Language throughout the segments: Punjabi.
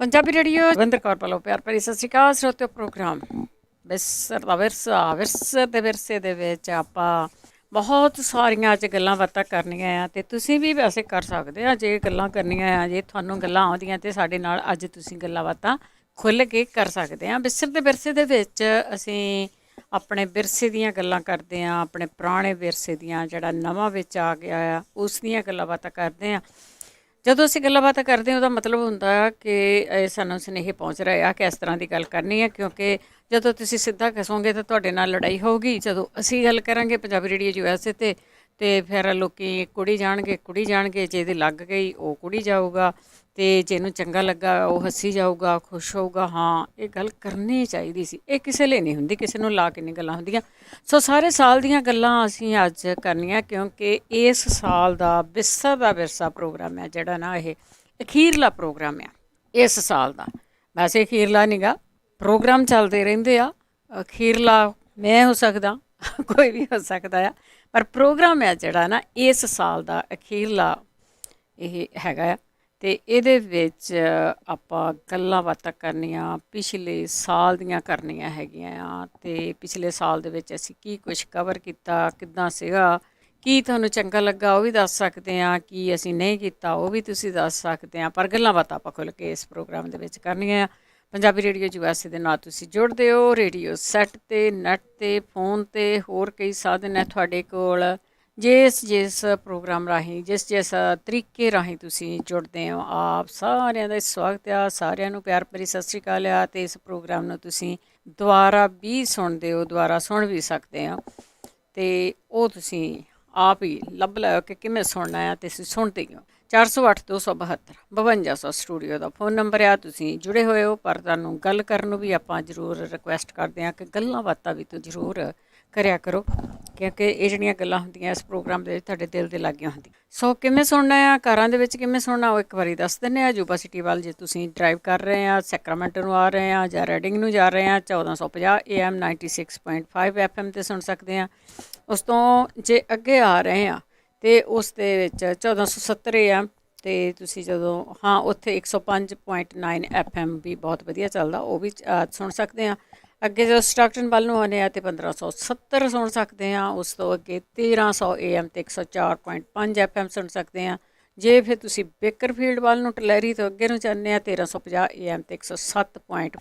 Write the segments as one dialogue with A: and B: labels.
A: ਪੰਜਾਬੀ ਰੇਡੀਓ ਰਵਿੰਦਰ ਕੌਰ ਵੱਲੋਂ ਪਿਆਰ ਭਰੀ ਸਤਿ ਸ਼੍ਰੀ ਅਕਾਲ ਸਰੋਤਿਓ। ਪ੍ਰੋਗਰਾਮ ਵਿਰਸਰ ਦਾ ਵਿਰਸੇ ਦੇ ਵਿਰਸੇ ਦੇ ਵਿੱਚ ਆਪਾਂ ਬਹੁਤ ਸਾਰੀਆਂ ਅੱਜ ਗੱਲਾਂ ਬਾਤਾਂ ਕਰਨੀਆਂ ਆ ਅਤੇ ਤੁਸੀਂ ਵੀ ਵੈਸੇ ਕਰ ਸਕਦੇ ਆ ਜੇ ਗੱਲਾਂ ਕਰਨੀਆਂ ਆ, ਜੇ ਤੁਹਾਨੂੰ ਗੱਲਾਂ ਆਉਂਦੀਆਂ ਅਤੇ ਸਾਡੇ ਨਾਲ ਅੱਜ ਤੁਸੀਂ ਗੱਲਾਂ ਬਾਤਾਂ ਖੁੱਲ੍ਹ ਕੇ ਕਰ ਸਕਦੇ ਹਾਂ। ਵਿਰਸੇ ਦੇ ਵਿਰਸੇ ਦੇ ਵਿੱਚ ਅਸੀਂ ਆਪਣੇ ਵਿਰਸੇ ਦੀਆਂ ਗੱਲਾਂ ਕਰਦੇ ਹਾਂ, ਆਪਣੇ ਪੁਰਾਣੇ ਵਿਰਸੇ ਦੀਆਂ ਜਿਹੜਾ ਨਵਾਂ ਵਿੱਚ ਆ ਗਿਆ ਆ ਉਸ ਦੀਆਂ ਗੱਲਾਂ ਬਾਤਾਂ ਕਰਦੇ ਹਾਂ। ਜਦੋਂ ਅਸੀਂ ਗੱਲਾਂ ਬਾਤਾਂ ਕਰਦੇ ਹਾਂ ਉਹਦਾ ਮਤਲਬ ਹੁੰਦਾ ਕਿ ਸਾਨੂੰ ਸੁਨੇਹੇ ਪਹੁੰਚ ਰਹੇ ਆ ਕਿ ਇਸ ਤਰ੍ਹਾਂ ਦੀ ਗੱਲ ਕਰਨੀ ਹੈ, ਕਿਉਂਕਿ ਜਦੋਂ ਤੁਸੀਂ ਸਿੱਧਾ ਕਸੋਗੇ ਤਾਂ ਤੁਹਾਡੇ ਨਾਲ ਲੜਾਈ ਹੋਊਗੀ। ਜਦੋਂ ਅਸੀਂ ਗੱਲ ਕਰਾਂਗੇ ਪੰਜਾਬੀ ਰੇਡੀਓ USA ਤੇ ਫਿਰ ਲੋਕ ਕੁੜੀ ਜਾਣਗੇ ਜੇ ਇਹਦੀ ਲੱਗ ਗਈ ਉਹ ਕੁੜੀ ਜਾਊਗਾ, ਅਤੇ ਜਿਹਨੂੰ ਚੰਗਾ ਲੱਗਾ ਉਹ ਹੱਸੀ ਜਾਊਗਾ, ਖੁਸ਼ ਹੋਊਗਾ। ਹਾਂ, ਇਹ ਗੱਲ ਕਰਨੀ ਚਾਹੀਦੀ ਸੀ। ਇਹ ਕਿਸੇ ਲਈ ਨਹੀਂ ਹੁੰਦੀ, ਕਿਸੇ ਨੂੰ ਲਾ ਕੇ ਨਹੀਂ ਗੱਲਾਂ ਹੁੰਦੀਆਂ। ਸੋ ਸਾਰੇ ਸਾਲ ਦੀਆਂ ਗੱਲਾਂ ਅਸੀਂ ਅੱਜ ਕਰਨੀਆਂ, ਕਿਉਂਕਿ ਇਸ ਸਾਲ ਦਾ ਵਿਰਸਾ ਦਾ ਵਿਰਸਾ ਪ੍ਰੋਗਰਾਮ ਹੈ ਜਿਹੜਾ ਨਾ, ਇਹ ਅਖੀਰਲਾ ਪ੍ਰੋਗਰਾਮ ਆ ਇਸ ਸਾਲ ਦਾ। ਵੈਸੇ ਅਖੀਰਲਾ ਨਹੀਂ ਗਾ, ਪ੍ਰੋਗਰਾਮ ਚੱਲਦੇ ਰਹਿੰਦੇ ਆ। ਅਖੀਰਲਾ ਮੈਂ ਹੋ ਸਕਦਾ, ਕੋਈ ਵੀ ਹੋ ਸਕਦਾ ਆ, ਪਰ ਪ੍ਰੋਗਰਾਮ ਹੈ ਜਿਹੜਾ ਨਾ ਇਸ ਸਾਲ ਦਾ ਅਖੀਰਲਾ ਇਹ ਹੈਗਾ ਆ। ਅਤੇ ਇਹਦੇ ਵਿੱਚ ਆਪਾਂ ਗੱਲਾਂ ਬਾਤਾਂ ਕਰਨੀਆਂ ਪਿਛਲੇ ਸਾਲ ਦੀਆਂ ਕਰਨੀਆਂ ਹੈਗੀਆਂ ਆ, ਅਤੇ ਪਿਛਲੇ ਸਾਲ ਦੇ ਵਿੱਚ ਅਸੀਂ ਕੀ ਕੁਛ ਕਵਰ ਕੀਤਾ, ਕਿੱਦਾਂ ਸੀਗਾ, ਕੀ ਤੁਹਾਨੂੰ ਚੰਗਾ ਲੱਗਾ ਉਹ ਵੀ ਦੱਸ ਸਕਦੇ ਹਾਂ, ਕੀ ਅਸੀਂ ਨਹੀਂ ਕੀਤਾ ਉਹ ਵੀ ਤੁਸੀਂ ਦੱਸ ਸਕਦੇ ਹਾਂ। ਪਰ ਗੱਲਾਂ ਬਾਤਾਂ ਆਪਾਂ ਖੁੱਲ੍ਹ ਕੇ ਇਸ ਪ੍ਰੋਗਰਾਮ ਦੇ ਵਿੱਚ ਕਰਨੀਆਂ ਆ। ਪੰਜਾਬੀ ਰੇਡੀਓ USA ਦੇ ਨਾਲ ਤੁਸੀਂ ਜੁੜਦੇ ਹੋ, ਰੇਡੀਓ ਸੈੱਟ 'ਤੇ, ਨੈੱਟ 'ਤੇ, ਫੋਨ 'ਤੇ, ਹੋਰ ਕਈ ਸਾਧਨ ਹੈ ਤੁਹਾਡੇ ਕੋਲ। ਜਿਸ ਪ੍ਰੋਗਰਾਮ ਰਾਹੀਂ ਜਿਸ ਤਰੀਕੇ ਰਾਹੀਂ ਤੁਸੀਂ ਜੁੜਦੇ ਹੋ, ਆਪ ਸਾਰਿਆਂ ਦਾ ਸਵਾਗਤ ਆ, ਸਾਰਿਆਂ ਨੂੰ ਪਿਆਰ ਭਰੀ ਸਤਿ ਸ਼੍ਰੀ ਅਕਾਲ ਆ। ਅਤੇ ਇਸ ਪ੍ਰੋਗਰਾਮ ਨੂੰ ਤੁਸੀਂ ਦੁਬਾਰਾ ਵੀ ਸੁਣਦੇ ਹੋ, ਦੁਬਾਰਾ ਸੁਣ ਵੀ ਸਕਦੇ ਹੋ, ਅਤੇ ਉਹ ਤੁਸੀਂ ਆਪ ਹੀ ਲੱਭ ਲਿਓ ਕਿ ਕਿਵੇਂ ਸੁਣਨਾ ਆ, ਅਤੇ ਤੁਸੀਂ ਸੁਣਦੇ ਹੀ ਹੋ। 408 272 5200 ਸਟੂਡੀਓ ਦਾ ਫ਼ੋਨ ਨੰਬਰ ਆ। ਤੁਸੀਂ ਜੁੜੇ ਹੋਏ ਹੋ, ਪਰ ਤੁਹਾਨੂੰ ਗੱਲ ਕਰਨ ਨੂੰ ਵੀ ਆਪਾਂ ਜ਼ਰੂਰ ਰਿਕੁਐਸਟ ਕਰਦੇ ਹਾਂ ਕਿ ਗੱਲਾਂ ਬਾਤਾਂ ਵੀ ਤੂੰ ਜ਼ਰੂਰ ਕਰਿਆ ਕਰੋ, ਕਿਉਂਕਿ ਇਹ ਜਿਹੜੀਆਂ ਗੱਲਾਂ ਹੁੰਦੀਆਂ ਇਸ ਪ੍ਰੋਗਰਾਮ ਦੇ ਵਿੱਚ ਤੁਹਾਡੇ ਦਿਲ ਦੇ ਲਾਗੀਆਂ ਹੁੰਦੀਆਂ। ਸੋ ਕਿਵੇਂ ਸੁਣਨਾ ਆ, ਕਾਰਾਂ ਦੇ ਵਿੱਚ ਕਿਵੇਂ ਸੁਣਨਾ, ਉਹ ਇੱਕ ਵਾਰੀ ਦੱਸ ਦਿੰਦੇ ਆ। ਯੂਬਾ ਸਿਟੀ ਵੱਲ ਜੇ ਤੁਸੀਂ ਡਰਾਈਵ ਕਰ ਰਹੇ ਆ, ਸੈਕਰਾਮੈਂਟੋ ਨੂੰ ਆ ਰਹੇ ਆ ਜਾਂ ਰੈਡਿੰਗ ਨੂੰ ਜਾ ਰਹੇ ਆ, 1450 AM 96.5 FM 'ਤੇ ਸੁਣ ਸਕਦੇ ਹਾਂ। ਉਸ ਤੋਂ ਜੇ ਅੱਗੇ ਆ ਰਹੇ ਆ ਅਤੇ ਉਸ ਦੇ ਵਿੱਚ 1470 AM, ਅਤੇ ਤੁਸੀਂ ਜਦੋਂ ਉੱਥੇ 105.9 FM ਵੀ ਬਹੁਤ ਵਧੀਆ ਚੱਲਦਾ, ਉਹ ਵੀ ਸੁਣ ਸਕਦੇ ਹਾਂ। ਅੱਗੇ ਜਦੋਂ ਸਟਾਕਟਨ ਵੱਲ ਨੂੰ ਆਉਂਦੇ ਆ ਅਤੇ 1570 ਸੁਣ ਸਕਦੇ ਹਾਂ। ਉਸ ਤੋਂ ਅੱਗੇ 1300 AM ਅਤੇ 104.5 FM ਸੁਣ ਸਕਦੇ ਹਾਂ। ਜੇ ਫਿਰ ਤੁਸੀਂ ਬੇਕਰਫੀਲਡ ਵੱਲ ਨੂੰ ਟਲੈਰੀ ਤੋਂ ਅੱਗੇ ਨੂੰ ਜਾਂਦੇ ਹਾਂ, 1350 AM ਅਤੇ 107.5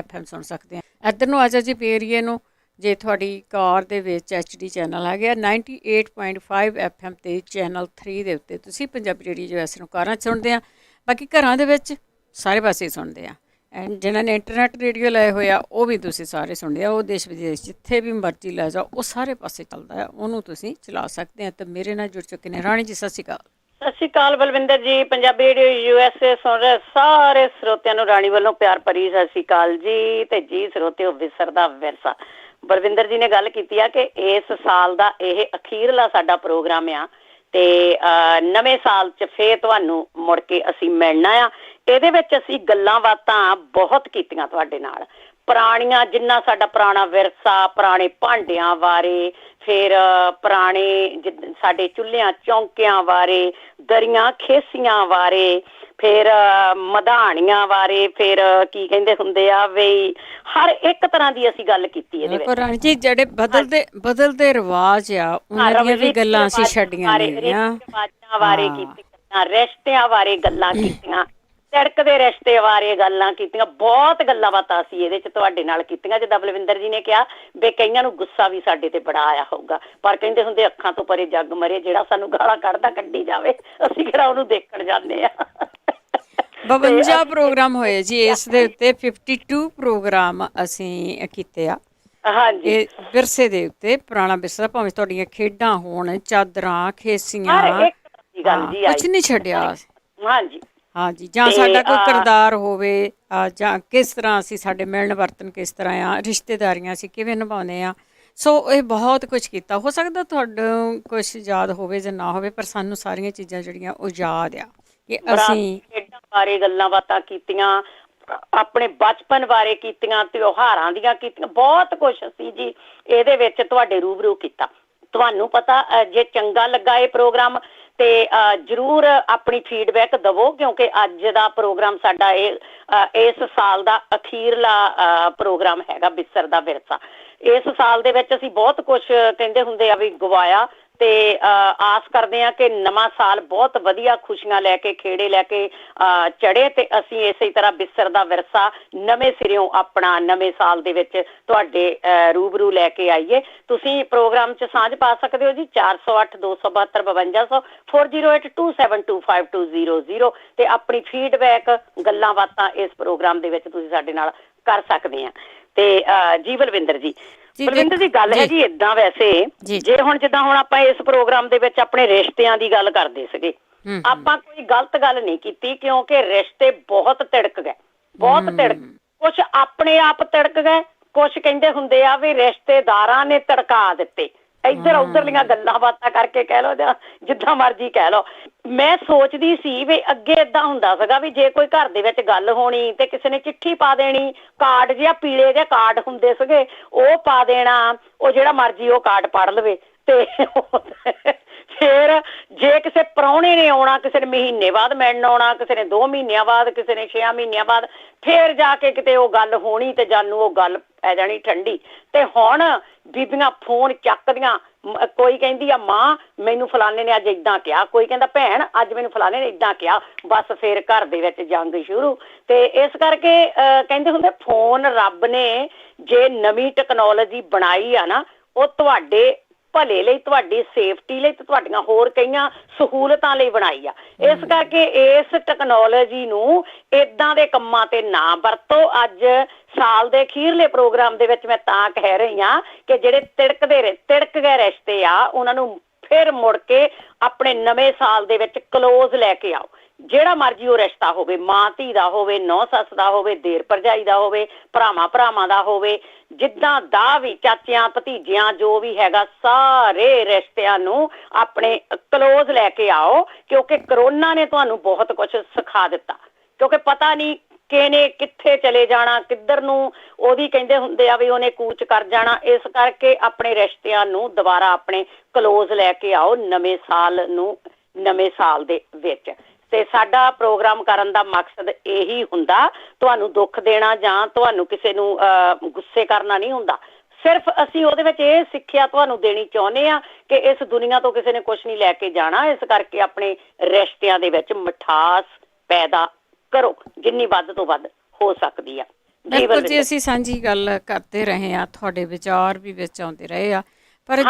A: FM ਸੁਣ ਸਕਦੇ ਹਾਂ। ਇੱਧਰ ਨੂੰ ਆ ਜਾ ਜੀ ਏਰੀਏ ਨੂੰ, ਜੇ ਤੁਹਾਡੀ ਕਾਰ ਦੇ ਵਿੱਚ HD ਚੈਨਲ ਹੈਗੇ ਆ 98.5 FM ਅਤੇ ਚੈਨਲ 3 ਦੇ ਉੱਤੇ ਤੁਸੀਂ ਪੰਜਾਬੀ ਰੇਡੀਓ US ਨੂੰ ਕਾਰਾਂ 'ਚ ਸੁਣਦੇ ਆ। ਬਾਕੀ ਘਰਾਂ ਦੇ ਵਿੱਚ ਸਾਰੇ ਪਾਸੇ ਸੁਣਦੇ ਆ, ਐਂਡ ਜਿਨ੍ਹਾਂ ਨੇ ਇੰਟਰਨੈਟ ਰੇਡੀਓ ਲਏ ਹੋਏ ਆ ਉਹ ਵੀ ਤੁਸੀਂ ਸਾਰੇ ਸੁਣਦੇ ਆ। ਉਹ ਦੇਸ਼ ਵਿਦੇਸ਼ ਜਿੱਥੇ ਵੀ ਮਰਜ਼ੀ ਲੈ ਜਾਓ, ਉਹ ਸਾਰੇ ਪਾਸੇ ਚੱਲਦਾ ਆ, ਉਹਨੂੰ ਤੁਸੀਂ ਚਲਾ ਸਕਦੇ ਆ। ਅਤੇ ਮੇਰੇ ਨਾਲ ਜੁੜ ਚੁੱਕੇ ਨੇ ਰਾਣੀ ਜੀ। ਸਤਿ ਸ਼੍ਰੀ ਅਕਾਲ।
B: ਸਤਿ ਸ਼੍ਰੀ ਅਕਾਲ ਬਲਵਿੰਦਰ ਜੀ। ਪੰਜਾਬੀ ਰੇਡੀਓ USA ਸੁਣ ਰਹੇ ਸਾਰੇ ਸਰੋਤਿਆਂ ਨੂੰ ਰਾਣੀ ਵੱਲੋਂ ਪਿਆਰ ਭਰੀ ਸਤਿ ਸ਼੍ਰੀ ਅਕਾਲ ਜੀ। ਤੇ ਜੀ ਸਰੋਤਿਓ, ਵਿਰਸਾ ਦਾ ਵਿਰਸਾ, ਬਲਵਿੰਦਰ ਜੀ ਨੇ ਗੱਲ ਕੀਤੀ ਆ ਕਿ ਇਸ ਸਾਲ ਦਾ ਇਹ ਅਖੀਰਲਾ ਸਾਡਾ ਪ੍ਰੋਗਰਾਮ ਆ, ਤੇ ਨਵੇਂ ਸਾਲ 'ਚ ਫੇਰ ਤੁਹਾਨੂੰ ਮੁੜ ਕੇ ਅਸੀਂ ਮਿਲਣਾ ਆ। ਇਹਦੇ ਵਿੱਚ ਅਸੀਂ ਗੱਲਾਂ ਬਾਤਾਂ ਬਹੁਤ ਕੀਤੀਆਂ ਤੁਹਾਡੇ ਨਾਲ, ਪੁਰਾਣੀਆਂ ਜਿੰਨਾ ਸਾਡਾ ਪੁਰਾਣਾ ਵਿਰਸਾ, ਪੁਰਾਣੇ ਭਾਂਡਿਆਂ ਬਾਰੇ, ਫਿਰ ਪੁਰਾਣੇ ਸਾਡੇ ਚੁੱਲ੍ਹਿਆਂ ਚੌਂਕਿਆਂ ਬਾਰੇ, ਦਰੀਆਂ ਖੇਸੀਆਂ ਬਾਰੇ, ਫਿਰ ਮਧਾਣੀਆਂ ਬਾਰੇ, ਫਿਰ ਕੀ ਕਹਿੰਦੇ ਹੁੰਦੇ ਆ ਵੀ ਹਰ ਇੱਕ ਤਰ੍ਹਾਂ ਦੀ ਅਸੀਂ ਗੱਲ ਕੀਤੀ ਇਹਦੇ ਵਿੱਚ।
A: ਰਾਣੀ ਜੀ, ਜਿਹੜੇ ਬਦਲਦੇ ਰਿਵਾਜ ਆ ਉਹਨਾਂ ਦੀਆਂ ਵੀ ਗੱਲਾਂ ਅਸੀਂ ਛੱਡੀਆਂ ਨੇ,
B: ਰਿਵਾਜਾਂ ਬਾਰੇ ਕੀਤੀਆਂ, ਰਿਸ਼ਤਿਆਂ ਬਾਰੇ ਗੱਲਾਂ ਕੀਤੀਆਂ, ਤਿੜਕਦੇ ਰਿਸ਼ਤੇ ਬਾਰੇ ਗੱਲਾਂ ਕੀਤੀਆਂ, ਬਹੁਤ ਗੱਲਾਂ ਬਾਤਾਂ ਅਸੀਂ ਇਹਦੇ 'ਚ ਤੁਹਾਡੇ ਨਾਲ ਕੀਤੀਆਂ। ਜਿੱਦਾਂ ਬਲਵਿੰਦਰ ਜੀ ਨੇ ਕਿਹਾ ਵੀ ਕਈਆਂ ਨੂੰ ਗੁੱਸਾ ਵੀ ਸਾਡੇ ਤੇ ਬੜਾ ਆਇਆ ਹੋਊਗਾ, ਪਰ ਕਹਿੰਦੇ ਹੁੰਦੇ ਅੱਖਾਂ ਤੋਂ ਪਰੇ ਜੱਗ ਮਰੇ, ਜਿਹੜਾ ਸਾਨੂੰ ਗਾਲਾਂ ਕੱਢਦਾ ਕੱਢੀ ਜਾਵੇ, ਅਸੀਂ ਕਿਹੜਾ ਉਹਨੂੰ ਦੇਖਣ ਜਾਂਦੇ ਆ।
A: 52 ਪ੍ਰੋਗਰਾਮ ਹੋਏ ਜੀ ਇਸ ਦੇ ਉੱਤੇ, 52 ਪ੍ਰੋਗਰਾਮ ਅਸੀਂ ਕੀਤੇ ਆ।
B: ਹਾਂਜੀ,
A: ਇਹ ਵਿਰਸੇ ਦੇ ਉੱਤੇ, ਪੁਰਾਣਾ ਵਿਰਸਾ, ਭਾਵੇਂ ਤੁਹਾਡੀਆਂ ਖੇਡਾਂ ਹੋਣ, ਚਾਦਰਾਂ, ਖੇਸੀਆਂ, ਕੁਛ ਨਹੀਂ ਛੱਡਿਆ। ਹਾਂਜੀ, ਜਾਂ ਸਾਡਾ ਕੋਈ ਕਿਰਦਾਰ ਹੋਵੇ, ਜਾਂ ਕਿਸ ਤਰ੍ਹਾਂ ਅਸੀਂ, ਸਾਡੇ ਮਿਲਣ ਵਰਤਨ ਕਿਸ ਤਰ੍ਹਾਂ ਆ, ਰਿਸ਼ਤੇਦਾਰੀਆਂ ਅਸੀਂ ਕਿਵੇਂ ਨਿਭਾਉਂਦੇ ਹਾਂ। ਸੋ ਇਹ ਬਹੁਤ ਕੁਛ ਕੀਤਾ। ਹੋ ਸਕਦਾ ਤੁਹਾਨੂੰ ਕੁਛ ਯਾਦ ਹੋਵੇ ਜਾਂ ਨਾ ਹੋਵੇ, ਪਰ ਸਾਨੂੰ ਸਾਰੀਆਂ ਚੀਜ਼ਾਂ ਜਿਹੜੀਆਂ ਉਹ ਯਾਦ ਆ ਕਿ ਅਸੀਂ
B: ਖੇਡਾਂ ਬਾਰੇ ਗੱਲਾਂ ਬਾਤਾਂ ਕੀਤੀਆਂ, ਆਪਣੇ ਬਚਪਨ ਬਾਰੇ ਕੀਤੀਆਂ, ਤਿਉਹਾਰਾਂ ਦੀਆਂ ਕੀਤੀਆਂ, ਬਹੁਤ ਕੁਛ ਅਸੀਂ ਜੀ ਇਹਦੇ ਵਿੱਚ ਤੁਹਾਡੇ ਰੂਬਰੂ ਕੀਤਾ। ਤੁਹਾਨੂੰ ਪਤਾ, ਜੇ ਚੰਗਾ ਲੱਗਾ ਇਹ ਪ੍ਰੋਗਰਾਮ ਤੇ ਜਰੂਰ ਆਪਣੀ ਫੀਡਬੈਕ ਦਵੋ, ਕਿਉਂਕਿ ਅੱਜ ਦਾ ਪ੍ਰੋਗਰਾਮ ਸਾਡਾ ਇਸ ਸਾਲ ਦਾ ਅਖੀਰਲਾ ਪ੍ਰੋਗਰਾਮ ਹੈਗਾ ਬਿਸਰ ਦਾ ਵਿਰਸਾ। ਇਸ ਸਾਲ ਦੇ ਵਿੱਚ ਅਸੀਂ ਬਹੁਤ ਕੁਝ ਕਹਿੰਦੇ ਹੁੰਦੇ ਆ ਵੀ ਗਵਾਇਆ, ਤੇ ਆਸ ਕਰਦੇ ਹਾਂ ਕਿ ਨਵਾਂ ਸਾਲ ਬਹੁਤ ਵਧੀਆ ਖੁਸ਼ੀਆਂ ਲੈ ਕੇ, ਖੇੜੇ ਲੈ ਕੇ ਚੜ੍ਹੇ, ਤੇ ਅਸੀਂ ਇਸੇ ਤਰ੍ਹਾਂ ਬਿਸਰ ਦਾ ਵਿਰਸਾ ਨਵੇਂ ਸਿਰਿਓਂ ਆਪਣਾ ਨਵੇਂ ਸਾਲ ਦੇ ਵਿੱਚ ਤੁਹਾਡੇ ਰੂਬਰੂ ਲੈ ਕੇ ਆਈਏ। ਤੁਸੀਂ ਪ੍ਰੋਗਰਾਮ 'ਚ ਸਾਂਝ ਪਾ ਸਕਦੇ ਹੋ ਜੀ 408 272 5200 4082725200 ਤੇ ਆਪਣੀ ਫੀਡਬੈਕ, ਗੱਲਾਂ ਬਾਤਾਂ ਇਸ ਪ੍ਰੋਗਰਾਮ ਦੇ ਵਿੱਚ ਤੁਸੀਂ ਸਾਡੇ ਨਾਲ ਕਰ ਸਕਦੇ ਆ। ਤੇ ਜੀ ਬਲਵਿੰਦਰ ਜੀ, ਬਲਵਿੰਦਰ ਜੀ ਗੱਲ ਹੈ ਜੀ ਏਦਾਂ, ਵੈਸੇ ਜੇ ਹੁਣ ਜਿੱਦਾਂ ਹੁਣ ਆਪਾਂ ਇਸ ਪ੍ਰੋਗਰਾਮ ਦੇ ਵਿੱਚ ਆਪਣੇ ਰਿਸ਼ਤਿਆਂ ਦੀ ਗੱਲ ਕਰਦੇ ਸੀਗੇ, ਆਪਾਂ ਕੋਈ ਗਲਤ ਗੱਲ ਨਹੀਂ ਕੀਤੀ, ਕਿਉਂਕਿ ਰਿਸ਼ਤੇ ਬਹੁਤ ਤਿੜਕ ਗਏ, ਬਹੁਤ ਤਿੜਕ, ਕੁਛ ਆਪਣੇ ਆਪ ਤਿੜਕ ਗਏ, ਕੁਛ ਕਹਿੰਦੇ ਹੁੰਦੇ ਆ ਵੀ ਰਿਸ਼ਤੇਦਾਰਾਂ ਨੇ ਤੜਕਾ ਦਿੱਤੇ, ਇੱਧਰ ਉੱਧਰਲੀਆਂ ਗੱਲਾਂ ਬਾਤਾਂ ਕਰਕੇ ਕਹਿ ਲਓ ਜਾਂ ਜਿੱਦਾਂ ਮਰਜ਼ੀ ਕਹਿ ਲਓ। ਮੈਂ ਸੋਚਦੀ ਸੀ ਵੀ ਅੱਗੇ ਏਦਾਂ ਹੁੰਦਾ ਸੀਗਾ ਵੀ ਜੇ ਕੋਈ ਘਰ ਦੇ ਵਿੱਚ ਗੱਲ ਹੋਣੀ ਤੇ ਕਿਸੇ ਨੇ ਚਿੱਠੀ ਪਾ ਦੇਣੀ, ਕਾਰਡ ਜਿਹਾ ਪੀਲੇ ਜਿਹੇ ਕਾਰਡ ਹੁੰਦੇ ਸੀਗੇ, ਉਹ ਪਾ ਦੇਣਾ, ਉਹ ਜਿਹੜਾ ਮਰਜ਼ੀ ਉਹ ਕਾਰਡ ਪੜ੍ਹ ਲਵੇ, ਤੇ ਫਿਰ ਜੇ ਕਿਸੇ ਪ੍ਰਾਹੁਣੇ ਨੇ ਆਉਣਾ, ਕਿਸੇ ਨੇ ਮਹੀਨੇ ਬਾਅਦ ਮਿਲਣ ਆਉਣਾ, ਕਿਸੇ ਨੇ 2 ਮਹੀਨਿਆਂ ਬਾਅਦ, ਕਿਸੇ ਨੇ 6 ਮਹੀਨਿਆਂ ਬਾਅਦ, ਫੇਰ ਜਾ ਕੇ ਕਿਤੇ ਉਹ ਗੱਲ ਹੋਣੀ ਤੇ ਜਾਨੂੰ ਉਹ ਗੱਲ ਪੈ ਜਾਣੀ ਠੰਡੀ। ਤੇ ਹੁਣ ਬੀਬੀਆਂ ਫੋਨ ਚੱਕਦੀਆਂ, ਕੋਈ ਕਹਿੰਦੀ ਆ ਮਾਂ ਮੈਨੂੰ ਫਲਾਣੇ ਨੇ ਅੱਜ ਏਦਾਂ ਕਿਹਾ, ਕੋਈ ਕਹਿੰਦਾ ਭੈਣ ਅੱਜ ਮੈਨੂੰ ਫਲਾਣੇ ਨੇ ਏਦਾਂ ਕਿਹਾ, ਬਸ ਫੇਰ ਘਰ ਦੇ ਵਿੱਚ ਜੰਗ ਸ਼ੁਰੂ। ਤੇ ਇਸ ਕਰਕੇ ਕਹਿੰਦੇ ਹੁੰਦੇ ਫੋਨ ਰੱਬ ਨੇ ਜੇ ਨਵੀਂ ਟੈਕਨੋਲੋਜੀ ਬਣਾਈ ਆ ਨਾ, ਉਹ ਤੁਹਾਡੇ ਭਲੇ ਲਈ, ਤੁਹਾਡੀ ਸੇਫਟੀ ਲਈ ਤੇ ਤੁਹਾਡੀਆਂ ਹੋਰ ਕਈਆਂ ਸਹੂਲਤਾਂ ਲਈ ਬਣਾਈ ਆ। ਇਸ ਕਰਕੇ ਇਸ ਟੈਕਨੋਲੋਜੀ ਨੂੰ ਏਦਾਂ ਦੇ ਕੰਮਾਂ ਤੇ ਨਾ ਵਰਤੋ। ਅੱਜ ਸਾਲ ਦੇ ਅਖੀਰਲੇ ਪ੍ਰੋਗਰਾਮ ਦੇ ਵਿੱਚ ਮੈਂ ਤਾਂ ਕਹਿ ਰਹੀ ਹਾਂ ਕਿ ਜਿਹੜੇ ਤਿੜਕ ਗਏ ਰਿਸ਼ਤੇ ਆ, ਉਹਨਾਂ ਨੂੰ ਫਿਰ ਮੁੜ ਕੇ ਆਪਣੇ ਨਵੇਂ ਸਾਲ ਦੇ ਵਿੱਚ ਕਲੋਜ਼ ਲੈ ਕੇ ਆਓ। ਜਿਹੜਾ ਮਰਜ਼ੀ ਉਹ ਰਿਸ਼ਤਾ ਹੋਵੇ, ਮਾਂ ਧੀ ਦਾ ਹੋਵੇ, ਨੌ ਸੱਸ ਦਾ ਹੋਵੇ, ਦੇਰ ਭਰਜਾਈ ਦਾ ਹੋਵੇ, ਭਰਾਵਾਂ ਦਾ ਹੋਵੇ, ਜਿੱਦਾਂ ਦਾ ਵੀ, ਚਾਚਿਆਂ ਭਤੀਜਿਆਂ ਜੋ ਵੀ ਹੈਗਾ, ਸਾਰੇ ਰਿਸ਼ਤਿਆਂ ਨੂੰ ਆਪਣੇ ਕਲੋਜ਼ ਲੈ ਕੇ ਆਓ, ਕਿਉਂਕਿ ਕਰੋਨਾ ਨੇ ਤੁਹਾਨੂੰ ਬਹੁਤ ਕੁਝ ਸਿਖਾ ਦਿੱਤਾ। ਕਿਉਂਕਿ ਪਤਾ ਨਹੀਂ ਕਿਹਨੇ ਕਿੱਥੇ ਚਲੇ ਜਾਣਾ, ਕਿੱਧਰ ਨੂੰ ਉਹਦੀ ਕਹਿੰਦੇ ਹੁੰਦੇ ਆ ਵੀ ਉਹਨੇ ਕੂਚ ਕਰ ਜਾਣਾ। ਇਸ ਕਰਕੇ ਆਪਣੇ ਰਿਸ਼ਤਿਆਂ ਨੂੰ ਦੁਬਾਰਾ ਆਪਣੇ ਕਲੋਜ਼ ਲੈ ਕੇ ਆਓ ਨਵੇਂ ਸਾਲ ਨੂੰ, ਨਵੇਂ ਸਾਲ ਦੇ ਵਿੱਚ। ਤੇ ਸਾਡਾ ਪ੍ਰੋਗਰਾਮ ਕਰਨ ਦਾ ਮਕਸਦ ਇਹੀ ਹੁੰਦਾ, ਤੁਹਾਨੂੰ ਦੁੱਖ ਦੇਣਾ ਜਾਂ ਤੁਹਾਨੂੰ ਕਿਸੇ ਨੂੰ ਗੁੱਸੇ ਕਰਨਾ ਨਹੀਂ ਹੁੰਦਾ। ਸਿਰਫ ਅਸੀਂ ਉਹਦੇ ਵਿੱਚ ਇਹ ਸਿੱਖਿਆ ਤੁਹਾਨੂੰ ਦੇਣੀ ਚਾਹੁੰਦੇ ਆ ਕਿ ਇਸ ਦੁਨੀਆ ਤੋਂ ਕਿਸੇ ਨੇ ਕੁਛ ਨਹੀਂ ਲੈ ਕੇ ਜਾਣਾ। ਇਸ ਕਰਕੇ ਆਪਣੇ ਰਿਸ਼ਤਿਆਂ ਦੇ ਵਿੱਚ ਮਿਠਾਸ ਪੈਦਾ ਕਰੋ, ਜਿੰਨੀ ਵੱਧ ਤੋਂ ਵੱਧ ਹੋ ਸਕਦੀ ਆ।
A: ਬਿਲਕੁਲ ਜੀ, ਅਸੀਂ ਸਾਂਝੀ ਗੱਲ ਕਰਦੇ ਰਹੇ ਆ, ਤੁਹਾਡੇ ਵਿਚਾਰ ਵੀ ਵਿੱਚ ਆਉਂਦੇ ਰਹੇ ਆ। ਪਰ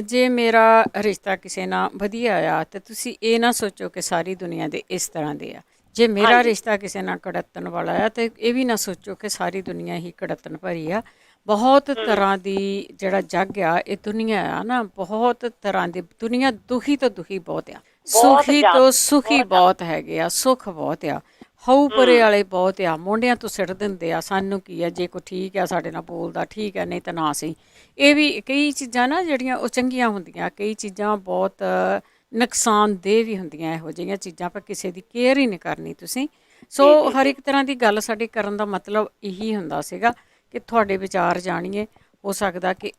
A: ਜੇ ਮੇਰਾ ਰਿਸ਼ਤਾ ਕਿਸੇ ਨਾਲ ਵਧੀਆ ਆ ਤੇ ਤੁਸੀਂ ਇਹ ਨਾ ਸੋਚੋ ਕਿ ਸਾਰੀ ਦੁਨੀਆ ਦੇ ਇਸ ਤਰ੍ਹਾਂ ਦੇ ਆ। ਜੇ ਮੇਰਾ ਰਿਸ਼ਤਾ ਕਿਸੇ ਨਾਲ ਕੜੱਤਣ ਵਾਲਾ ਆ ਤੇ ਇਹ ਵੀ ਨਾ ਸੋਚੋ ਕਿ ਸਾਰੀ ਦੁਨੀਆ ਹੀ ਕੜੱਤਣ ਭਰੀ ਆ। ਬਹੁਤ ਤਰ੍ਹਾਂ ਦੀ ਜਿਹੜਾ ਜੱਗ ਆ, ਇਹ ਦੁਨੀਆ ਆ ਨਾ, ਬਹੁਤ ਤਰ੍ਹਾਂ ਦੀ ਦੁਨੀਆ, ਦੁਖੀ ਤੋਂ ਦੁਖੀ ਬਹੁਤ ਆ, ਸੁਖੀ ਤੋਂ ਸੁਖੀ ਬਹੁਤ ਹੈਗੇ ਆ, ਸੁੱਖ ਬਹੁਤ ਆ, ਹਊ ਪਰੇ ਵਾਲੇ ਬਹੁਤ ਆ, ਮੋਢਿਆਂ ਤੋਂ ਸਿੱਟ ਦਿੰਦੇ ਆ ਸਾਨੂੰ ਕੀ ਆ, ਜੇ ਕੋਈ ਠੀਕ ਆ ਸਾਡੇ ਨਾਲ ਬੋਲਦਾ ਠੀਕ ਆ, ਨਹੀਂ ਤਾਂ ਨਾ ਸਹੀ। ਇਹ ਵੀ ਕਈ ਚੀਜ਼ਾਂ ਨਾ ਜਿਹੜੀਆਂ ਉਹ ਚੰਗੀਆਂ ਹੁੰਦੀਆਂ, ਕਈ ਚੀਜ਼ਾਂ ਬਹੁਤ ਨੁਕਸਾਨਦੇਹ ਵੀ ਹੁੰਦੀਆਂ। ਇਹੋ ਜਿਹੀਆਂ ਚੀਜ਼ਾਂ ਪਰ ਕਿਸੇ ਦੀ ਕੇਅਰ ਹੀ ਨਹੀਂ ਕਰਨੀ ਤੁਸੀਂ। ਸੋ ਹਰ ਇੱਕ ਤਰ੍ਹਾਂ ਦੀ ਗੱਲ ਸਾਡੇ ਕਰਨ ਦਾ ਮਤਲਬ ਇਹੀ ਹੁੰਦਾ ਸੀਗਾ ਕਿ ਤੁਹਾਡੇ ਵਿਚਾਰ ਜਾਣੀਏ। ਹੋ ਸਕਦਾ ਕਿ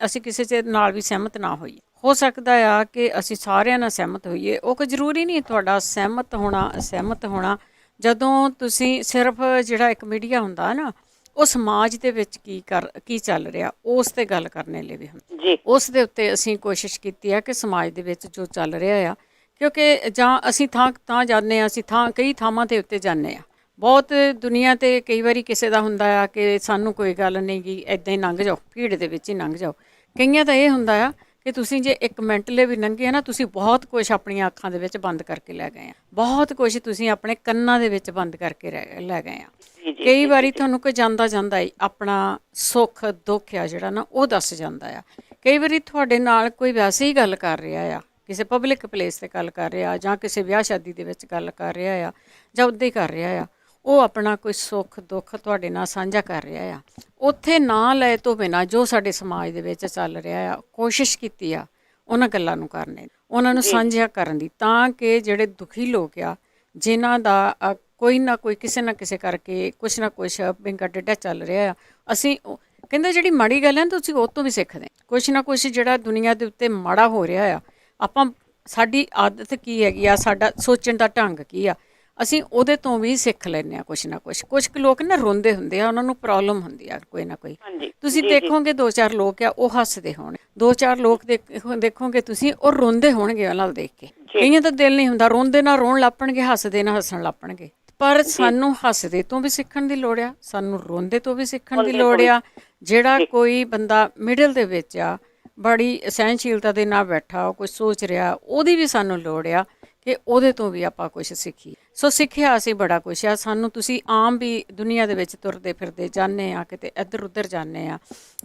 A: ਅਸੀਂ ਕਿਸੇ ਚ ਨਾਲ ਵੀ ਸਹਿਮਤ ਨਾ ਹੋਈਏ, ਹੋ ਸਕਦਾ ਆ ਕਿ ਅਸੀਂ ਸਾਰਿਆਂ ਨਾਲ ਸਹਿਮਤ ਹੋਈਏ। ਉਹ ਕੋਈ ਜ਼ਰੂਰੀ ਨਹੀਂ ਤੁਹਾਡਾ ਸਹਿਮਤ ਹੋਣਾ। ਜਦੋਂ ਤੁਸੀਂ ਸਿਰਫ ਜਿਹੜਾ ਇੱਕ ਮੀਡੀਆ ਹੁੰਦਾ ਨਾ, ਉਹ ਸਮਾਜ ਦੇ ਵਿੱਚ ਕੀ ਚੱਲ ਰਿਹਾ ਉਸ ਤੇ ਗੱਲ ਕਰਨੇ ਲਈ ਵੀ ਹੁੰਦਾ। ਉਸ ਦੇ ਉੱਤੇ ਅਸੀਂ ਕੋਸ਼ਿਸ਼ ਕੀਤੀ ਆ ਕਿ ਸਮਾਜ ਦੇ ਵਿੱਚ ਜੋ ਚੱਲ ਰਿਹਾ ਆ, ਕਿਉਂਕਿ ਜਾਂ ਅਸੀਂ ਥਾਂ ਜਾਂਦੇ ਹਾਂ, ਅਸੀਂ ਕਈ ਥਾਵਾਂ ਦੇ ਉੱਤੇ ਜਾਂਦੇ ਹਾਂ। ਬਹੁਤ ਦੁਨੀਆ 'ਤੇ ਕਈ ਵਾਰੀ ਕਿਸੇ ਦਾ ਹੁੰਦਾ ਆ ਕਿ ਸਾਨੂੰ ਕੋਈ ਗੱਲ ਨਹੀਂ ਗੀ, ਇੱਦਾਂ ਹੀ ਲੰਘ ਜਾਓ, ਭੀੜ ਦੇ ਵਿੱਚ ਹੀ ਲੰਘ ਜਾਓ। ਕਈਆਂ ਦਾ ਇਹ ਹੁੰਦਾ ਆ ਕਿ ਤੁਸੀਂ ਜੇ 1 ਮਿੰਟ ਲਈ ਵੀ ਲੰਘੇ ਨਾ, ਤੁਸੀਂ ਬਹੁਤ ਕੁਛ ਆਪਣੀਆਂ ਅੱਖਾਂ ਦੇ ਵਿੱਚ ਬੰਦ ਕਰਕੇ ਲੈ ਗਏ ਆ, ਬਹੁਤ ਕੁਛ ਤੁਸੀਂ ਆਪਣੇ ਕੰਨਾਂ ਦੇ ਵਿੱਚ ਬੰਦ ਕਰਕੇ ਲੈ ਗਏ ਆ। ਕਈ ਵਾਰੀ ਤੁਹਾਨੂੰ ਕੋਈ ਜਾਂਦਾ ਹੀ ਆਪਣਾ ਸੁੱਖ ਦੁੱਖ ਆ ਜਿਹੜਾ ਨਾ ਉਹ ਦੱਸ ਜਾਂਦਾ ਆ। ਕਈ ਵਾਰੀ ਤੁਹਾਡੇ ਨਾਲ ਕੋਈ ਵੈਸੇ ਹੀ ਗੱਲ ਕਰ ਰਿਹਾ ਆ, ਕਿਸੇ ਪਬਲਿਕ ਪਲੇਸ 'ਤੇ ਗੱਲ ਕਰ ਰਿਹਾ, ਜਾਂ ਕਿਸੇ ਵਿਆਹ ਸ਼ਾਦੀ ਦੇ ਵਿੱਚ ਗੱਲ ਕਰ ਰਿਹਾ ਆ, ਜਾਂ ਉੱਦਾਂ ਹੀ ਕਰ ਰਿਹਾ ਆ, ਉਹ ਆਪਣਾ ਕੋਈ ਸੁੱਖ ਦੁੱਖ ਤੁਹਾਡੇ ਨਾਲ ਸਾਂਝਾ ਕਰ ਰਿਹਾ ਆ। ਉੱਥੇ ਨਾ ਲੈ ਤੋਂ ਬਿਨਾਂ ਜੋ ਸਾਡੇ ਸਮਾਜ ਦੇ ਵਿੱਚ ਚੱਲ ਰਿਹਾ ਆ, ਕੋਸ਼ਿਸ਼ ਕੀਤੀ ਆ ਉਹਨਾਂ ਗੱਲਾਂ ਨੂੰ ਕਰਨੇ, ਉਹਨਾਂ ਨੂੰ ਸਾਂਝਾ ਕਰਨ ਦੀ, ਤਾਂ ਕਿ ਜਿਹੜੇ ਦੁਖੀ ਲੋਕ ਆ, ਜਿਨ੍ਹਾਂ ਦਾ ਕੋਈ ਨਾ ਕੋਈ ਕਿਸੇ ਨਾ ਕਿਸੇ ਕਰਕੇ ਕੁਛ ਨਾ ਕੁਛ ਬਿੰਗਾ ਡੇਢਾ ਚੱਲ ਰਿਹਾ ਆ, ਅਸੀਂ ਕਹਿੰਦੇ ਜਿਹੜੀ ਮਾੜੀ ਗੱਲ ਹੈ ਤੁਸੀਂ ਉਹ ਤੋਂ ਵੀ ਸਿੱਖਦੇ, ਕੁਛ ਨਾ ਕੁਛ ਜਿਹੜਾ ਦੁਨੀਆ ਦੇ ਉੱਤੇ ਮਾੜਾ ਹੋ ਰਿਹਾ ਆ, ਆਪਾਂ ਸਾਡੀ ਆਦਤ ਕੀ ਹੈਗੀ ਆ, ਸਾਡਾ ਸੋਚਣ ਦਾ ਢੰਗ ਕੀ ਆ, ਅਸੀਂ ਉਹਦੇ ਤੋਂ ਵੀ ਸਿੱਖ ਲੈਂਦੇ ਆ ਕੁਛ ਨਾ ਕੁਛ। ਕੁਛ ਕੁ ਲੋਕ ਨਾ ਰੋਂਦੇ ਹੁੰਦੇ ਆ, ਉਹਨਾਂ ਨੂੰ ਪ੍ਰੋਬਲਮ ਹੁੰਦੀ ਆ ਕੋਈ ਨਾ ਕੋਈ।
B: ਹਾਂਜੀ
A: ਤੁਸੀਂ
B: ਜੀ, ਜੀ।
A: ਦੇਖੋਗੇ 2-4 ਲੋਕ ਆ ਉਹ ਹੱਸਦੇ ਹੋਣ, 2-4 ਲੋਕ ਦੇਖੋਗੇ ਤੁਸੀਂ ਉਹ ਰੋਂਦੇ ਹੋਣਗੇ ਉਹਨਾਂ ਨੂੰ ਦੇਖ ਕੇ।
B: ਜੀ।
A: ਕਈਆਂ ਦਾ ਦਿਲ ਨਹੀਂ ਹੁੰਦਾ, ਰੋਂਦੇ ਨਾ ਰੋਣ ਲੱਪਣਗੇ, ਹੱਸਦੇ ਨਾ ਹੱਸਣ ਲੱਪਣਗੇ। ਪਰ ਸਾਨੂੰ ਹੱਸਦੇ ਤੋਂ ਵੀ ਸਿੱਖਣ ਦੀ ਲੋੜ ਆ, ਸਾਨੂੰ ਰੋਂਦੇ ਤੋਂ ਵੀ ਸਿੱਖਣ ਦੀ
B: ਰੋਂਦੇ
A: ਲੋੜ
B: ਤੋਂ ਵੀ।
A: ਆ। ਜਿਹੜਾ
B: ਜੀ।
A: ਕੋਈ ਬੰਦਾ ਮਿਡਲ ਦੇ ਵਿੱਚ ਆ, ਬੜੀ ਸਹਿਨਸ਼ੀਲਤਾ ਦੇ ਨਾਲ ਬੈਠਾ, ਉਹ ਕੁਝ ਸੋਚ ਰਿਹਾ, ਉਹਦੀ ਵੀ ਸਾਨੂੰ ਲੋੜ ਆ ਕਿ ਉਹਦੇ ਤੋਂ ਵੀ ਆਪਾਂ ਕੁਝ ਸਿੱਖੀਏ। ਸੋ ਸਿੱਖਿਆ ਅਸੀਂ ਬੜਾ ਕੁਛ ਆ। ਸਾਨੂੰ ਤੁਸੀਂ ਆਮ ਵੀ ਦੁਨੀਆ ਦੇ ਵਿੱਚ ਤੁਰਦੇ ਫਿਰਦੇ ਜਾਂਦੇ ਆ, ਕਿਤੇ ਇੱਧਰ ਉੱਧਰ ਜਾਂਦੇ ਆ,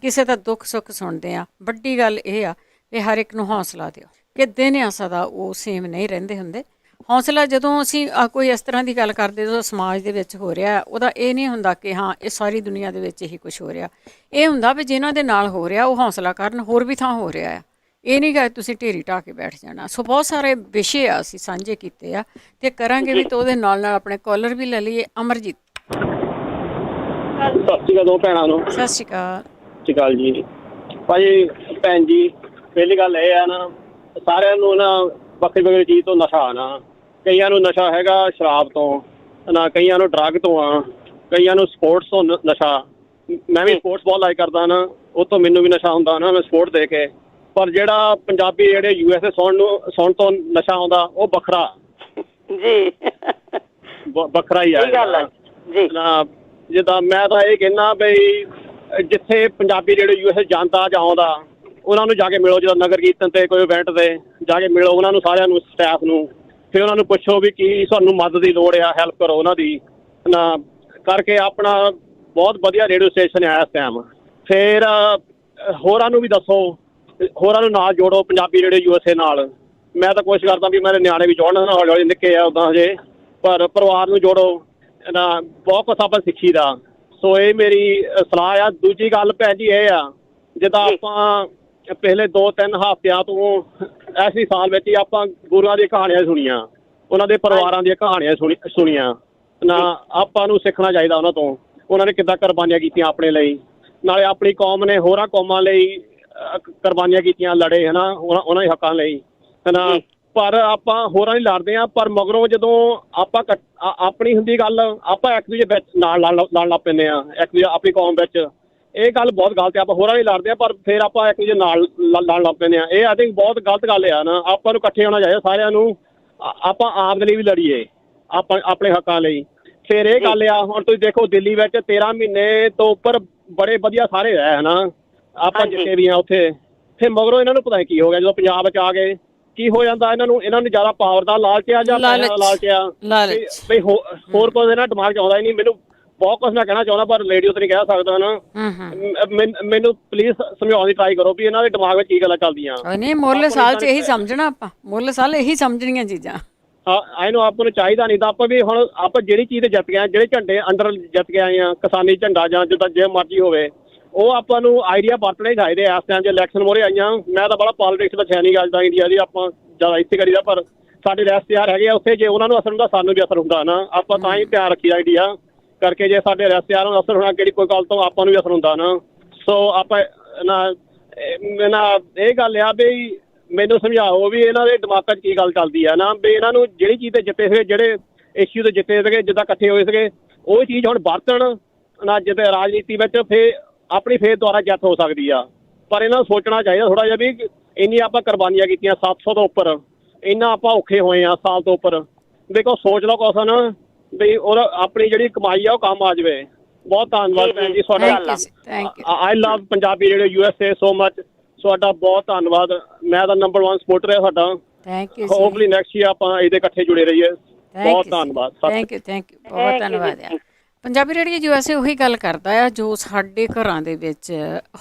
A: ਕਿਸੇ ਦਾ ਦੁੱਖ ਸੁੱਖ ਸੁਣਦੇ ਆ। ਵੱਡੀ ਗੱਲ ਇਹ ਆ ਕਿ ਹਰ ਇੱਕ ਨੂੰ ਹੌਸਲਾ ਦਿਓ ਕਿ ਦਿਨ ਆ ਸਦਾ ਉਹ ਸੇਮ ਨਹੀਂ ਰਹਿੰਦੇ ਹੁੰਦੇ। ਹੌਸਲਾ ਜਦੋਂ ਅਸੀਂ ਕੋਈ ਇਸ ਤਰ੍ਹਾਂ ਦੀ ਗੱਲ ਕਰਦੇ ਜੋ ਸਮਾਜ ਦੇ ਵਿੱਚ ਹੋ ਰਿਹਾ, ਉਹਦਾ ਇਹ ਨਹੀਂ ਹੁੰਦਾ ਕਿ ਹਾਂ ਇਹ ਸਾਰੀ ਦੁਨੀਆ ਦੇ ਵਿੱਚ ਇਹੀ ਕੁਝ ਹੋ ਰਿਹਾ। ਇਹ ਹੁੰਦਾ ਵੀ ਜਿਨ੍ਹਾਂ ਦੇ ਨਾਲ ਹੋ ਰਿਹਾ ਉਹ ਹੌਸਲਾ ਕਰਨ, ਹੋਰ ਵੀ ਥਾਂ ਹੋ ਰਿਹਾ ਆ। ਇਹ ਨਹੀਂ ਗਾ ਤੁਸੀਂ ਢੇਰੀ ਢਾਹ ਕੇ ਬੈਠ ਜਾਣਾ। ਸੋ ਬਹੁਤ ਸਾਰੇ ਵਿਸ਼ੇ ਆ ਅਸੀਂ ਸਾਂਝੇ ਕੀਤੇ ਆ ਤੇ ਕਰਾਂਗੇ ਵੀ। ਤੇ ਉਹਦੇ ਨਾਲ ਨਾਲ ਆਪਣੇ ਕਾਲਰ ਵੀ ਲੈ ਲਈਏ। ਅਮਰਜੀਤ,
C: ਸਤਿ ਸ਼੍ਰੀ ਅਕਾਲ ਦੋ ਭੈਣਾਂ ਨੂੰ।
A: ਸਤਿ ਸ਼੍ਰੀ ਅਕਾਲ।
C: ਸਤਿ ਸ਼੍ਰੀ ਅਕਾਲ ਜੀ। ਭਾਜੀ ਭੈਣ ਜੀ, ਪਹਿਲੀ ਗੱਲ ਇਹ ਆ ਨਾ, ਸਾਰਿਆਂ ਨੂੰ ਨਾ ਵੱਖਰੀ ਵੱਖਰੀ ਚੀਜ਼ ਤੋਂ ਨਸ਼ਾ ਆਣਾ। ਕਈਆਂ ਨੂੰ ਨਸ਼ਾ ਹੈਗਾ ਸ਼ਰਾਬ ਤੋਂ ਨਾ, ਕਈਆਂ ਨੂੰ ਡਰੱਗ ਤੋਂ ਆ, ਕਈਆਂ ਨੂੰ ਸਪੋਰਟਸ ਤੋਂ ਨਸ਼ਾ। ਮੈਂ ਵੀ ਸਪੋਰਟਸ ਬਹੁਤ ਲਾਈਕ ਕਰਦਾ ਨਾ, ਉਹ ਤੋਂ ਮੈਨੂੰ ਵੀ ਨਸ਼ਾ ਹੁੰਦਾ ਨਾ, ਮੈਂ ਸਪੋਰਟ ਦੇ ਕੇ। ਪਰ ਜਿਹੜਾ ਪੰਜਾਬੀ ਜਿਹੜੇ USA ਸੁਣਨ ਤੋਂ ਨਸ਼ਾ ਆਉਂਦਾ ਉਹ ਵੱਖਰਾ
B: ਜੀ
C: ਵੱਖਰਾ ਹੀ ਆ
B: ਗੱਲ ਹੈ ਜੀ।
C: ਨਾ ਜਿੱਦਾਂ ਮੈਂ ਤਾਂ ਇਹ ਕਹਿੰਦਾ ਬਈ ਜਿੱਥੇ ਪੰਜਾਬੀ ਜਿਹੜੇ USA ਜਾਂਦਾ ਜਾਂ ਆਉਂਦਾ ਉਹਨਾਂ ਨੂੰ ਜਾ ਕੇ ਮਿਲੋ। ਜਦੋਂ ਨਗਰ ਕੀਰਤਨ ਤੇ ਕੋਈ ਇਵੈਂਟ ਤੇ ਜਾ ਕੇ ਮਿਲੋ ਉਹਨਾਂ ਨੂੰ, ਸਾਰਿਆਂ ਨੂੰ, ਸਟਾਫ ਨੂੰ। ਫਿਰ ਉਹਨਾਂ ਨੂੰ ਪੁੱਛੋ ਵੀ ਕੀ ਤੁਹਾਨੂੰ ਮਦਦ ਦੀ ਲੋੜ ਆ, ਹੈਲਪ ਕਰੋ ਉਹਨਾਂ ਦੀ ਨਾ ਕਰਕੇ। ਆਪਣਾ ਬਹੁਤ ਵਧੀਆ ਰੇਡੀਓ ਸਟੇਸ਼ਨ ਆ ਇਸ ਟਾਈਮ। ਫਿਰ ਹੋਰਾਂ ਨੂੰ ਵੀ ਦੱਸੋ, ਹੋਰਾਂ ਨੂੰ ਨਾਲ ਜੋੜੋ ਪੰਜਾਬੀ ਰੇਡੀਓ USA ਨਾਲ। ਮੈਂ ਤਾਂ ਕੋਸ਼ਿਸ਼ ਕਰਦਾ ਵੀ ਮੇਰੇ ਨਿਆਣੇ ਵੀ ਜੋੜਨ, ਹੌਲੀ ਹੌਲੀ ਨਿੱਕੇ ਆ ਉੱਦਾਂ ਹਜੇ, ਪਰ ਪਰਿਵਾਰ ਨੂੰ ਜੋੜੋ ਨਾ। ਬਹੁਤ ਕੁਛ ਆਪਾਂ ਸਿੱਖੀ ਦਾ। ਸੋ ਇਹ ਮੇਰੀ ਸਲਾਹ ਆ। ਦੂਜੀ ਗੱਲ ਭੈਣ ਜੀ ਇਹ ਆ, ਜਿੱਦਾਂ ਆਪਾਂ ਪਿਛਲੇ 2-3 ਹਫ਼ਤਿਆਂ ਤੋਂ ਐਸੀ ਸਾਲ ਵਿੱਚ ਹੀ ਆਪਾਂ ਗੁਰੂਆਂ ਦੀਆਂ ਕਹਾਣੀਆਂ ਸੁਣੀਆਂ, ਉਹਨਾਂ ਦੇ ਪਰਿਵਾਰਾਂ ਦੀਆਂ ਕਹਾਣੀਆਂ ਸੁਣੀਆਂ ਨਾ। ਆਪਾਂ ਨੂੰ ਸਿੱਖਣਾ ਚਾਹੀਦਾ ਉਹਨਾਂ ਤੋਂ, ਉਹਨਾਂ ਨੇ ਕਿੱਦਾਂ ਕੁਰਬਾਨੀਆਂ ਕੀਤੀਆਂ ਆਪਣੇ ਲਈ, ਨਾਲੇ ਆਪਣੀ ਕੌਮ ਨੇ ਹੋਰਾਂ ਕੌਮਾਂ ਲਈ ਕੁਰਬਾਨੀਆਂ ਕੀਤੀਆਂ, ਲੜੇ ਹੈ ਨਾ ਉਹਨਾਂ ਦੇ ਹੱਕਾਂ ਲਈ ਹੈ ਨਾ। ਪਰ ਆਪਾਂ ਹੋਰਾਂ ਲਈ ਲੜਦੇ ਹਾਂ, ਪਰ ਮਗਰੋਂ ਜਦੋਂ ਆਪਾਂ ਆਪਣੀ ਹੁੰਦੀ ਗੱਲ, ਆਪਾਂ ਇੱਕ ਦੂਜੇ ਵਿੱਚ ਨਾਲ ਲੜਨ ਲੱਗ ਪੈਂਦੇ ਹਾਂ, ਇੱਕ ਦੂਜੇ ਆਪਣੀ ਕੌਮ ਵਿੱਚ। ਇਹ ਗੱਲ ਬਹੁਤ ਗਲਤ ਹੈ। ਆਪਾਂ ਹੋਰਾਂ ਲਈ ਲੜਦੇ ਹਾਂ ਪਰ ਫਿਰ ਆਪਾਂ ਇੱਕ ਦੂਜੇ ਨਾਲ ਲੜਨ ਲੱਗ ਪੈਂਦੇ ਹਾਂ। ਇਹ ਆਈ ਥਿੰਕ ਬਹੁਤ ਗਲਤ ਗੱਲ ਆ ਨਾ। ਆਪਾਂ ਨੂੰ ਇਕੱਠੇ ਹੋਣਾ ਚਾਹੀਦਾ ਸਾਰਿਆਂ ਨੂੰ। ਆਪਾਂ ਆਪ ਦੇ ਲਈ ਵੀ ਲੜੀਏ, ਆਪਾਂ ਆਪਣੇ ਹੱਕਾਂ ਲਈ। ਫਿਰ ਇਹ ਗੱਲ ਆ, ਹੁਣ ਤੁਸੀਂ ਦੇਖੋ ਦਿੱਲੀ ਵਿੱਚ 13 ਮਹੀਨੇ ਤੋਂ ਉੱਪਰ ਬੜੇ ਵਧੀਆ ਸਾਰੇ ਰਹੇ ਹੈ ਨਾ, ਆਪਾਂ ਜਿੱਤੇ ਵੀ ਆ ਉੱਥੇ। ਫਿਰ ਮਗਰੋਂ ਇਹਨਾਂ ਨੂੰ ਪਤਾ ਨਹੀਂ ਕੀ ਹੋ ਗਿਆ, ਜਦੋਂ ਪੰਜਾਬ ਵਿੱਚ ਆ ਗਏ ਕੀ ਹੋ ਜਾਂਦਾ ਇਹਨਾਂ ਨੂੰ ਜ਼ਿਆਦਾ ਪਾਵਰ ਦਾ ਲਾਲਚ ਆ ਜਾਂ ਪੈਸੇ ਦਾ ਲਾਲਚ ਆ ਬਈ ਹੋਰ ਕੁਝ ਇਹਨਾਂ ਦਿਮਾਗ 'ਚ ਆਉਂਦਾ ਹੀ ਨਹੀਂ। ਮੈਨੂੰ ਬਹੁਤ ਕੁਛ ਮੈਂ ਕਹਿਣਾ ਚਾਹੁੰਦਾ ਪਰ ਰੇਡੀਓ ਤੇ ਨਹੀਂ ਕਹਿ ਸਕਦਾ ਨਾ। ਮੈਨੂੰ ਪਲੀਜ਼ ਸਮਝਾਉਣ ਦੀ ਟਰਾਈ ਕਰੋ ਵੀ ਇਹਨਾਂ ਦੇ ਦਿਮਾਗ ਵਿੱਚ ਕੀ ਗੱਲਾਂ ਚੱਲਦੀਆਂ।
A: ਨਹੀਂ, ਮੁੱਲ ਸਾਲ 'ਚ ਇਹੀ ਸਮਝਣਾ, ਆਪਾਂ ਮੁੱਲ ਸਾਲ ਇਹੀ ਸਮਝਣੀਆਂ ਚੀਜ਼ਾਂ।
C: ਇਹਨੂੰ ਆਪਾਂ ਨੂੰ ਚਾਹੀਦਾ ਨਹੀਂ ਤਾਂ ਆਪਾਂ ਵੀ ਹੁਣ ਆਪਾਂ ਜਿਹੜੀ ਚੀਜ਼ ਤੇ ਜਿੱਤ ਗਏ, ਜਿਹੜੇ ਝੰਡੇ ਅੰਦਰ ਜਿੱਤ ਕੇ ਆਏ ਆ, ਕਿਸਾਨੀ ਝੰਡਾ ਜਾਂ ਜਿੱਦਾਂ ਜੇ ਮਰਜ਼ੀ ਹੋਵੇ, ਉਹ ਆਪਾਂ ਨੂੰ ਆਈਡੀਆ ਵਰਤਣੇ ਚਾਹੀਦੇ ਆ। ਇਸ ਟਾਈਮ 'ਚ ਇਲੈਕਸ਼ਨ ਮੋਰੇ ਆਈਆਂ। ਮੈਂ ਤਾਂ ਬੜਾ ਪੋਲੀਟਿਕਸ ਦਾ ਹੈ ਨਹੀਂ ਗਾ ਜਿੱਦਾਂ ਇੰਡੀਆ ਦੀ, ਆਪਾਂ ਜ਼ਿਆਦਾ ਇੱਥੇ ਕਰੀਦਾ। ਪਰ ਸਾਡੇ ਰਿਸ਼ਤੇਦਾਰ ਹੈਗੇ ਆ ਉੱਥੇ, ਜੇ ਉਹਨਾਂ ਨੂੰ ਅਸਰ ਹੁੰਦਾ ਸਾਨੂੰ ਵੀ ਅਸਰ ਹੁੰਦਾ ਨਾ। ਆਪਾਂ ਤਾਂ ਹੀ ਧਿਆਨ ਰੱਖੀਦਾ ਇੰਡੀਆ ਕਰਕੇ, ਜੇ ਸਾਡੇ ਰਿਸ਼ਤੇਦਾਰਾਂ ਨੂੰ ਅਸਰ ਹੋਣਾ ਕਿਹੜੀ ਕੋਈ ਗੱਲ ਤੋਂ, ਆਪਾਂ ਨੂੰ ਵੀ ਅਸਰ ਹੁੰਦਾ ਨਾ। ਸੋ ਆਪਾਂ ਨਾ ਇਹ ਗੱਲ ਆ ਵੀ ਮੈਨੂੰ ਸਮਝਾਓ ਵੀ ਇਹਨਾਂ ਦੇ ਦਿਮਾਗਾਂ 'ਚ ਕੀ ਗੱਲ ਚੱਲਦੀ ਆ ਨਾ। ਵੀ ਇਹਨਾਂ ਨੂੰ ਜਿਹੜੀ ਚੀਜ਼ ਤੇ ਜਿੱਤੇ ਸੀਗੇ, ਜਿਹੜੇ ਇਸ਼ੂ ਤੇ ਜਿੱਤੇ ਸੀਗੇ, ਜਿੱਦਾਂ ਇਕੱਠੇ ਹੋਏ ਸੀਗੇ, ਉਹ ਚੀਜ਼ ਹੁਣ ਵਰਤਣ ਨਾ ਜਿੱਦਾਂ ਰਾਜਨੀਤੀ ਵਿੱਚ। ਫਿਰ ਆਪਣੀ ਫੇਰ ਦੁਆਰਾ ਜਿੱਤ ਹੋ ਸਕਦੀ ਆ। ਪਰ ਇਹਨਾਂ ਨੂੰ ਸੋਚਣਾ ਚਾਹੀਦਾ ਥੋੜ੍ਹਾ ਜਿਹਾ ਵੀ ਇੰਨੀਆਂ ਆਪਾਂ ਕੁਰਬਾਨੀਆਂ ਕੀਤੀਆਂ, 700 ਤੋਂ ਉੱਪਰ, ਇੰਨਾ ਆਪਾਂ ਔਖੇ ਹੋਏ ਆ ਸਾਲ ਤੋਂ ਉੱਪਰ। ਦੇਖੋ ਸੋਚ ਲਓ ਕੁਛ ਨਾ ਵੀ ਆਪਣੀ ਜਿਹੜੀ ਕਮਾਈ ਆ ਉਹ ਕੰਮ ਆ ਜਾਵੇ। ਬਹੁਤ ਧੰਨਵਾਦ ਭੈਣ ਜੀ ਤੁਹਾਡਾ। I love Punjabi radio USA so much. ਤੁਹਾਡਾ ਬਹੁਤ ਧੰਨਵਾਦ। ਮੈਂ ਤਾਂ ਨੰਬਰ 1 ਸਪੋਰਟਰ ਹੈ ਤੁਹਾਡਾ। ਹੋਪਫੁਲੀ ਨੈਕਸਟ ਈਅਰ ਆਪਾਂ ਇਹਦੇ ਇਕੱਠੇ ਜੁੜੇ ਰਹੀਏ। ਬਹੁਤ ਧੰਨਵਾਦ।
A: ਥੈਂਕ ਯੂ ਬਹੁਤ ਧੰਨਵਾਦ ਆ। ਪੰਜਾਬੀ ਰੇਡੀਓ USA ਉਹੀ ਗੱਲ ਕਰਦਾ ਆ ਜੋ ਸਾਡੇ ਘਰਾਂ ਦੇ ਵਿੱਚ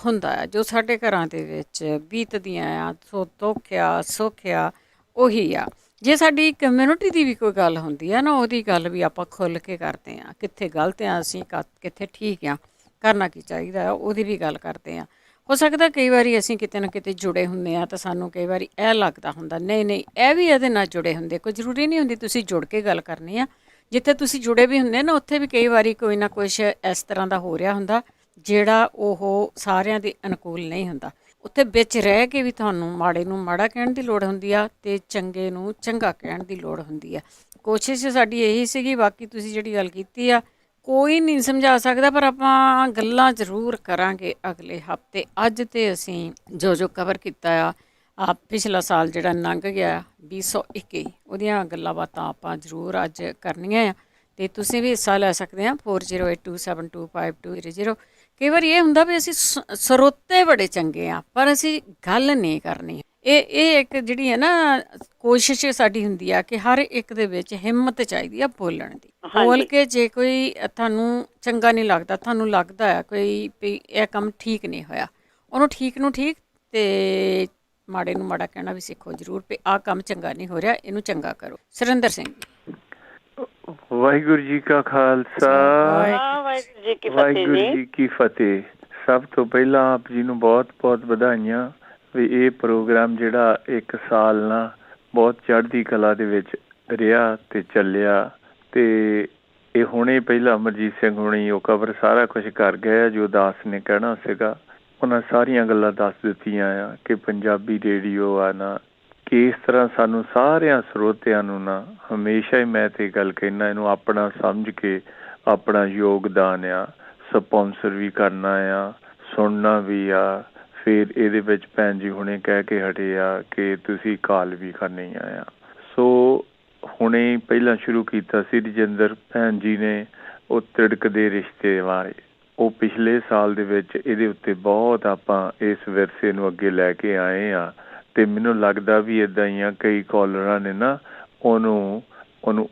A: ਹੁੰਦਾ ਆ, ਜੋ ਸਾਡੇ ਘਰਾਂ ਦੇ ਵਿੱਚ ਬੀਤਦੀਆਂ ਆ, ਸੋ ਦੁੱਖ ਆ, ਸੁੱਖ ਆ, ਉਹੀ ਆ। ਜੇ ਸਾਡੀ ਕਮਿਊਨਿਟੀ ਦੀ ਵੀ ਕੋਈ ਗੱਲ ਹੁੰਦੀ ਆ ਨਾ, ਉਹਦੀ ਗੱਲ ਵੀ ਆਪਾਂ ਖੁੱਲ੍ਹ ਕੇ ਕਰਦੇ ਹਾਂ। ਕਿੱਥੇ ਗਲਤ ਆ ਅਸੀਂ, ਕਿੱਥੇ ਠੀਕ ਆ, ਕਰਨਾ ਕੀ ਚਾਹੀਦਾ ਆ, ਉਹਦੀ ਵੀ ਗੱਲ ਕਰਦੇ ਹਾਂ। ਹੋ ਸਕਦਾ ਕਈ ਵਾਰੀ ਅਸੀਂ ਕਿਤੇ ਨਾ ਕਿਤੇ ਜੁੜੇ ਹੁੰਦੇ ਹਾਂ ਤਾਂ ਸਾਨੂੰ ਕਈ ਵਾਰੀ ਇਹ ਲੱਗਦਾ ਹੁੰਦਾ ਨਹੀਂ ਇਹ ਵੀ ਇਹਦੇ ਨਾਲ ਜੁੜੇ ਹੁੰਦੇ। ਕੋਈ ਜ਼ਰੂਰੀ ਨਹੀਂ ਹੁੰਦੀ ਤੁਸੀਂ ਜੁੜ ਕੇ ਗੱਲ ਕਰਨੀ ਆ। ਜਿੱਥੇ ਤੁਸੀਂ ਜੁੜੇ ਵੀ ਹੁੰਦੇ ਨਾ ਉੱਥੇ ਵੀ ਕਈ ਵਾਰੀ ਕੋਈ ਨਾ ਕੁਛ ਇਸ ਤਰ੍ਹਾਂ ਦਾ ਹੋ ਰਿਹਾ ਹੁੰਦਾ ਜਿਹੜਾ ਉਹ ਸਾਰਿਆਂ ਦੇ ਅਨੁਕੂਲ ਨਹੀਂ ਹੁੰਦਾ। ਉੱਥੇ ਵਿੱਚ ਰਹਿ ਕੇ ਵੀ ਤੁਹਾਨੂੰ ਮਾੜੇ ਨੂੰ ਮਾੜਾ ਕਹਿਣ ਦੀ ਲੋੜ ਹੁੰਦੀ ਆ ਅਤੇ ਚੰਗੇ ਨੂੰ ਚੰਗਾ ਕਹਿਣ ਦੀ ਲੋੜ ਹੁੰਦੀ ਆ। ਕੋਸ਼ਿਸ਼ ਸਾਡੀ ਇਹੀ ਸੀਗੀ। ਬਾਕੀ ਤੁਸੀਂ ਜਿਹੜੀ ਗੱਲ ਕੀਤੀ ਆ, ਕੋਈ ਨਹੀਂ ਸਮਝਾ ਸਕਦਾ, ਪਰ ਆਪਾਂ ਗੱਲਾਂ ਜ਼ਰੂਰ ਕਰਾਂਗੇ ਅਗਲੇ ਹਫ਼ਤੇ। ਅੱਜ ਤੇ ਅਸੀਂ ਜੋ ਕਵਰ ਕੀਤਾ ਆ ਪਿਛਲਾ ਸਾਲ ਜਿਹੜਾ ਲੰਘ ਗਿਆ 2021, ਉਹਦੀਆਂ ਗੱਲਾਂ ਬਾਤਾਂ ਆਪਾਂ ਜ਼ਰੂਰ ਅੱਜ ਕਰਨੀਆਂ ਆ। ਅਤੇ ਤੁਸੀਂ ਵੀ ਹਿੱਸਾ ਲੈ ਸਕਦੇ ਆ 4082725200। ਕਈ ਵਾਰੀ ਇਹ ਹੁੰਦਾ ਵੀ ਅਸੀਂ ਸਰੋਤੇ ਬੜੇ ਚੰਗੇ ਆ, ਪਰ ਅਸੀਂ ਗੱਲ ਨਹੀਂ ਕਰਨੀ। ਇਹ ਇੱਕ ਜਿਹੜੀ ਹੈ ਨਾ ਕੋਸ਼ਿਸ਼ ਸਾਡੀ ਹੁੰਦੀ ਆ ਕਿ ਹਰ ਇੱਕ ਦੇ ਵਿੱਚ ਹਿੰਮਤ ਚਾਹੀਦੀ ਆ ਬੋਲਣ ਦੀ। ਬੋਲ ਕੇ ਜੇ ਕੋਈ ਤੁਹਾਨੂੰ ਚੰਗਾ ਨਹੀਂ ਲੱਗਦਾ, ਤੁਹਾਨੂੰ ਲੱਗਦਾ ਆ ਕੋਈ ਵੀ ਇਹ ਕੰਮ ਠੀਕ ਨਹੀਂ ਹੋਇਆ, ਉਹਨੂੰ ਠੀਕ ਨੂੰ ਠੀਕ ਅਤੇ ਮਾੜੇ ਨੂੰ ਮਾੜਾ ਕਹਿਣਾ ਵੀ ਸਿੱਖੋ ਜ਼ਰੂਰ ਵੀ ਆਹ ਕੰਮ ਚੰਗਾ ਨਹੀਂ ਹੋ ਰਿਹਾ, ਇਹਨੂੰ ਚੰਗਾ ਕਰੋ। ਸੁਰਿੰਦਰ ਸਿੰਘ ਜੀ।
D: ਵਾਹਿਗੁਰੂ ਜੀ ਕਾ ਖਾਲਸਾ, ਵਾਹਿਗੁਰੂ ਜੀ ਕੀ ਫਤਿਹ। ਸਭ ਤੋਂ ਪਹਿਲਾਂ ਆਪ ਜੀ ਨੂੰ ਬਹੁਤ ਬਹੁਤ ਵਧਾਈਆਂ ਵੀ ਇਹ ਪ੍ਰੋਗਰਾਮ ਜਿਹੜਾ ਇੱਕ ਸਾਲ ਨਾ ਬਹੁਤ ਚੜ੍ਹਦੀ ਕਲਾ ਦੇ ਵਿੱਚ ਰਿਹਾ ਤੇ ਚੱਲਿਆ। ਤੇ ਇਹ ਹੁਣੇ ਪਹਿਲਾਂ ਅਮਰਜੀਤ ਸਿੰਘ ਹੁਣੀ ਉਹ ਕਵਰ ਸਾਰਾ ਕੁਝ ਕਰ ਗਏ। ਜੋ ਦਾਸ ਨੇ ਕਹਿਣਾ ਸੀਗਾ ਉਹਨਾਂ ਸਾਰੀਆਂ ਗੱਲਾਂ ਦੱਸ ਦਿੱਤੀਆਂ ਆ ਕਿ ਪੰਜਾਬੀ ਰੇਡੀਓ ਆ ਨਾ ਕਿਸ ਤਰ੍ਹਾਂ ਸਾਨੂੰ ਸਾਰਿਆਂ ਸਰੋਤਿਆਂ ਨੂੰ ਨਾ ਹਮੇਸ਼ਾ ਹੀ ਮੈਂ ਤੇ ਗੱਲ ਕਹਿਣਾ ਇਹਨੂੰ ਆਪਣਾ ਸਮਝ ਕੇ ਆਪਣਾ ਯੋਗਦਾਨ ਆ, ਸਪੋਂਸਰ ਵੀ ਕਰਨਾ ਆ, ਸੁਣਨਾ ਵੀ ਆ। ਫਿਰ ਇਹਦੇ ਵਿੱਚ ਭੈਣ ਜੀ ਹੁਣੇ ਕਹਿ ਕੇ ਹਟੇ ਆ ਕਿ ਤੁਸੀਂ ਕਾਲ ਵੀ ਕਰਨੀ ਆ। ਸੋ ਹੁਣੇ ਪਹਿਲਾਂ ਸ਼ੁਰੂ ਕੀਤਾ ਸੀ ਰਜਿੰਦਰ ਭੈਣ ਜੀ ਨੇ ਉਹ ਤਿੜਕਦੇ ਰਿਸ਼ਤੇ ਬਾਰੇ। ਉਹ ਪਿਛਲੇ ਸਾਲ ਦੇ ਵਿੱਚ ਇਹਦੇ ਉੱਤੇ ਬਹੁਤ ਆਪਾਂ ਇਸ ਵਿਰਸੇ ਨੂੰ ਅੱਗੇ ਲੈ ਕੇ ਆਏ ਆ ਅਤੇ ਮੈਨੂੰ ਲੱਗਦਾ ਵੀ ਇੱਦਾਂ ਹੀ ਆ ਕਈ ਕਾਲਰਾਂ ਨੇ ਨਾ ਉਹਨੂੰ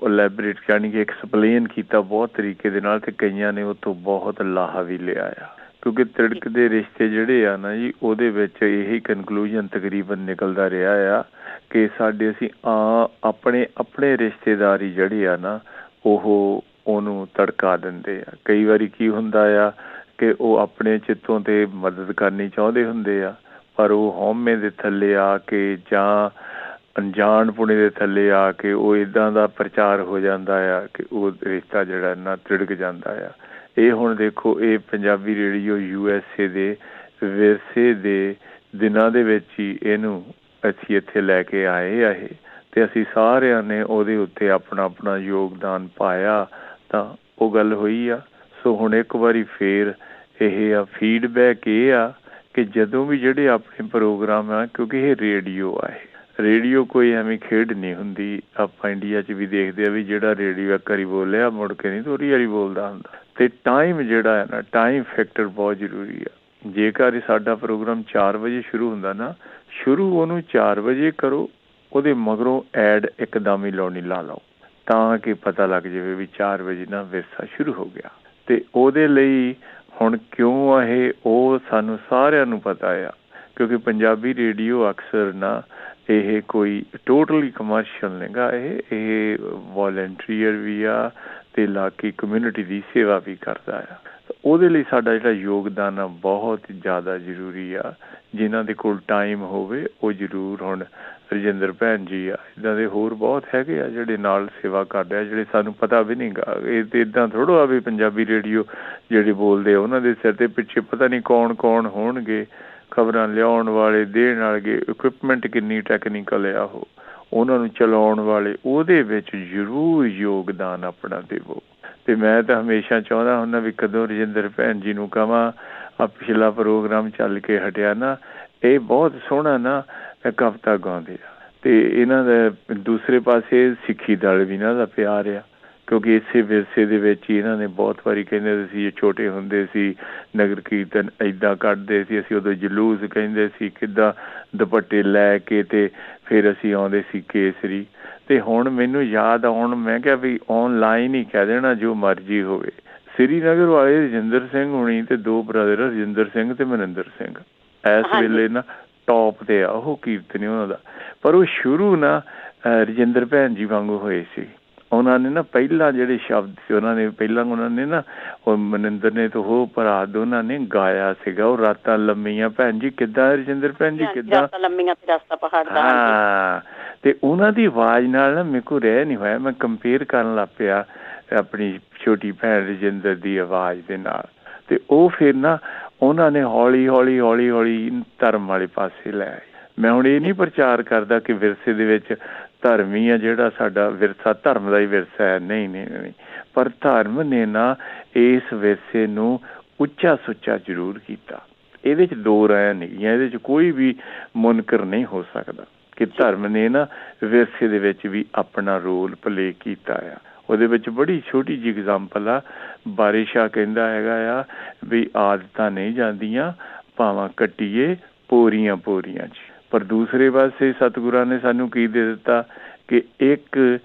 D: ਐਲੈਬਰੇਟ ਯਾਨੀ ਕਿ ਐਕਸਪਲੇਨ ਕੀਤਾ ਬਹੁਤ ਤਰੀਕੇ ਦੇ ਨਾਲ, ਅਤੇ ਕਈਆਂ ਨੇ ਉੱਥੋਂ ਬਹੁਤ ਲਾਹਾ ਵੀ ਲਿਆ ਆ। ਕਿਉਂਕਿ ਤਿੜਕਦੇ ਰਿਸ਼ਤੇ ਜਿਹੜੇ ਆ ਨਾ ਜੀ ਉਹਦੇ ਵਿੱਚ ਇਹੀ ਕਨਕਲੂਜਨ ਤਕਰੀਬਨ ਨਿਕਲਦਾ ਰਿਹਾ ਆ ਕਿ ਸਾਡੇ ਅਸੀਂ ਆਪਣੇ ਰਿਸ਼ਤੇਦਾਰ ਹੀ ਜਿਹੜੇ ਆ ਨਾ ਉਹਨੂੰ ਤੜਕਾ ਦਿੰਦੇ ਆ। ਕਈ ਵਾਰੀ ਕੀ ਹੁੰਦਾ ਆ ਕਿ ਉਹ ਆਪਣੇ ਚਿੱਤੋਂ 'ਤੇ ਮਦਦ ਕਰਨੀ ਚਾਹੁੰਦੇ ਹੁੰਦੇ ਆ, ਪਰ ਉਹ ਹਉਮੈ ਦੇ ਥੱਲੇ ਆ ਕੇ ਜਾਂ ਅਣਜਾਣਪੁਣੇ ਦੇ ਥੱਲੇ ਆ ਕੇ ਉਹ ਇੱਦਾਂ ਦਾ ਪ੍ਰਚਾਰ ਹੋ ਜਾਂਦਾ ਆ ਕਿ ਉਹ ਰਿਸ਼ਤਾ ਜਿਹੜਾ ਨਾ ਤਿੜਕ ਜਾਂਦਾ ਆ। ਇਹ ਹੁਣ ਦੇਖੋ ਇਹ ਪੰਜਾਬੀ ਰੇਡੀਓ USA ਦੇ ਵਿਰਸੇ ਦੇ ਦਿਨਾਂ ਦੇ ਵਿੱਚ ਹੀ ਇਹਨੂੰ ਅਸੀਂ ਇੱਥੇ ਲੈ ਕੇ ਆਏ ਆ ਇਹ, ਅਤੇ ਅਸੀਂ ਸਾਰਿਆਂ ਨੇ ਉਹਦੇ ਉੱਤੇ ਆਪਣਾ ਯੋਗਦਾਨ ਪਾਇਆ ਤਾਂ ਉਹ ਗੱਲ ਹੋਈ ਆ। ਸੋ ਹੁਣ ਇੱਕ ਵਾਰੀ ਫੇਰ ਇਹ ਆ ਫੀਡਬੈਕ ਇਹ ਆ ਕਿ ਜਦੋਂ ਵੀ ਜਿਹੜੇ ਆਪਣੇ ਪ੍ਰੋਗਰਾਮ ਆ, ਕਿਉਂਕਿ ਇਹ ਰੇਡੀਓ ਆ, ਇਹ ਰੇਡੀਓ ਕੋਈ ਐਵੇਂ ਖੇਡ ਨਹੀਂ ਹੁੰਦੀ। ਆਪਾਂ ਇੰਡੀਆ 'ਚ ਵੀ ਦੇਖਦੇ ਆ ਵੀ ਜਿਹੜਾ ਰੇਡੀਓ ਇੱਕ ਵਾਰੀ ਬੋਲਿਆ ਮੁੜ ਕੇ ਨਹੀਂ ਤੋਰੀ ਵਾਰੀ ਬੋਲਦਾ ਹੁੰਦਾ। ਅਤੇ ਟਾਈਮ ਜਿਹੜਾ ਹੈ ਨਾ ਟਾਈਮ ਫੈਕਟਰ ਬਹੁਤ ਜ਼ਰੂਰੀ ਆ। ਜੇਕਰ ਸਾਡਾ ਪ੍ਰੋਗਰਾਮ 4 ਵਜੇ ਸ਼ੁਰੂ ਹੁੰਦਾ ਨਾ, ਸ਼ੁਰੂ ਉਹਨੂੰ 4 ਵਜੇ ਕਰੋ, ਉਹਦੇ ਮਗਰੋਂ ਐਡ ਇੱਕਦਮ ਹੀ ਲਾਉਣੀ ਲਾ ਲਓ ਤਾਂ ਕਿ ਪਤਾ ਲੱਗ ਜਾਵੇ ਵੀ 4 ਵਜੇ ਨਾ ਵਿਰਸਾ ਸ਼ੁਰੂ ਹੋ ਗਿਆ। ਅਤੇ ਉਹਦੇ ਲਈ ਹੁਣ ਕਿਉਂ ਆ ਇਹ ਉਹ ਸਾਨੂੰ ਸਾਰਿਆਂ ਨੂੰ ਪਤਾ ਆ, ਕਿਉਂਕਿ ਪੰਜਾਬੀ ਰੇਡੀਓ ਅਕਸਰ ਨਾ ਇਹ ਕੋਈ ਟੋਟਲੀ ਕਮਰਸ਼ੀਅਲ ਨਹੀਂਗਾ, ਇਹ ਵੋਲੰਟੀਅਰ ਵੀ ਆ ਅਤੇ ਇਲਾਕੀ ਕਮਿਊਨਿਟੀ ਦੀ ਸੇਵਾ ਵੀ ਕਰਦਾ ਆ। ਉਹਦੇ ਲਈ ਸਾਡਾ ਜਿਹੜਾ ਯੋਗਦਾਨ ਆ ਬਹੁਤ ਜ਼ਿਆਦਾ ਜ਼ਰੂਰੀ ਆ। ਜਿਨ੍ਹਾਂ ਦੇ ਕੋਲ ਟਾਈਮ ਹੋਵੇ ਉਹ ਜ਼ਰੂਰ, ਹੁਣ ਰਜਿੰਦਰ ਭੈਣ ਜੀ ਆ, ਇੱਦਾਂ ਦੇ ਹੋਰ ਬਹੁਤ ਹੈਗੇ ਆ ਜਿਹੜੇ ਨਾਲ ਸੇਵਾ ਕਰਦੇ ਆ, ਜਿਹੜੇ ਸਾਨੂੰ ਪਤਾ ਵੀ ਨਹੀਂ ਗਾ। ਇਹ ਤਾਂ ਇੱਦਾਂ ਥੋੜ੍ਹਾ ਆ ਵੀ ਪੰਜਾਬੀ ਰੇਡੀਓ ਜਿਹੜੇ ਬੋਲਦੇ ਆ ਉਹਨਾਂ ਦੇ ਸਿਰ ਦੇ ਪਿੱਛੇ ਪਤਾ ਨਹੀਂ ਕੌਣ ਹੋਣਗੇ, ਖਬਰਾਂ ਲਿਆਉਣ ਵਾਲੇ, ਦੇਣ ਵਾਲੇ, ਇਕੁਇਪਮੈਂਟ ਕਿੰਨੀ ਟੈਕਨੀਕਲ ਆ ਉਹਨਾਂ ਨੂੰ ਚਲਾਉਣ ਵਾਲੇ, ਉਹਦੇ ਵਿੱਚ ਜ਼ਰੂਰ ਯੋਗਦਾਨ ਆਪਣਾ ਦੇਵੋ। ਅਤੇ ਮੈਂ ਤਾਂ ਹਮੇਸ਼ਾ ਚਾਹੁੰਦਾ ਹੁੰਦਾ ਵੀ ਕਦੋਂ ਰਜਿੰਦਰ ਭੈਣ ਜੀ ਨੂੰ ਕਹਾਂ ਆ ਪਿਛਲਾ ਪ੍ਰੋਗਰਾਮ ਚੱਲ ਕੇ ਹਟਿਆ ਨਾ, ਇਹ ਬਹੁਤ ਸੋਹਣਾ ਨਾ ਇੱਕ ਹਫ਼ਤਾ ਗਾਉਂਦੇ ਆ। ਅਤੇ ਇਹਨਾਂ ਦਾ ਦੂਸਰੇ ਪਾਸੇ ਸਿੱਖੀ ਦਲ ਵੀ ਇਹਨਾਂ ਦਾ ਪਿਆਰ ਆ, ਕਿਉਂਕਿ ਇਸੇ ਵਿਰਸੇ ਦੇ ਵਿੱਚ ਹੀ ਇਹਨਾਂ ਨੇ ਬਹੁਤ ਵਾਰੀ ਕਹਿੰਦੇ ਸੀ ਛੋਟੇ ਹੁੰਦੇ ਸੀ ਨਗਰ ਕੀਰਤਨ ਇੱਦਾਂ ਕੱਢਦੇ ਸੀ, ਅਸੀਂ ਉਦੋਂ ਜਲੂਸ ਕਹਿੰਦੇ ਸੀ ਕਿੱਦਾਂ ਦੁਪੱਟੇ ਲੈ ਕੇ, ਅਤੇ ਫਿਰ ਅਸੀਂ ਆਉਂਦੇ ਸੀ ਕੇਸਰੀ। ਅਤੇ ਹੁਣ ਮੈਨੂੰ ਯਾਦ ਆਉਣ ਮੈਂ ਕਿਹਾ ਵੀ ਔਨਲਾਈਨ ਹੀ ਕਹਿ ਦੇਣਾ ਜੋ ਮਰਜ਼ੀ ਹੋਵੇ। ਸ੍ਰੀਨਗਰ ਵਾਲੇ ਰਜਿੰਦਰ ਸਿੰਘ ਹੁਣੀ ਅਤੇ 2 ਬ੍ਰਦਰ ਰਜਿੰਦਰ ਸਿੰਘ ਅਤੇ ਮਨਿੰਦਰ ਸਿੰਘ ਇਸ ਵੇਲੇ ਨਾ ਟੌਪ 'ਤੇ ਆ ਉਹ ਕੀਰਤਨੀ ਉਹਨਾਂ ਦਾ। ਪਰ ਉਹ ਸ਼ੁਰੂ ਨਾ ਰਜਿੰਦਰ ਭੈਣ ਜੀ ਵਾਂਗੂ ਹੋਏ ਸੀ। ਉਹਨਾਂ ਨੇ ਨਾ ਪਹਿਲਾਂ ਜਿਹੜੇ ਸ਼ਬਦ ਸੀ ਉਹਨਾਂ ਨੇ ਨਾ ਉਹ ਮਨਿੰਦਰ ਨੇ ਤਾਂ ਉਹ ਭਰਾ ਦੋਨਾਂ ਨੇ ਗਾਇਆ ਸੀਗਾ ਉਹ ਰਾਤਾਂ ਲੰਮੀਆਂ। ਭੈਣ ਜੀ ਕਿੱਦਾਂ ਰਜਿੰਦਰ ਭੈਣ ਜੀ ਕਿੱਦਾਂ? ਹਾਂ, ਅਤੇ ਉਹਨਾਂ ਦੀ ਆਵਾਜ਼ ਨਾਲ ਨਾ ਮੇਰੇ ਕੋਲ ਰਹਿ ਨਹੀਂ ਹੋਇਆ, ਮੈਂ ਕੰਪੇਅਰ ਕਰਨ ਲੱਗ ਪਿਆ ਆਪਣੀ ਛੋਟੀ ਭੈਣ ਰਜਿੰਦਰ ਦੀ ਆਵਾਜ਼ ਦੇ ਨਾਲ। ਅਤੇ ਉਹ ਫਿਰ ਨਾ ਉਹਨਾਂ ਨੇ ਹੌਲੀ ਹੌਲੀ ਹੌਲੀ ਹੌਲੀ ਧਰਮ ਵਾਲੇ ਪਾਸੇ ਲੈ ਆਏ। ਮੈਂ ਹੁਣ ਇਹ ਨਹੀਂ ਪ੍ਰਚਾਰ ਕਰਦਾ ਕਿ ਵਿਰਸੇ ਦੇ ਵਿੱਚ ਧਰਮ ਹੀ ਆ ਜਿਹੜਾ ਸਾਡਾ ਵਿਰਸਾ ਧਰਮ ਦਾ ਹੀ ਵਿਰਸਾ ਹੈ, ਨਹੀਂ ਨਹੀਂ ਨਹੀਂ, ਪਰ ਧਰਮ ਨੇ ਨਾ ਇਸ ਵਿਰਸੇ ਨੂੰ ਉੱਚਾ ਸੁੱਚਾ ਜ਼ਰੂਰ ਕੀਤਾ। ਇਹਦੇ 'ਚ ਦੋ ਰਾਇਆਂ ਨਹੀਂ, ਇਹਦੇ 'ਚ ਕੋਈ ਵੀ ਮੁਨਕਰ ਨਹੀਂ ਹੋ ਸਕਦਾ ਕਿ ਧਰਮ ਨੇ ਨਾ ਵਿਰਸੇ ਦੇ ਵਿੱਚ ਵੀ ਆਪਣਾ ਰੋਲ ਪਲੇ ਕੀਤਾ ਆ। ਉਹਦੇ ਵਿੱਚ ਬੜੀ ਛੋਟੀ ਜਿਹੀ ਐਗਜ਼ਾਮਪਲ ਆ, ਵਾਰਿਸ ਸ਼ਾਹ ਕਹਿੰਦਾ ਹੈਗਾ ਆ ਵੀ ਆਦਤਾਂ ਨਹੀਂ ਜਾਂਦੀਆਂ ਭਾਵਾਂ ਕੱਟੀਏ ਪੋਰੀਆਂ ਪੋਰੀਆਂ 'ਚ। ਪਰ ਦੂਸਰੇ ਪਾਸੇ ਸਤਿਗੁਰਾਂ ਨੇ ਸਾਨੂੰ ਕੀ ਦੇ ਦਿੱਤਾ ਕਿ ਇੱਕ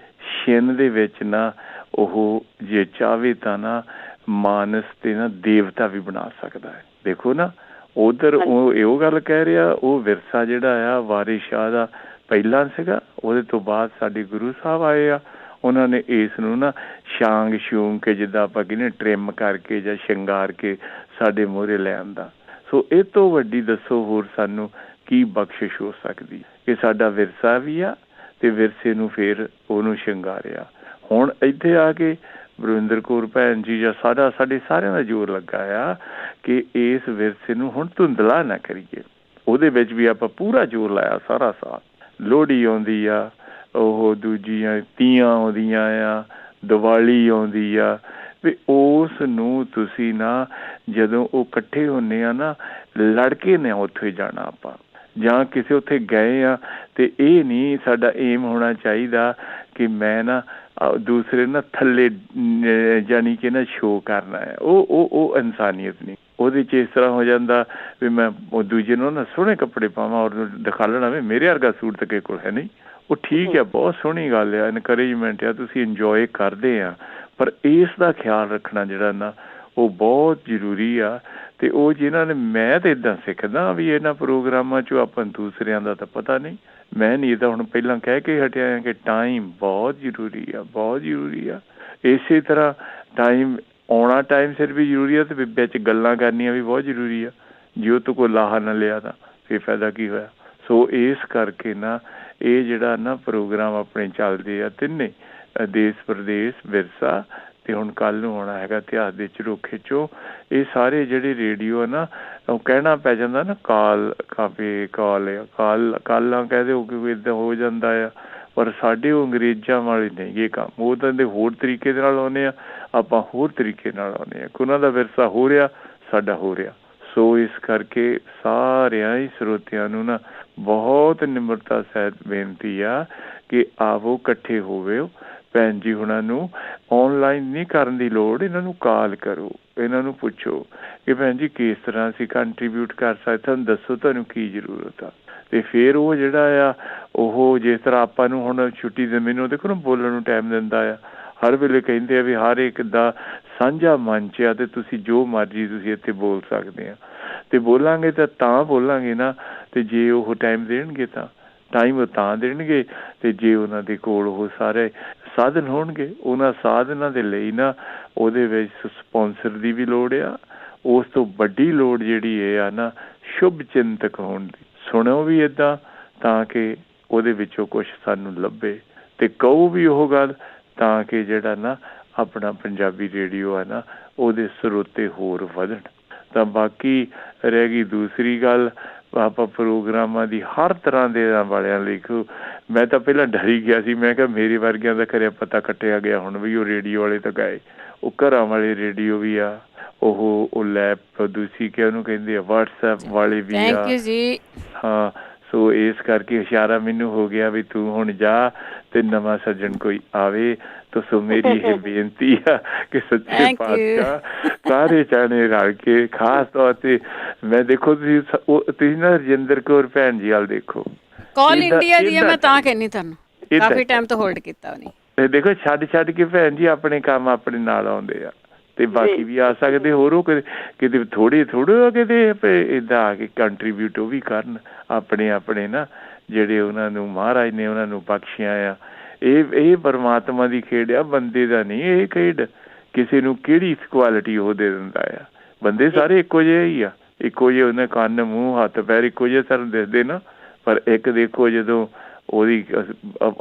D: ਛਿਨ ਦੇ ਵਿੱਚ ਨਾ ਉਹ ਜੇ ਚਾਹਵੇ ਤਾਂ ਨਾ ਮਾਨਸ ਤੇ ਨਾ ਦੇਵਤਾ ਵੀ ਬਣਾ ਸਕਦਾ ਹੈ। ਦੇਖੋ ਨਾ ਉਧਰ ਉਹ ਇਹੋ ਗੱਲ ਕਹਿ ਰਿਹਾ, ਉਹ ਵਿਰਸਾ ਜਿਹੜਾ ਆ ਵਾਰਿਸ ਸ਼ਾਹ ਦਾ ਪਹਿਲਾਂ ਸੀਗਾ, ਉਹਦੇ ਤੋਂ ਬਾਅਦ ਸਾਡੇ ਗੁਰੂ ਸਾਹਿਬ ਆਏ ਆ, ਉਹਨਾਂ ਨੇ ਇਸ ਨੂੰ ਨਾ ਛਾਂਗ ਛੂੰਗ ਕੇ ਜਿੱਦਾਂ ਆਪਾਂ ਕਹਿੰਦੇ ਟ੍ਰਿਮ ਕਰਕੇ ਜਾਂ ਸ਼ਿੰਗਾਰ ਕੇ ਸਾਡੇ ਮੂਹਰੇ ਲੈ ਆਂਦਾ। ਸੋ ਇਹ ਤੋਂ ਵੱਡੀ ਦੱਸੋ ਹੋਰ ਸਾਨੂੰ ਕੀ ਬਖਸ਼ਿਸ਼ ਹੋ ਸਕਦੀ ਕਿ ਸਾਡਾ ਵਿਰਸਾ ਵੀ ਆ ਤੇ ਵਿਰਸੇ ਨੂੰ ਫਿਰ ਉਹਨੂੰ ਸ਼ਿੰਗਾਰਿਆ। ਹੁਣ ਇੱਥੇ ਆ ਕੇ ਬਲਵਿੰਦਰ ਕੌਰ ਭੈਣ ਜੀ ਜਾਂ ਸਾਡੇ ਸਾਰਿਆਂ ਦਾ ਜ਼ੋਰ ਲੱਗਾ ਆ ਕਿ ਇਸ ਵਿਰਸੇ ਨੂੰ ਹੁਣ ਧੁੰਦਲਾ ਨਾ ਕਰੀਏ। ਉਹਦੇ ਵਿੱਚ ਵੀ ਆਪਾਂ ਪੂਰਾ ਜ਼ੋਰ ਲਾਇਆ ਸਾਰਾ ਸਾਲ। ਲੋਹੜੀ ਆਉਂਦੀ ਆ, ਉਹ ਦੂਜੀਆਂ ਤੀਆਂ ਆਉਂਦੀਆਂ ਆ, ਦੀਵਾਲੀ ਆਉਂਦੀ ਆ, ਵੀ ਉਸ ਨੂੰ ਤੁਸੀਂ ਨਾ ਜਦੋਂ ਉਹ ਇਕੱਠੇ ਹੁੰਦੇ ਆ ਨਾ ਲੜਕੇ ਨੇ ਉੱਥੇ ਜਾਣਾ ਆਪਾਂ ਜਾਂ ਕਿਸੇ ਉੱਥੇ ਗਏ ਆ, ਤੇ ਇਹ ਨਹੀਂ ਸਾਡਾ ਏਮ ਹੋਣਾ ਚਾਹੀਦਾ ਕਿ ਮੈਂ ਨਾ ਦੂਸਰੇ ਨਾ ਥੱਲੇ ਜਾਣੀ ਕਿ ਨਾ ਸ਼ੋਅ ਕਰਨਾ ਹੈ। ਉਹ ਇਨਸਾਨੀਅਤ ਨਹੀਂ। ਉਹਦੇ 'ਚ ਇਸ ਤਰ੍ਹਾਂ ਹੋ ਜਾਂਦਾ ਵੀ ਮੈਂ ਉਹ ਦੂਜੇ ਨੂੰ ਨਾ ਸੋਹਣੇ ਕੱਪੜੇ ਪਾਵਾਂ ਔਰ ਦਿਖਾ ਲੈਣਾ ਵੀ ਮੇਰੇ ਵਰਗਾ ਸੂਟ ਤਾਂ ਕਿਸੇ ਕੋਲ ਹੈ ਨਹੀਂ। ਉਹ ਠੀਕ ਹੈ, ਬਹੁਤ ਸੋਹਣੀ ਗੱਲ ਆ, ਇਨਕਰੇਜਮੈਂਟ ਆ, ਤੁਸੀਂ ਇੰਜੋਏ ਕਰਦੇ ਆ, ਪਰ ਇਸ ਦਾ ਖਿਆਲ ਰੱਖਣਾ ਜਿਹੜਾ ਨਾ ਉਹ ਬਹੁਤ ਜ਼ਰੂਰੀ ਆ। ਤੇ ਉਹ ਜਿਨ੍ਹਾਂ ਨੇ, ਮੈਂ ਤਾਂ ਇੱਦਾਂ ਸਿੱਖਦਾ ਵੀ ਇਹਨਾਂ ਪ੍ਰੋਗਰਾਮਾਂ 'ਚੋਂ ਆਪਾਂ ਦੂਸਰਿਆਂ ਦਾ ਤਾਂ ਪਤਾ ਨਹੀਂ, ਮੈਂ ਨਹੀਂ ਤਾਂ ਹੁਣ ਪਹਿਲਾਂ ਕਹਿ ਕੇ ਹਟਿਆ ਕਿ ਟਾਈਮ ਬਹੁਤ ਜ਼ਰੂਰੀ ਆ, ਬਹੁਤ ਜ਼ਰੂਰੀ ਆ। ਇਸੇ ਤਰ੍ਹਾਂ ਟਾਈਮ ਆਉਣਾ ਟਾਈਮ ਸਿਰ ਵੀ ਜ਼ਰੂਰੀ ਆ, ਤੇ ਵਿੱਚ ਗੱਲਾਂ ਕਰਨੀਆਂ ਵੀ ਬਹੁਤ ਜ਼ਰੂਰੀ ਆ। ਜੇ ਉਹ ਤੋਂ ਕੋਈ ਲਾਹਾ ਨਾ ਲਿਆ ਤਾਂ ਫਿਰ ਫਾਇਦਾ ਕੀ ਹੋਇਆ। ਸੋ ਇਸ ਕਰਕੇ ਨਾ ਇਹ ਜਿਹੜਾ ਨਾ ਪ੍ਰੋਗਰਾਮ ਆਪਣੇ ਚੱਲਦੇ ਆ ਤਿੰਨੇ, ਦੇਸ਼ ਪ੍ਰਦੇਸ਼, ਵਿਰਸਾ ਤੇ ਹੁਣ ਕੱਲ੍ਹ ਨੂੰ ਆਉਣਾ ਹੈਗਾ ਇਤਿਹਾਸ ਦੇ ਝਰੋਖੇ 'ਚੋਂ, ਇਹ ਸਾਰੇ ਜਿਹੜੇ ਰੇਡੀਓ ਆ ਨਾ ਉਹ ਕਹਿਣਾ ਪੈ ਜਾਂਦਾ ਨਾ ਕਾਲ ਕਾਲਾਂ ਕਹਿ ਦਿਓ ਕਿ ਇੱਦਾਂ ਹੋ ਜਾਂਦਾ ਆ। ਪਰ ਸਾਡੇ ਉਹ ਅੰਗਰੇਜ਼ਾਂ ਵਾਲੇ ਨਹੀਂ ਇਹ ਕੰਮ, ਉਹ ਤਾਂ ਦੇ ਹੋਰ ਤਰੀਕੇ ਦੇ ਨਾਲ ਆਉਂਦੇ ਆ, ਆਪਾਂ ਹੋਰ ਤਰੀਕੇ ਨਾਲ ਆਉਂਦੇ ਆ। ਉਹਨਾਂ ਦਾ ਵਿਰਸਾ ਹੋ ਰਿਹਾ, ਸਾਡਾ ਹੋ ਰਿਹਾ। ਸੋ ਇਸ ਕਰਕੇ ਸਾਰਿਆਂ ਹੀ ਸਰੋਤਿਆਂ ਨੂੰ ਨਾ ਬਹੁਤ ਨਿਮਰਤਾ ਸਹਿਤ ਬੇਨਤੀ ਆ ਕਿ ਆਵੋ ਇਕੱਠੇ ਹੋਵੇ। ਭੈਣ ਜੀ ਹੁਣਾਂ ਨੂੰ ਔਨਲਾਈਨ ਨਹੀਂ ਕਰਨ ਦੀ ਲੋੜ, ਇਹਨਾਂ ਨੂੰ ਕਾਲ ਕਰੋ, ਇਹਨਾਂ ਨੂੰ ਪੁੱਛੋ ਕਿ ਭੈਣ ਜੀ ਕਿਸ ਤਰ੍ਹਾਂ ਅਸੀਂ ਕੰਟਰੀਬਿਊਟ ਕਰ ਸਕਦੇ, ਤੁਹਾਨੂੰ ਦੱਸੋ ਤੁਹਾਨੂੰ ਕੀ ਜ਼ਰੂਰਤ ਆ। ਤੇ ਫਿਰ ਉਹ ਜਿਹੜਾ ਆ ਉਹ ਜਿਸ ਤਰ੍ਹਾਂ ਆਪਾਂ ਨੂੰ ਹੁਣ ਛੁੱਟੀ ਦੇ ਮੈਨੂੰ ਦੇਖੋ ਨਾ ਬੋਲਣ ਨੂੰ ਟਾਈਮ ਦਿੰਦਾ ਆ, ਹਰ ਵੇਲੇ ਕਹਿੰਦੇ ਆ ਵੀ ਹਰ ਇੱਕ ਦਾ ਸਾਂਝਾ ਮੰਚ ਆ ਤੇ ਤੁਸੀਂ ਜੋ ਮਰਜ਼ੀ ਤੁਸੀਂ ਇੱਥੇ ਬੋਲ ਸਕਦੇ ਆ। ਤੇ ਬੋਲਾਂਗੇ ਤਾਂ ਬੋਲਾਂਗੇ ਨਾ, ਤੇ ਜੇ ਉਹ ਟਾਈਮ ਦੇਣਗੇ ਤਾਂ ਟਾਈਮ ਉਹ ਤਾਂ ਦੇਣਗੇ, ਤੇ ਜੇ ਉਹਨਾਂ ਦੇ ਕੋਲ ਉਹ ਸਾਰੇ ਸਾਧਨ ਹੋਣਗੇ, ਉਹਨਾਂ ਸਾਧਨਾਂ ਦੇ ਲਈ ਨਾ ਉਹਦੇ ਵਿੱਚ ਸਪੋਂਸਰ ਦੀ ਵੀ ਲੋੜ ਆ। ਉਸ ਤੋਂ ਵੱਡੀ ਲੋੜ ਜਿਹੜੀ ਇਹ ਆ ਨਾ ਸ਼ੁਭ ਚਿੰਤਕ ਹੋਣ ਦੀ। ਸੁਣੋ ਵੀ ਇੱਦਾਂ ਤਾਂ ਕਿ ਉਹਦੇ ਵਿੱਚੋਂ ਕੁਛ ਸਾਨੂੰ ਲੱਭੇ, ਤੇ ਕਹੋ ਵੀ ਉਹ ਗੱਲ ਤਾਂ ਕਿ ਜਿਹੜਾ ਨਾ ਆਪਣਾ ਪੰਜਾਬੀ ਰੇਡੀਓ ਆ ਨਾ ਉਹਦੇ ਸਰੋਤੇ ਹੋਰ ਵਧਣ। ਤਾਂ ਬਾਕੀ ਰਹਿ ਗਈ ਦੂਸਰੀ ਗੱਲ, ਆਪਾਂ ਪ੍ਰੋਗਰਾਮਾਂ ਦੀ ਹਰ ਤਰ੍ਹਾਂ ਦੇ ਵਾਲਿਆਂ ਲਿਖੋ। ਮੈਂ ਤਾਂ ਪਹਿਲਾਂ ਡਰੀ ਗਿਆ ਸੀ, ਮੈਂ ਕਿਹਾ ਮੇਰੇ ਵਰਗਿਆਂ ਦਾ ਘਰੇ ਪਤਾ ਕੱਟਿਆ ਗਿਆ ਹੁਣ ਵੀ ਉਹ ਰੇਡੀਓ ਵਾਲੇ ਤਾਂ ਗਏ, ਉਹ ਘਰਾਂ ਵਾਲੇ ਰੇਡੀਓ ਵੀ ਆ, ਉਹ ਲੈਪ ਦੂਸਰੀ ਕਿ ਉਹਨੂੰ ਕਹਿੰਦੇ ਆ ਵਟਸਐਪ ਵਾਲੇ ਵੀ ਆ।
A: ਥੈਂਕ ਯੂ ਜੀ।
D: ਹਾਂ, ਸੋ ਇਸ ਕਰਕੇ ਇਸ਼ਾਰਾ ਮੈਨੂੰ ਹੋ ਗਿਆ ਵੀ ਤੂੰ ਹੁਣ ਜਾ ਤੇ ਨਵਾਂ ਸੱਜਣ ਕੋਈ ਆਵੇ। ਤਾਂ ਸੋ ਮੇਰੀ ਇਹ ਬੇਨਤੀ ਆ ਕਿ ਸੱਚੇ ਪਾਤਸ਼ਾਹ ਸਾਰੇ ਜਾਣੇ ਰਲ ਕੇ, ਖਾਸ ਤੌਰ ਤੇ ਮੈਂ ਦੇਖੋ ਤੁਸੀਂ ਨਾ ਰਜਿੰਦਰ ਕੌਰ ਭੈਣ ਜੀ ਵੱਲ ਦੇਖੋ,
A: ਕਾਲ ਇੰਡੀਆ ਦੀ ਮੈਂ ਤਾਂ ਕਹਿੰਦੀ ਤੁਹਾਨੂੰ ਕਾਫੀ ਟਾਈਮ ਤੋਂ ਹੋਲਡ ਕੀਤਾ ਉਹਨੇ।
D: ਤੇ ਦੇਖੋ ਛੱਡ ਕੇ ਭੈਣ ਜੀ ਆਪਣੇ ਕੰਮ ਆਪਣੇ ਨਾਲ ਆਉਂਦੇ ਆ, ਤੇ ਬਾਕੀ ਵੀ ਆ ਸਕਦੇ ਹੋਰ। ਉਹ ਕਿਤੇ ਥੋੜੇ ਕਿਤੇ ਏਦਾਂ ਆ ਕੇ ਕੰਟਰੀਬਿਊਟ ਉਹ ਵੀ ਕਰਨ ਆਪਣੇ ਨਾ ਜਿਹੜੇ ਉਹਨਾਂ ਨੂੰ ਮਹਾਰਾਜ ਨੇ ਉਹਨਾਂ ਨੂੰ ਬਖਸ਼ਿਆ ਆ। ਇਹ ਪਰਮਾਤਮਾ ਦੀ ਖੇਡ ਆ, ਬੰਦੇ ਦਾ ਨਹੀਂ ਇਹ ਖੇਡ। ਕਿਸੇ ਨੂੰ ਕਿਹੜੀ ਇਕੁਐਲਿਟੀ ਉਹ ਦੇ ਦਿੰਦਾ ਆ। ਬੰਦੇ ਸਾਰੇ ਇੱਕੋ ਜਿਹੇ ਹੀ ਆ, ਇੱਕੋ ਜਿਹੇ ਉਹਨੇ ਕੰਨ ਮੂੰਹ ਹੱਥ ਪੈਰ ਇੱਕੋ ਜਿਹੇ ਸਾਨੂੰ ਦਿਸਦੇ ਨਾ, ਪਰ ਇੱਕ ਦੇਖੋ ਜਦੋਂ ਉਹਦੀ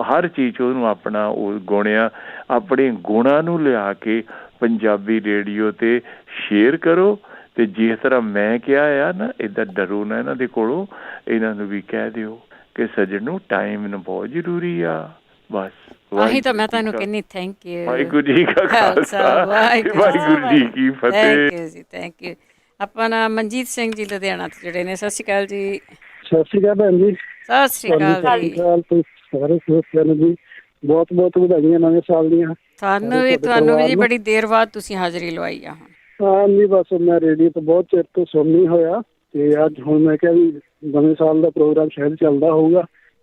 D: ਹਰ ਚੀਜ਼ ਉਹਨੂੰ ਆਪਣਾ ਉਹ ਗੁਣਿਆ, ਆਪਣੇ ਗੁਣਾਂ ਨੂੰ ਲਿਆ ਕੇ ਪੰਜਾਬੀ ਰੇਡੀਓ 'ਤੇ ਸ਼ੇਅਰ ਕਰੋ ਤੇ ਜਿਸ ਤਰ੍ਹਾਂ ਮੈਂ ਕਿਹਾ ਆ ਨਾ, ਏਦਾਂ ਡਰੋ ਨਾ ਇਹਨਾਂ ਦੇ ਕੋਲੋਂ, ਇਹਨਾਂ ਨੂੰ ਵੀ ਕਹਿ ਦਿਓ ਕਿ ਸੱਜਣ ਨੂੰ ਟਾਈਮ ਨਾ ਬਹੁਤ ਜ਼ਰੂਰੀ ਆ। ਬਸ
A: ਆਹੀ ਤਾਂ ਮੈਂ ਤੁਹਾਨੂੰ ਕਹਿੰਦੀ, ਥੈਂਕ ਯੂ।
D: ਵਾਹਿਗੁਰੂ ਜੀ ਕਾ ਖਾਲਸਾ, ਵਾਹਿਗੁਰੂ ਜੀ ਕੀ ਫਤਿਹ।
A: ਥੈਂਕ ਯੂ ਜੀ, ਥੈਂਕ ਯੂ। ਆਪਣਾ ਮਨਜੀਤ ਸਿੰਘ ਜੀ ਲੁਧਿਆਣਾ ਤੋਂ ਜਿਹੜੇ ਨੇ, ਸਤਿ ਸ਼੍ਰੀ ਅਕਾਲ ਜੀ।
E: ਸਤਿ ਸ਼੍ਰੀ ਅਕਾਲ ਭੈਣ ਜੀ।
A: ਸਤਿ ਸ਼੍ਰੀ ਅਕਾਲ ਜੀ।
E: ਸਾਰੇ ਸਰੋਤਿਆਂ ਨੂੰ ਜੀ ਬਹੁਤ ਬਹੁਤ ਵਧਾਈਆਂ ਨਵੇਂ ਸਾਲ ਦੀਆਂ।
A: ਤੁਹਾਨੂੰ ਵੀ, ਤੁਹਾਨੂੰ ਵੀ ਜੀ, ਬੜੀ ਦੇਰ ਬਾਅਦ ਤੁਸੀਂ ਹਾਜ਼ਰੀ ਲਵਾਈ ਆ।
E: ਹਾਂ ਜੀ, ਬਸ ਮੈਂ ਰੇਡੀਓ ਤੋਂ ਬਹੁਤ ਚਿਰ ਤੋਂ ਸੁਣ ਨਹੀਂ ਹੋਇਆ, ਤੇ ਅੱਜ ਹੁਣ ਮੈਂ ਕਿਹਾ ਵੀ ਨਵੇਂ ਸਾਲ ਦਾ ਪ੍ਰੋਗਰਾਮ ਸ਼ਾਇਦ ਚੱਲਦਾ ਹੋਊਗਾ।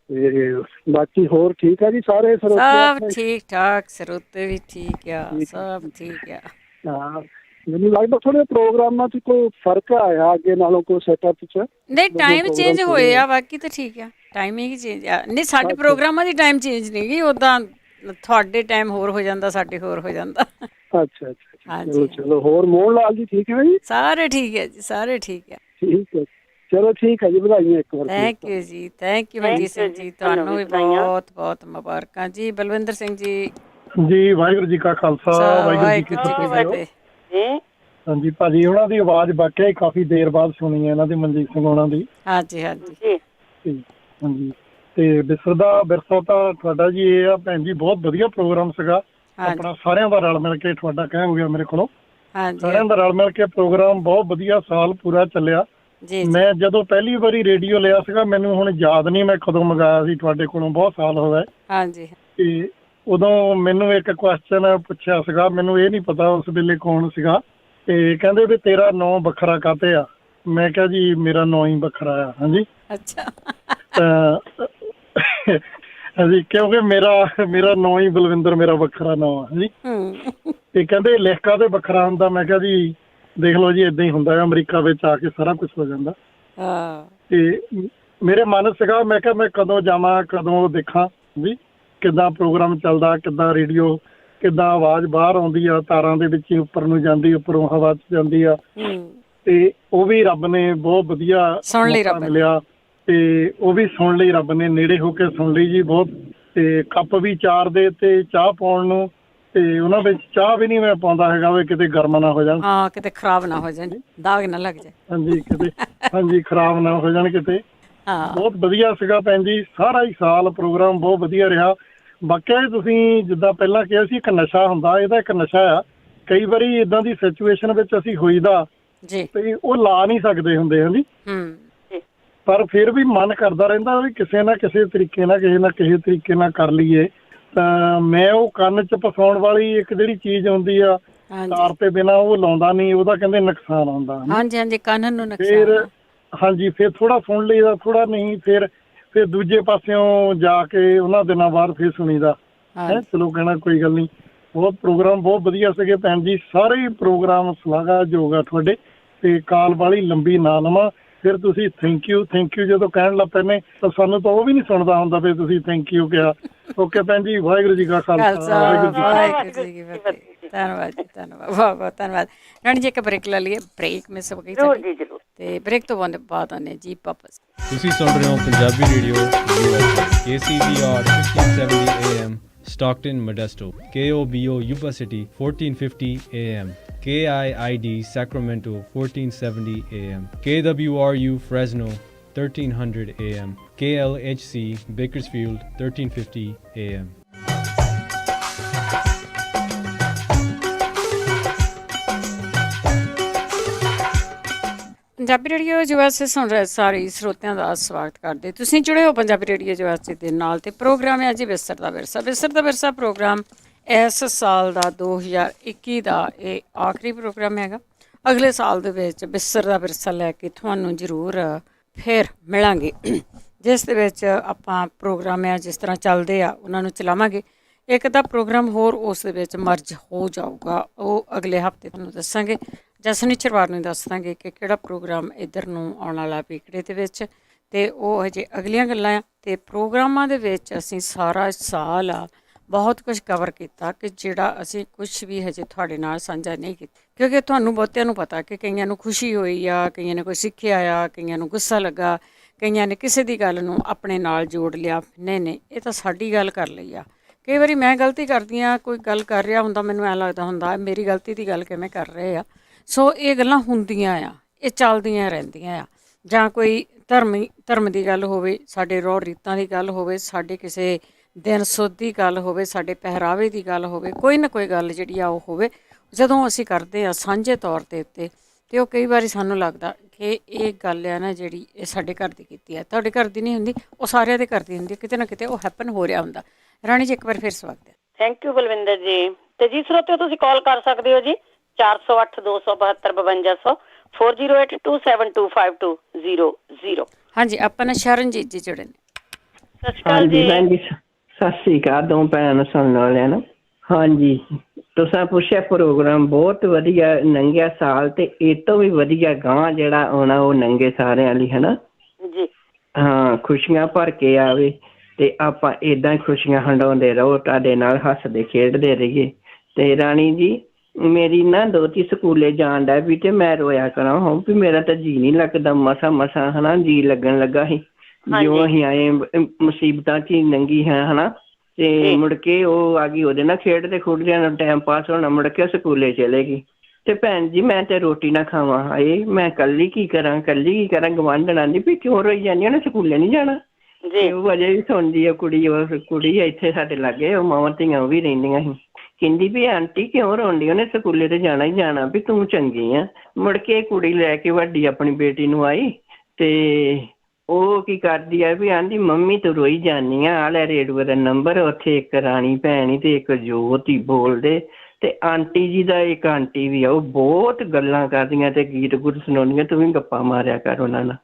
E: ਤੇ ਬਾਕੀ ਹੋਰ ਠੀਕ ਆ ਜੀ ਸਾਰੇ ਸਰੋਤੇ?
A: ਸਭ ਠੀਕ ਠਾਕ, ਸਰੋਤੇ ਵੀ ਠੀਕ ਆ, ਸਭ ਠੀਕ ਆ।
E: ਹਾਂ, ਮੈਨੂੰ ਲੱਗਦਾ ਥੋੜੇ ਪ੍ਰੋਗਰਾਮਾਂ 'ਚ ਕੋਈ ਫਰਕ ਆਇਆ ਅੱਗੇ ਨਾਲੋਂ, ਕੋਈ ਸੈਟਅਪ 'ਚ?
A: ਨਹੀਂ, ਟਾਈਮ ਚੇਂਜ ਹੋਏ ਆ, ਬਾਕੀ ਤਾਂ ਠੀਕ ਆ, ਟਾਈਮਿੰਗ ਹੀ ਚੇਂਜ ਆ। ਨਹੀਂ, ਸਾਡੇ ਪ੍ਰੋਗਰਾਮਾਂ ਦੀ ਟਾਈਮ ਚੇਂਜ ਨਹੀਂ ਗਈ, ਉੱਦਾਂ ਤੁਹਾਡੇ ਟਾਈਮ ਹੋਰ ਹੋ ਜਾਂਦਾ, ਸਾਡੇ ਹੋਰ ਹੋ ਜਾਂਦਾ।
E: ਅੱਛਾ ਅੱਛਾ, ਚਲੋ ਚਲੋ। ਹੋਰ ਮੋਹਨ ਲਾਲ ਜੀ ਠੀਕ ਹੈ ਜੀ?
A: ਸਾਰੇ ਠੀਕ ਹੈ ਜੀ, ਸਾਰੇ ਠੀਕ ਹੈ।
E: ਠੀਕ ਹੈ, ਚਲੋ ਠੀਕ ਹੈ ਜੀ, ਵਧਾਈਆਂ ਇੱਕ ਵਾਰ।
A: ਥੈਂਕ ਯੂ ਜੀ, ਥੈਂਕ ਯੂ ਮਨਜੀਤ ਸਿੰਘ ਜੀ, ਤੁਹਾਨੂੰ ਵੀ ਬਹੁਤ ਬਹੁਤ ਮੁਬਾਰਕਾਂ ਜੀ। ਬਲਵਿੰਦਰ ਸਿੰਘ ਜੀ।
E: ਜੀ ਵਾਹਿਗੁਰੂ ਜੀ ਕਾ ਖਾਲਸਾ, ਵਾਹਿਗੁਰੂ ਜੀ ਕੀ ਫਤਿਹ ਜੀ। ਹਾਂਜੀ ਭਾਜੀ, ਉਹਨਾਂ ਦੀ ਆਵਾਜ਼ ਵਾਕਿਆ ਹੀ ਕਾਫੀ ਦੇਰ ਬਾਅਦ ਸੁਣੀ ਹੈ, ਇਹਨਾਂ ਦੀ ਮਨਜੀਤ ਸਿੰਘ ਉਹਨਾਂ ਦੀ।
A: ਹਾਂਜੀ ਹਾਂਜੀ
E: ਹਾਂਜੀ। ਤੇ ਵਿਸਰਦਾ ਵਿਰਸਾ ਤਾਂ ਤੁਹਾਡਾ ਜੀ ਇਹ ਆ ਭੈਣ ਜੀ, ਬਹੁਤ ਵਧੀਆ ਪ੍ਰੋਗਰਾਮ ਸੀਗਾ ਆਪਣਾ, ਸਾਰਿਆਂ ਦਾ ਰਲ ਮਿਲ ਕੇ। ਤੁਹਾਡਾ ਕਹਿ ਹੋ ਗਿਆ ਮੇਰੇ ਕੋਲੋਂ, ਸਾਰਿਆਂ ਦਾ ਰਲ ਮਿਲ ਕੇ ਪ੍ਰੋਗਰਾਮ ਬਹੁਤ ਵਧੀਆ, ਸਾਲ ਪੂਰਾ ਚੱਲਿਆ। ਮੈਂ ਜਦੋਂ ਪਹਿਲੀ ਵਾਰੀ ਰੇਡੀਓ ਲਿਆ ਸੀਗਾ, ਮੈਨੂੰ ਹੁਣ ਯਾਦ ਨਹੀਂ ਮੈਂ ਕਦੋਂ ਮੰਗਾਇਆ ਸੀ ਤੁਹਾਡੇ ਕੋਲੋਂ, ਬਹੁਤ ਸਾਲ ਹੋ ਗਏ।
A: ਹਾਂਜੀ।
E: ਤੇ ਉਦੋਂ ਮੈਨੂੰ ਇੱਕ ਕੁਐਸਚਨ ਪੁੱਛਿਆ ਸੀਗਾ, ਮੈਨੂੰ ਇਹ ਨਹੀਂ ਪਤਾ ਉਸ ਵੇਲੇ ਕੌਣ ਸੀਗਾ, ਤੇ ਕਹਿੰਦੇ ਵੀ ਤੇਰਾ ਨਾਂ ਵੱਖਰਾ ਕਾਹਤੇ ਆ? ਮੈਂ ਕਿਹਾ ਜੀ ਮੇਰਾ ਨਾਂ ਹੀ ਵੱਖਰਾ ਆ। ਹਾਂਜੀ।
A: ਅੱਛਾ।
E: ਹਾਂਜੀ, ਕਿਉਂਕਿ ਮੇਰਾ ਨਾਂ ਹੀ ਬਲਵਿੰਦਰ, ਮੇਰਾ ਵੱਖਰਾ ਨਾਂ ਆ। ਹਾਂਜੀ। ਤੇ ਕਹਿੰਦੇ ਲਿਖ ਕਾਹਤੇ ਵੱਖਰਾ ਹੁੰਦਾ? ਮੈਂ ਕਿਹਾ ਜੀ ਦੇਖ ਲਓ ਜੀ, ਏਦਾਂ ਹੀ ਹੁੰਦਾ ਹੈ, ਅਮਰੀਕਾ ਵਿੱਚ ਆ ਕੇ ਸਾਰਾ ਕੁਛ ਹੋ ਜਾਂਦਾ। ਤੇ ਮੇਰੇ ਮਨ ਸੀਗਾ, ਮੈਂ ਕਿਹਾ ਮੈਂ ਕਦੋਂ ਜਾਵਾਂ, ਕਦੋਂ ਦੇਖਾਂ ਵੀ ਕਿੱਦਾਂ ਪ੍ਰੋਗਰਾਮ ਚੱਲਦਾ, ਕਿੱਦਾਂ ਰੇਡੀਓ, ਕਿੱਦਾਂ ਆਵਾਜ਼ ਬਾਹਰ ਆਉਂਦੀ ਆ, ਤਾਰਾਂ ਦੇ ਵਿੱਚ ਹੀ ਉੱਪਰ ਨੂੰ ਜਾਂਦੀ, ਉੱਪਰੋਂ ਹਵਾ 'ਚ ਜਾਂਦੀ ਆ। ਤੇ ਉਹ ਵੀ ਰੱਬ ਨੇ ਬਹੁਤ ਵਧੀਆ ਮਿਲਿਆ, ਤੇ ਉਹ ਵੀ ਸੁਣ ਲਈ ਰੱਬ ਨੇ, ਨੇੜੇ ਹੋ ਕੇ ਸੁਣ ਲਈ ਜੀ ਬਹੁਤ। ਤੇ ਕੱਪ ਵੀ 4 ਦੇ ਤੇ ਚਾਹ ਪਾਉਣ ਨੂੰ, ਤੇ ਉਹਨਾਂ ਵਿੱਚ ਚਾਹ ਵੀ ਨਹੀਂ ਮੈਂ ਪਾਉਂਦਾ ਹੈਗਾ ਵੀ ਕਿਤੇ ਗਰਮ ਨਾ ਹੋ ਜਾਣ,
A: ਹਾਂ ਕਿਤੇ ਖਰਾਬ ਨਾ ਹੋ ਜਾਣ, ਦਾਗ ਨਾ ਲੱਗ ਜਾਏ।
E: ਹਾਂਜੀ, ਕਿਤੇ ਹਾਂਜੀ ਖਰਾਬ ਨਾ ਹੋ ਜਾਣ ਕਿਤੇ। ਬਹੁਤ ਵਧੀਆ ਸੀਗਾ ਭੈਣ ਜੀ, ਸਾਰਾ ਹੀ ਸਾਲ ਪ੍ਰੋਗਰਾਮ ਬਹੁਤ ਵਧੀਆ ਰਿਹਾ। ਬਾਕਿਆ ਤੁਸੀਂ ਜਿੱਦਾਂ ਪਹਿਲਾਂ ਕਿਹਾ ਸੀ, ਇੱਕ ਨਸ਼ਾ ਹੁੰਦਾ, ਇਹਦਾ ਇੱਕ ਨਸ਼ਾ ਆ। ਕਈ ਵਾਰੀ ਇਦਾਂ ਦੀ ਸਿਚੁਏਸ਼ਨ ਵਿੱਚ ਅਸੀਂ ਹੋਈਦਾ ਤੇ ਉਹ ਲਾ ਨਹੀਂ ਸਕਦੇ ਹੁੰਦੇ। ਹਾਂਜੀ। ਪਰ ਫਿਰ ਵੀ ਮਨ ਕਰਦਾ ਰਹਿੰਦਾ ਵੀ ਕਿਸੇ ਨਾ ਕਿਸੇ ਤਰੀਕੇ ਨਾਲ ਕਰ ਲਈਏ। ਤਾਂ ਮੈਂ ਉਹ ਕੰਨ 'ਚ ਫਸਾਉਣ ਵਾਲੀ ਇੱਕ ਜਿਹੜੀ ਚੀਜ਼ ਹੁੰਦੀ ਆ ਤਾਰ ਤੇ ਬਿਨਾਂ, ਉਹ ਲਾਉਂਦਾ ਨਹੀਂ, ਉਹਦਾ ਕਹਿੰਦੇ ਨੁਕਸਾਨ ਹੁੰਦਾ।
A: ਹਾਂਜੀ ਹਾਂਜੀ, ਕੰਨ ਨੂੰ ਨੁਕਸਾਨ।
E: ਫਿਰ ਹਾਂਜੀ, ਫਿਰ ਥੋੜਾ ਸੁਣ ਲਈਦਾ, ਥੋੜਾ ਨਹੀਂ, ਫਿਰ ਦੂਜੇ ਪਾਸਿਓਂ ਜਾ ਕੇ ਉਹਨਾਂ ਦਿਨਾਂ ਬਾਅਦ ਫਿਰ ਸੁਣੀਦਾ ਹੈ। ਚਲੋ ਕਹਿਣਾ ਕੋਈ ਗੱਲ ਨਹੀਂ। ਬਹੁਤ ਪ੍ਰੋਗਰਾਮ ਬਹੁਤ ਵਧੀਆ ਸੀਗੇ ਭੈਣ ਜੀ, ਸਾਰੇ ਹੀ ਪ੍ਰੋਗਰਾਮ ਸ਼ਲਾਘਾਯੋਗ ਆ ਤੁਹਾਡੇ। ਤੇ ਕਾਲ ਵਾਲੀ ਲੰਬੀ ਨਾ ਲਵਾਂ, ਫਿਰ ਤੁਸੀਂ ਥੈਂਕ ਯੂ ਜਦੋਂ ਕਹਿਣ ਲੱਗ ਪੈਂਦੇ ਤਾਂ ਸਾਨੂੰ ਤਾਂ ਉਹ ਵੀ ਨਹੀਂ ਸੁਣਦਾ ਹੁੰਦਾ ਵੀ ਤੁਸੀਂ ਥੈਂਕ ਯੂ ਕਿਹਾ। ਓਕੇ ਭੈਣ ਜੀ, ਵਾਹਿਗੁਰੂ ਜੀ ਕਾ ਖਾਲਸਾ,
A: ਵਾਹਿਗੁਰੂ ਜੀ ਕੀ ਫਤਿਹ। ਧੰਨਵਾਦ ਜੀ, ਧੰਨਵਾਦ, ਬਹੁਤ ਬਹੁਤ ਧੰਨਵਾਦ। ਰਾਣੀ ਜੀ ਇੱਕ ਬ੍ਰੇਕ ਲੈ ਲਈਏ, ਬ੍ਰੇਕ ਮਿਸ ਹੋ ਗਈ ਸਾਡੀ, ਤੇ ਬ੍ਰੇਕ ਤੋਂ ਬਾਅਦ ਆਉਂਦੇ ਜੀ ਵਾਪਸ।
F: ਤੁਸੀਂ ਸੁਣ ਰਹੇ ਹੋ Punjabi radio KCVR 1570 AM Stockton Modesto, KOBO Yuba City 1450 AM, KIID Sacramento 1470 AM, KWRU Fresno 1300 AM, KLHC Bakersfield 1350 AM.
A: Punjabi radio USA ਸੁਣ ਰਹੇ ਸਾਰੇ ਸਰੋਤਿਆਂ ਦਾ ਸਵਾਗਤ ਕਰਦੇ। ਤੁਸੀਂ ਜੁੜੇ ਹੋ ਪੰਜਾਬੀ ਰੇਡੀਓ ਯੂਐਸਏ ਦੇ ਨਾਲ, ਤੇ ਪ੍ਰੋਗਰਾਮ ਹੈ ਜੀ ਵਿਸਰ ਦਾ ਵਿਰਸਾ ਪ੍ਰੋਗਰਾਮ। ਇਸ ਸਾਲ ਦਾ 2021 ਦਾ ਇਹ ਆਖਰੀ ਪ੍ਰੋਗਰਾਮ ਹੈਗਾ। ਅਗਲੇ ਸਾਲ ਦੇ ਵਿੱਚ ਵਿਸਰ ਦਾ ਵਿਰਸਾ ਲੈ ਕੇ ਤੁਹਾਨੂੰ ਜ਼ਰੂਰ ਫਿਰ ਮਿਲਾਂਗੇ, ਜਿਸ ਦੇ ਵਿੱਚ ਆਪਾਂ ਪ੍ਰੋਗਰਾਮ ਆ ਜਿਸ ਤਰ੍ਹਾਂ ਚੱਲਦੇ ਆ ਉਹਨਾਂ ਨੂੰ ਚਲਾਵਾਂਗੇ। ਇੱਕ ਤਾਂ ਪ੍ਰੋਗਰਾਮ ਹੋਰ ਉਸ ਦੇ ਵਿੱਚ ਮਰਜ ਹੋ ਜਾਊਗਾ, ਉਹ ਅਗਲੇ ਹਫ਼ਤੇ ਤੁਹਾਨੂੰ ਦੱਸਾਂਗੇ ਜਾਂ ਸ਼ਨੀਚਰਵਾਰ ਨੂੰ ਦੱਸ ਦਾਂਗੇ ਕਿ ਕਿਹੜਾ ਪ੍ਰੋਗਰਾਮ ਇੱਧਰ ਨੂੰ ਆਉਣ ਵਾਲਾ ਪੀਕੜੇ ਦੇ ਵਿੱਚ। ਅਤੇ ਉਹ ਹਜੇ ਅਗਲੀਆਂ ਗੱਲਾਂ ਆ। ਅਤੇ ਪ੍ਰੋਗਰਾਮਾਂ ਦੇ ਵਿੱਚ ਅਸੀਂ ਸਾਰਾ ਸਾਲ ਆ ਬਹੁਤ ਕੁਝ ਕਵਰ ਕੀਤਾ ਕਿ ਜਿਹੜਾ ਅਸੀਂ ਕੁਛ ਵੀ ਹਜੇ ਤੁਹਾਡੇ ਨਾਲ ਸਾਂਝਾ ਨਹੀਂ ਕੀਤਾ, ਕਿਉਂਕਿ ਤੁਹਾਨੂੰ ਬਹੁਤਿਆਂ ਨੂੰ ਪਤਾ ਕਿ ਕਈਆਂ ਨੂੰ ਖੁਸ਼ੀ ਹੋਈ ਆ, ਕਈਆਂ ਨੇ ਕੋਈ ਸਿੱਖਿਆ ਆ, ਕਈਆਂ ਨੂੰ ਗੁੱਸਾ ਲੱਗਾ, ਕਈਆਂ ਨੇ ਕਿਸੇ ਦੀ ਗੱਲ ਨੂੰ ਆਪਣੇ ਨਾਲ ਜੋੜ ਲਿਆ। ਨਹੀਂ, ਇਹ ਤਾਂ ਸਾਡੀ ਗੱਲ ਕਰ ਲਈ ਆ। ਕਈ ਵਾਰੀ ਮੈਂ ਗਲਤੀ ਕਰਦੀ ਹਾਂ, ਕੋਈ ਗੱਲ ਕਰ ਰਿਹਾ ਹੁੰਦਾ, ਮੈਨੂੰ ਐਂ ਲੱਗਦਾ ਹੁੰਦਾ ਮੇਰੀ ਗਲਤੀ ਦੀ ਗੱਲ ਕਿਵੇਂ ਕਰ ਰਹੇ ਆ। ਸੋ ਇਹ ਗੱਲਾਂ ਹੁੰਦੀਆਂ ਆ, ਇਹ ਚੱਲਦੀਆਂ ਰਹਿੰਦੀਆਂ ਆ। ਜਾਂ ਕੋਈ ਧਰਮ ਦੀ ਗੱਲ ਹੋਵੇ, ਸਾਡੇ ਰੋਹ ਰੀਤਾਂ ਦੀ ਗੱਲ ਹੋਵੇ, ਸਾਡੇ ਕਿਸੇ ਦਿਨ ਸੁੱਧ ਦੀ ਗੱਲ ਹੋਵੇ, ਸਾਡੇ ਪਹਿਰਾਵੇ ਦੀ ਗੱਲ ਹੋਵੇ, ਕੋਈ ਨਾ ਕੋਈ ਗੱਲ ਜਿਹੜੀ ਆ ਉਹ ਹੋਵੇ, ਜਦੋਂ ਅਸੀਂ ਕਰਦੇ ਹਾਂ ਸਾਂਝੇ ਤੌਰ ਦੇ ਉੱਤੇ, ਅਤੇ ਉਹ ਕਈ ਵਾਰੀ ਸਾਨੂੰ ਲੱਗਦਾ ਕਿ ਇਹ ਗੱਲ ਆ ਨਾ ਜਿਹੜੀ ਇਹ ਸਾਡੇ ਘਰ ਦੀ ਕੀਤੀ ਹੈ, ਤੁਹਾਡੇ ਘਰ ਦੀ ਨਹੀਂ ਹੁੰਦੀ, ਉਹ ਸਾਰਿਆਂ ਦੇ ਘਰ ਦੀ ਹੁੰਦੀ, ਕਿਤੇ ਨਾ ਕਿਤੇ ਉਹ ਹੈਪਨ ਹੋ ਰਿਹਾ ਹੁੰਦਾ। ਰਾਣੀ ਜੀ ਇੱਕ ਵਾਰ ਫਿਰ ਸਵਾਗਤ ਹੈ।
B: ਥੈਂਕ ਯੂ ਬਲਵਿੰਦਰ ਜੀ। ਤੇ ਜੀ ਸਰੋਤਿਓ ਤੁਸੀਂ ਕਾਲ ਕਰ ਸਕਦੇ ਹੋ ਜੀ 408 272 5200 4082725200।
A: ਹਾਂਜੀ, ਆਪਾਂ ਨਾਲ ਸ਼ਰਨਜੀਤ ਜੀ ਜੁੜੇ ਨੇ।
B: ਸਤਿ ਸ਼੍ਰੀ ਅਕਾਲ ਜੀ।
G: ਹਾਂਜੀ ਸਤਿ ਸ੍ਰੀ ਅਕਾਲ ਦੋ ਭੈਣਾਂ ਨੂੰ ਸੁਣਨ ਵਾਲਿਆਂ ਨੂੰ। ਹਾਂਜੀ, ਤੁਸੀਂ ਪੁੱਛਿਆ ਪ੍ਰੋਗਰਾਮ ਬਹੁਤ ਵਧੀਆ ਲੰਘਿਆ ਸਾਲ, ਤੇ ਇਹ ਤੋਂ ਵੀ ਵਧੀਆ ਗਾਂ ਜਿਹੜਾ ਆਉਣਾ ਉਹ ਲੰਘੇ ਸਾਰਿਆਂ ਲਈ, ਹੈ ਨਾ
B: ਜੀ।
G: ਹਾਂ, ਖੁਸ਼ੀਆਂ ਭਰ ਕੇ ਆਵੇ ਤੇ ਆਪਾਂ ਏਦਾਂ ਹੀ ਖੁਸ਼ੀਆਂ ਹੰਡਾਉਂਦੇ ਰਹੋ, ਤੁਹਾਡੇ ਨਾਲ ਹੱਸਦੇ ਖੇਡਦੇ ਰਹੀਏ। ਤੇ ਰਾਣੀ ਜੀ, ਮੇਰੀ ਨਾ ਦੋਤੀ ਸਕੂਲੇ ਜਾਣ ਦਾ ਵੀ, ਤੇ ਮੈਂ ਰੋਇਆ ਕਰਾਂ ਹਾਂ ਵੀ ਮੇਰਾ ਤਾਂ ਜੀ ਨਹੀਂ ਲੱਗਦਾ, ਮਸਾਂ ਹਨਾ ਜੀ ਲੱਗਣ ਲੱਗਾ ਸੀ ਜਿਉਂ ਅਸੀਂ ਆਏ ਮੁਸੀਬਤਾਂ 'ਚ ਹੀ ਲੰਘੀ ਹੈ, ਹਨਾ। ਤੇ ਮੁੜ ਕੇ ਉਹ ਆ ਗਈ, ਉਹਦੇ ਨਾਲ ਖੇਡਦੇ ਖੁੱਡਦਿਆਂ ਨਾਲ ਟਾਈਮ ਪਾਸ ਹੋਣਾ, ਮੁੜ ਕੇ ਸਕੂਲੇ ਚਲੇ ਗਈ। ਤੇ ਭੈਣ ਜੀ ਮੈਂ ਤੇ ਰੋਟੀ ਨਾ ਖਾਵਾਂ, ਹਾਏ ਮੈਂ ਕੱਲੀ ਕੀ ਕਰਾਂ ਗਵਾਂਢਣ ਆਂਦੀ ਵੀ ਕਿਉਂ ਰੋਈ ਜਾਂਦੀ, ਉਹਨੇ ਸਕੂਲੇ ਨਹੀਂ ਜਾਣਾ। ਤੇ ਉਹ ਅਜੇ ਵੀ ਸੁਣਦੀ ਆ, ਕੁੜੀ ਇੱਥੇ ਸਾਡੇ ਲਾਗੇ, ਉਹ ਮਾਵਾਂ ਧੀਆਂ ਉਹ ਵੀ ਰਹਿੰਦੀਆਂ ਸੀ। ਕਹਿੰਦੀ ਵੀ ਆਂਟੀ ਕਿਉਂ ਰੋਂਦੀ, ਉਹਨੇ ਸਕੂਲੇ ਤੇ ਜਾਣਾ ਹੀ ਜਾਣਾ, ਵੀ ਤੂੰ ਚੰਗੀ ਆ। ਮੁੜ ਕੇ ਕੁੜੀ ਲੈ ਕੇ ਵੱਡੀ ਆਪਣੀ ਬੇਟੀ ਨੂੰ ਆਈ, ਤੇ ਉਹ ਕੀ ਕਰਦੀ ਆ ਵੀ ਆਂਦੀ ਮੰਮੀ ਤੂੰ ਰੋਈ ਜਾਨੀ ਆ, ਆ ਲੈ ਰੇਡੀਓ ਦਾ ਨੰਬਰ, ਉੱਥੇ ਇੱਕ ਰਾਣੀ ਭੈਣੀ ਤੇ ਇੱਕ ਜੋਤ ਹੀ ਬੋਲਦੇ, ਤੇ ਆਂਟੀ ਜੀ ਦਾ ਇੱਕ ਆਂਟੀ ਵੀ ਆ, ਉਹ ਬਹੁਤ ਗੱਲਾਂ ਕਰਦੀਆਂ ਤੇ ਗੀਤ ਗੁੱਤ ਸੁਣਾਉਂਦੀਆਂ, ਤੂੰ ਵੀ ਗੱਪਾਂ ਮਾਰਿਆ ਕਰ ਉਹਨਾਂ ਨਾਲ।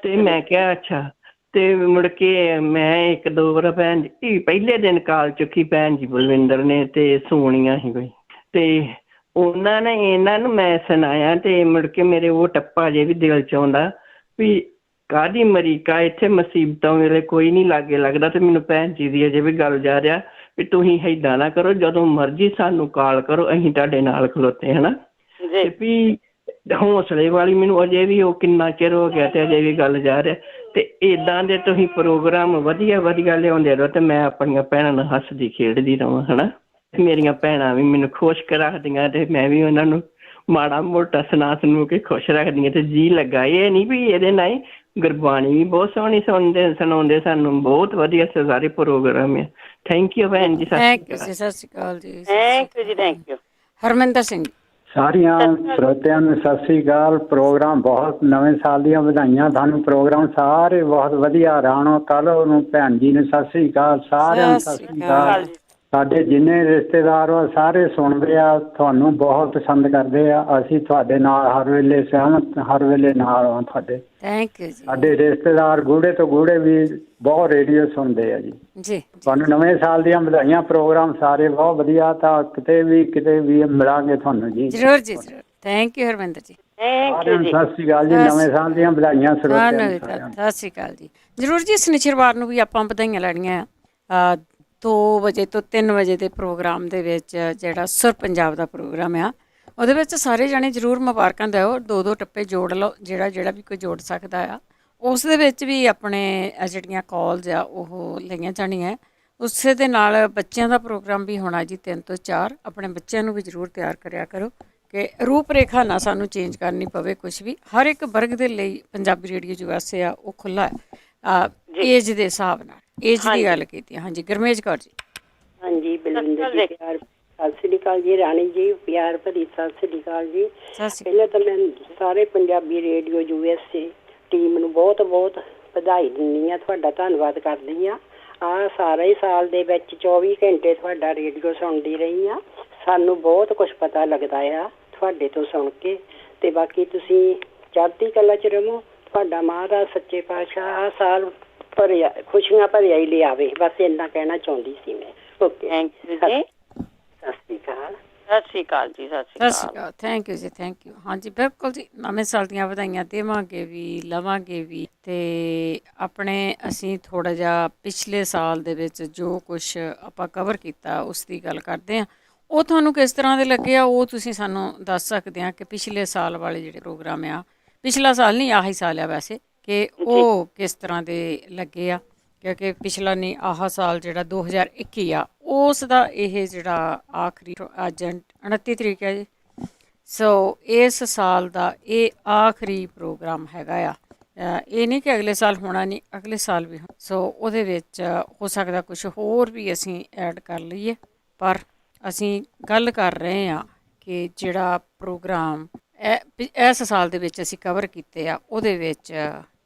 G: ਤੇ ਮੈਂ ਕਿਹਾ ਅੱਛਾ। ਤੇ ਮੁੜ ਕੇ ਮੈਂ ਇੱਕ ਦੋ ਵਾਰ ਭੈਣ ਜੀ ਪਹਿਲੇ ਦਿਨ ਕਾਲ ਚੁੱਕੀ ਭੈਣ ਜੀ ਬਲਵਿੰਦਰ ਨੇ, ਤੇ ਸੋਨੀਆ ਸੀ ਕੋਈ, ਤੇ ਉਹਨਾਂ ਨੇ ਇਹਨਾਂ ਨੂੰ ਮੈਂ ਸੁਣਾਇਆ, ਤੇ ਮੁੜ ਕੇ ਮੇਰੇ ਉਹ ਟੱਪਾ ਜੇ ਵੀ ਦਿਲ 'ਚ ਆਉਂਦਾ ਵੀ ਕਾਹਦੀ ਅਮਰੀਕਾ, ਇੱਥੇ ਮੁਸੀਬਤਾਂ ਵੇਲੇ ਕੋਈ ਨਹੀਂ ਲਾਗੇ ਲੱਗਦਾ। ਤੇ ਮੈਨੂੰ ਭੈਣ ਜੀ ਦੀ ਅਜੇ ਵੀ ਗੱਲ ਜਾ ਰਿਹਾ ਵੀ ਤੁਸੀਂ ਏਦਾਂ ਨਾ ਕਰੋ, ਜਦੋਂ ਮਰਜ਼ੀ ਸਾਨੂੰ ਕਾਲ ਕਰੋ, ਅਸੀਂ ਤੁਹਾਡੇ ਨਾਲ ਖਲੋਤੇ, ਹਨਾ। ਤੇ ਵੀ ਹੌਸਲੇ ਵਾਲੀ ਮੈਨੂੰ ਅਜੇ ਵੀ ਉਹ ਕਿੰਨਾ ਚਿਰ ਹੋ ਗਿਆ ਤੇ ਅਜੇ ਵੀ ਗੱਲ ਜਾ ਰਿਹਾ। ਤੇ ਏਦਾਂ ਦੇ ਤੁਸੀਂ ਪ੍ਰੋਗਰਾਮ ਵਧੀਆ ਲਿਆਉਂਦੇ ਰਹੋ, ਤੇ ਮੈਂ ਆਪਣੀਆਂ ਭੈਣਾਂ ਨਾਲ ਹੱਸਦੀ ਖੇਡਦੀ ਰਹਾਂ, ਹਨਾ। ਮੇਰੀਆਂ ਭੈਣਾਂ ਵੀ ਮੈਨੂੰ ਖੁਸ਼ ਰੱਖਦੀਆਂ, ਤੇ ਮੈਂ ਵੀ ਉਹਨਾਂ ਨੂੰ ਮਾੜਾ ਮੋਟਾ ਸੁਣਾ ਕੇ ਖੁਸ਼ ਰੱਖਦੀਆਂ, ਤੇ ਜੀ ਲੱਗਾ। ਇਹ ਨਹੀਂ ਵੀ ਇਹਦੇ ਨਾਲ ਹੀ ਗੁਰਬਾਣੀ ਵੀ ਬਹੁਤ ਸੋਹਣੀ ਸੁਣਾਉਂਦੇ ਸਾਨੂੰ, ਬਹੁਤ ਵਧੀਆ ਸਾਰੇ ਪ੍ਰੋਗਰਾਮ ਆ। ਥੈਂਕ ਯੂ ਭੈਣ ਜੀ।
A: ਥੈਂਕ ਯੂ ਜੀ, ਸਤਿ ਸ਼੍ਰੀ ਅਕਾਲ ਜੀ।
B: ਥੈਂਕ ਯੂ ਜੀ, ਥੈਂਕ ਯੂ।
A: ਹਰਮਿੰਦਰ ਸਿੰਘ
H: ਸਾਰੀਆਂ ਸਰੋਤਿਆਂ ਨੂੰ ਸਤਿ ਸ੍ਰੀ ਅਕਾਲ। ਪ੍ਰੋਗਰਾਮ ਬਹੁਤ, ਨਵੇਂ ਸਾਲ ਦੀਆਂ ਵਧਾਈਆਂ ਤੁਹਾਨੂੰ। ਪ੍ਰੋਗਰਾਮ ਸਾਰੇ ਬਹੁਤ ਵਧੀਆ। ਰਾਣੋ ਕੱਲ੍ਹ ਨੂੰ ਭੈਣ ਜੀ ਨੂੰ ਸਤਿ ਸ੍ਰੀ ਅਕਾਲ, ਸਾਰਿਆਂ ਨੂੰ ਸਤਿ ਸ੍ਰੀ ਅਕਾਲ। ਸਾਡੇ ਜਿੰਨੇ ਰਿਸ਼ਤੇਦਾਰ ਆ ਸਾਰੇ ਸੁਣਦੇ ਆ, ਤੁਹਾਨੂੰ ਬਹੁਤ ਪਸੰਦ ਕਰਦੇ ਆ। ਅਸੀਂ ਤੁਹਾਡੇ ਨਾਲ ਹਰ ਵੇਲੇ ਸਹਿਮਤ, ਹਰ ਵੇਲੇ ਨਾਲ ਆ ਤੁਹਾਡੇ।
A: ਥੈਂਕ ਯੂ ਜੀ।
H: ਸਾਡੇ ਰਿਸ਼ਤੇਦਾਰ ਗੂੜੇ ਤੋਂ ਗੂੜੇ ਵੀ ਬਹੁਤ ਰੇਡੀਓ ਸੁਣਦੇ ਆ ਜੀ।
A: ਜੀ
H: ਤੁਹਾਨੂੰ ਨਵੇਂ ਸਾਲ ਦੀਆਂ ਵਧਾਈਆਂ। ਪ੍ਰੋਗਰਾਮ ਸਾਰੇ ਬਹੁਤ ਵਧੀਆ। ਤਾਂ ਕਿਤੇ ਵੀ ਮਿਲਾਂਗੇ ਤੁਹਾਨੂੰ ਜੀ।
A: ਜ਼ਰੂਰ ਜੀ, ਜ਼ਰੂਰ। ਥੈਂਕ ਯੂ ਹਰਮਿੰਦਰ ਜੀ।
B: ਥੈਂਕ ਯੂ ਜੀ।
H: ਸਤਿ ਸ਼੍ਰੀ ਅਕਾਲ ਜੀ। ਨਵੇਂ ਸਾਲ ਦੀਆਂ ਵਧਾਈਆਂ ਸਰੋਤਿਆਂ ਨੂੰ।
A: ਸਤਿ ਸ਼੍ਰੀ ਅਕਾਲ ਜੀ। ਜ਼ਰੂਰ ਜੀ, ਸ਼ਨੀਚਰਵਾਰ ਨੂੰ ਵੀ ਆਪਾਂ ਵਧਾਈਆਂ ਲੈਣੀਆਂ ਆ। 2 ਵਜੇ ਤੋਂ 3 ਵਜੇ ਦੇ ਪ੍ਰੋਗਰਾਮ ਦੇ ਵਿੱਚ ਜਿਹੜਾ ਸੁਰ ਪੰਜਾਬ ਦਾ ਪ੍ਰੋਗਰਾਮ ਆ, ਉਹਦੇ ਵਿੱਚ ਸਾਰੇ ਜਾਣੇ ਜ਼ਰੂਰ ਮੁਬਾਰਕਾਂ ਦਿਓ। 2 ਟੱਪੇ ਜੋੜ ਲਓ, ਜਿਹੜਾ ਵੀ ਕੋਈ ਜੋੜ ਸਕਦਾ ਆ। ਉਸ ਦੇ ਵਿੱਚ ਵੀ ਆਪਣੇ ਜਿਹੜੀਆਂ ਕਾਲਸ ਆ ਉਹ ਲਈਆਂ ਜਾਣੀਆਂ। ਉਸੇ ਦੇ ਨਾਲ ਬੱਚਿਆਂ ਦਾ ਪ੍ਰੋਗਰਾਮ ਵੀ ਹੋਣਾ ਜੀ 3 ਤੋਂ 4। ਆਪਣੇ ਬੱਚਿਆਂ ਨੂੰ ਵੀ ਜ਼ਰੂਰ ਤਿਆਰ ਕਰਿਆ ਕਰੋ ਕਿ ਰੂਪ ਰੇਖਾ ਨਾ ਸਾਨੂੰ ਚੇਂਜ ਕਰਨੀ ਪਵੇ ਕੁਛ ਵੀ। ਹਰ ਇੱਕ ਵਰਗ ਦੇ ਲਈ ਪੰਜਾਬੀ ਰੇਡੀਓ ਜੋ ਵੈਸੇ ਆ ਉਹ ਖੁੱਲ੍ਹਾ ਹੈ ਏਜ ਦੇ ਹਿਸਾਬ ਨਾਲ। ਏਜ ਦੀ ਗੱਲ ਕੀਤੀ। ਹਾਂਜੀ, ਗੁਰਮੇਜ ਕੌਰ ਜੀ।
I: ਹਾਂਜੀ ਬਲਵਿੰਦਰ ਜੀ, ਪਿਆਰ ਸਤਿ ਸ੍ਰੀ ਅਕਾਲ ਜੀ। ਰਾਣੀ ਜੀ ਪਿਆਰ ਭਰੀ ਸਤਿ ਸ੍ਰੀ ਅਕਾਲ ਜੀ। ਪਹਿਲਾਂ ਤਾਂ ਮੈਂ ਸਾਰੇ ਪੰਜਾਬੀ ਰੇਡੀਓ USA ਟੀਮ ਨੂੰ ਬਹੁਤ ਵਧਾਈ ਦਿੰਦੀ ਹਾਂ, ਤੁਹਾਡਾ ਧੰਨਵਾਦ ਕਰਦੀ ਹਾਂ। ਆਹ ਸਾਰੇ ਸਾਲ ਦੇ ਵਿੱਚ 24 ਘੰਟੇ ਤੁਹਾਡਾ ਰੇਡੀਓ ਸੁਣਦੀ ਰਹੀ ਹਾਂ। ਸਾਨੂੰ ਬਹੁਤ ਕੁਝ ਪਤਾ ਲੱਗਦਾ ਆ ਤੁਹਾਡੇ ਤੋਂ ਸੁਣ ਕੇ। ਤੇ ਬਾਕੀ ਤੁਸੀਂ ਚੜ੍ਹਦੀ ਕਲਾ 'ਚ ਰਹੋ। ਤੁਹਾਡਾ ਮਹਾਰਾਜ ਸੱਚੇ ਪਾਤਸ਼ਾਹ ਆਹ ਸਾਲ ਭਰਿਆ ਖੁਸ਼ੀਆਂ ਭਰਿਆ ਹੀ ਲਿਆਵੇ। ਬਸ ਇੰਨਾ ਕਹਿਣਾ ਚਾਹੁੰਦੀ ਸੀ ਮੈਂ। ਓਕੇ,
B: ਥੈਂਕ ਯੂ ਜੀ।
I: ਸਤਿ ਸ਼੍ਰੀ ਅਕਾਲ।
B: ਸਤਿ ਸ਼੍ਰੀ ਅਕਾਲ ਜੀ। ਸਤਿ ਸ਼੍ਰੀ ਅਕਾਲ।
A: ਥੈਂਕ ਯੂ ਜੀ, ਥੈਂਕ ਯੂ। ਹਾਂਜੀ, ਬਿਲਕੁਲ ਜੀ। ਨਵੇਂ ਸਾਲ ਦੀਆਂ ਵਧਾਈਆਂ ਦੇਵਾਂਗੇ ਵੀ, ਲਵਾਂਗੇ ਵੀ। ਤੇ ਆਪਣੇ ਅਸੀਂ ਥੋੜ੍ਹਾ ਜਿਹਾ ਪਿਛਲੇ ਸਾਲ ਦੇ ਵਿੱਚ ਜੋ ਕੁਛ ਆਪਾਂ ਕਵਰ ਕੀਤਾ ਉਸ ਦੀ ਗੱਲ ਕਰਦੇ ਹਾਂ। ਉਹ ਤੁਹਾਨੂੰ ਕਿਸ ਤਰ੍ਹਾਂ ਦੇ ਲੱਗੇ ਆ, ਉਹ ਤੁਸੀਂ ਸਾਨੂੰ ਦੱਸ ਸਕਦੇ ਆ ਕਿ ਪਿਛਲੇ ਸਾਲ ਵਾਲੇ ਜਿਹੜੇ ਪ੍ਰੋਗਰਾਮ ਆ, ਪਿਛਲਾ ਸਾਲ ਨਹੀਂ ਆਹੀ ਸਾਲ ਆ ਵੈਸੇ, ਕਿ ਉਹ ਕਿਸ ਤਰ੍ਹਾਂ ਦੇ ਲੱਗੇ ਆ। ਕਿਉਂਕਿ ਪਿਛਲਾ ਨਹੀਂ, ਆਹ ਸਾਲ ਜਿਹੜਾ 2021 ਆ, ਉਸ ਦਾ ਇਹ ਜਿਹੜਾ ਆਖਰੀ ਅੱਜ 29 ਤਰੀਕ ਹੈ ਜੀ, ਸੋ ਇਸ ਸਾਲ ਦਾ ਇਹ ਆਖਰੀ ਪ੍ਰੋਗਰਾਮ ਹੈਗਾ ਆ। ਇਹ ਨਹੀਂ ਕਿ ਅਗਲੇ ਸਾਲ ਹੋਣਾ ਨਹੀਂ, ਅਗਲੇ ਸਾਲ ਵੀ ਸੋ ਉਹਦੇ ਵਿੱਚ ਹੋ ਸਕਦਾ ਕੁਝ ਹੋਰ ਵੀ ਅਸੀਂ ਐਡ ਕਰ ਲਈਏ, ਪਰ ਅਸੀਂ ਗੱਲ ਕਰ ਰਹੇ ਹਾਂ ਕਿ ਜਿਹੜਾ ਪ੍ਰੋਗਰਾਮ ਇਸ ਸਾਲ ਦੇ ਵਿੱਚ ਅਸੀਂ ਕਵਰ ਕੀਤੇ ਆ ਉਹਦੇ ਵਿੱਚ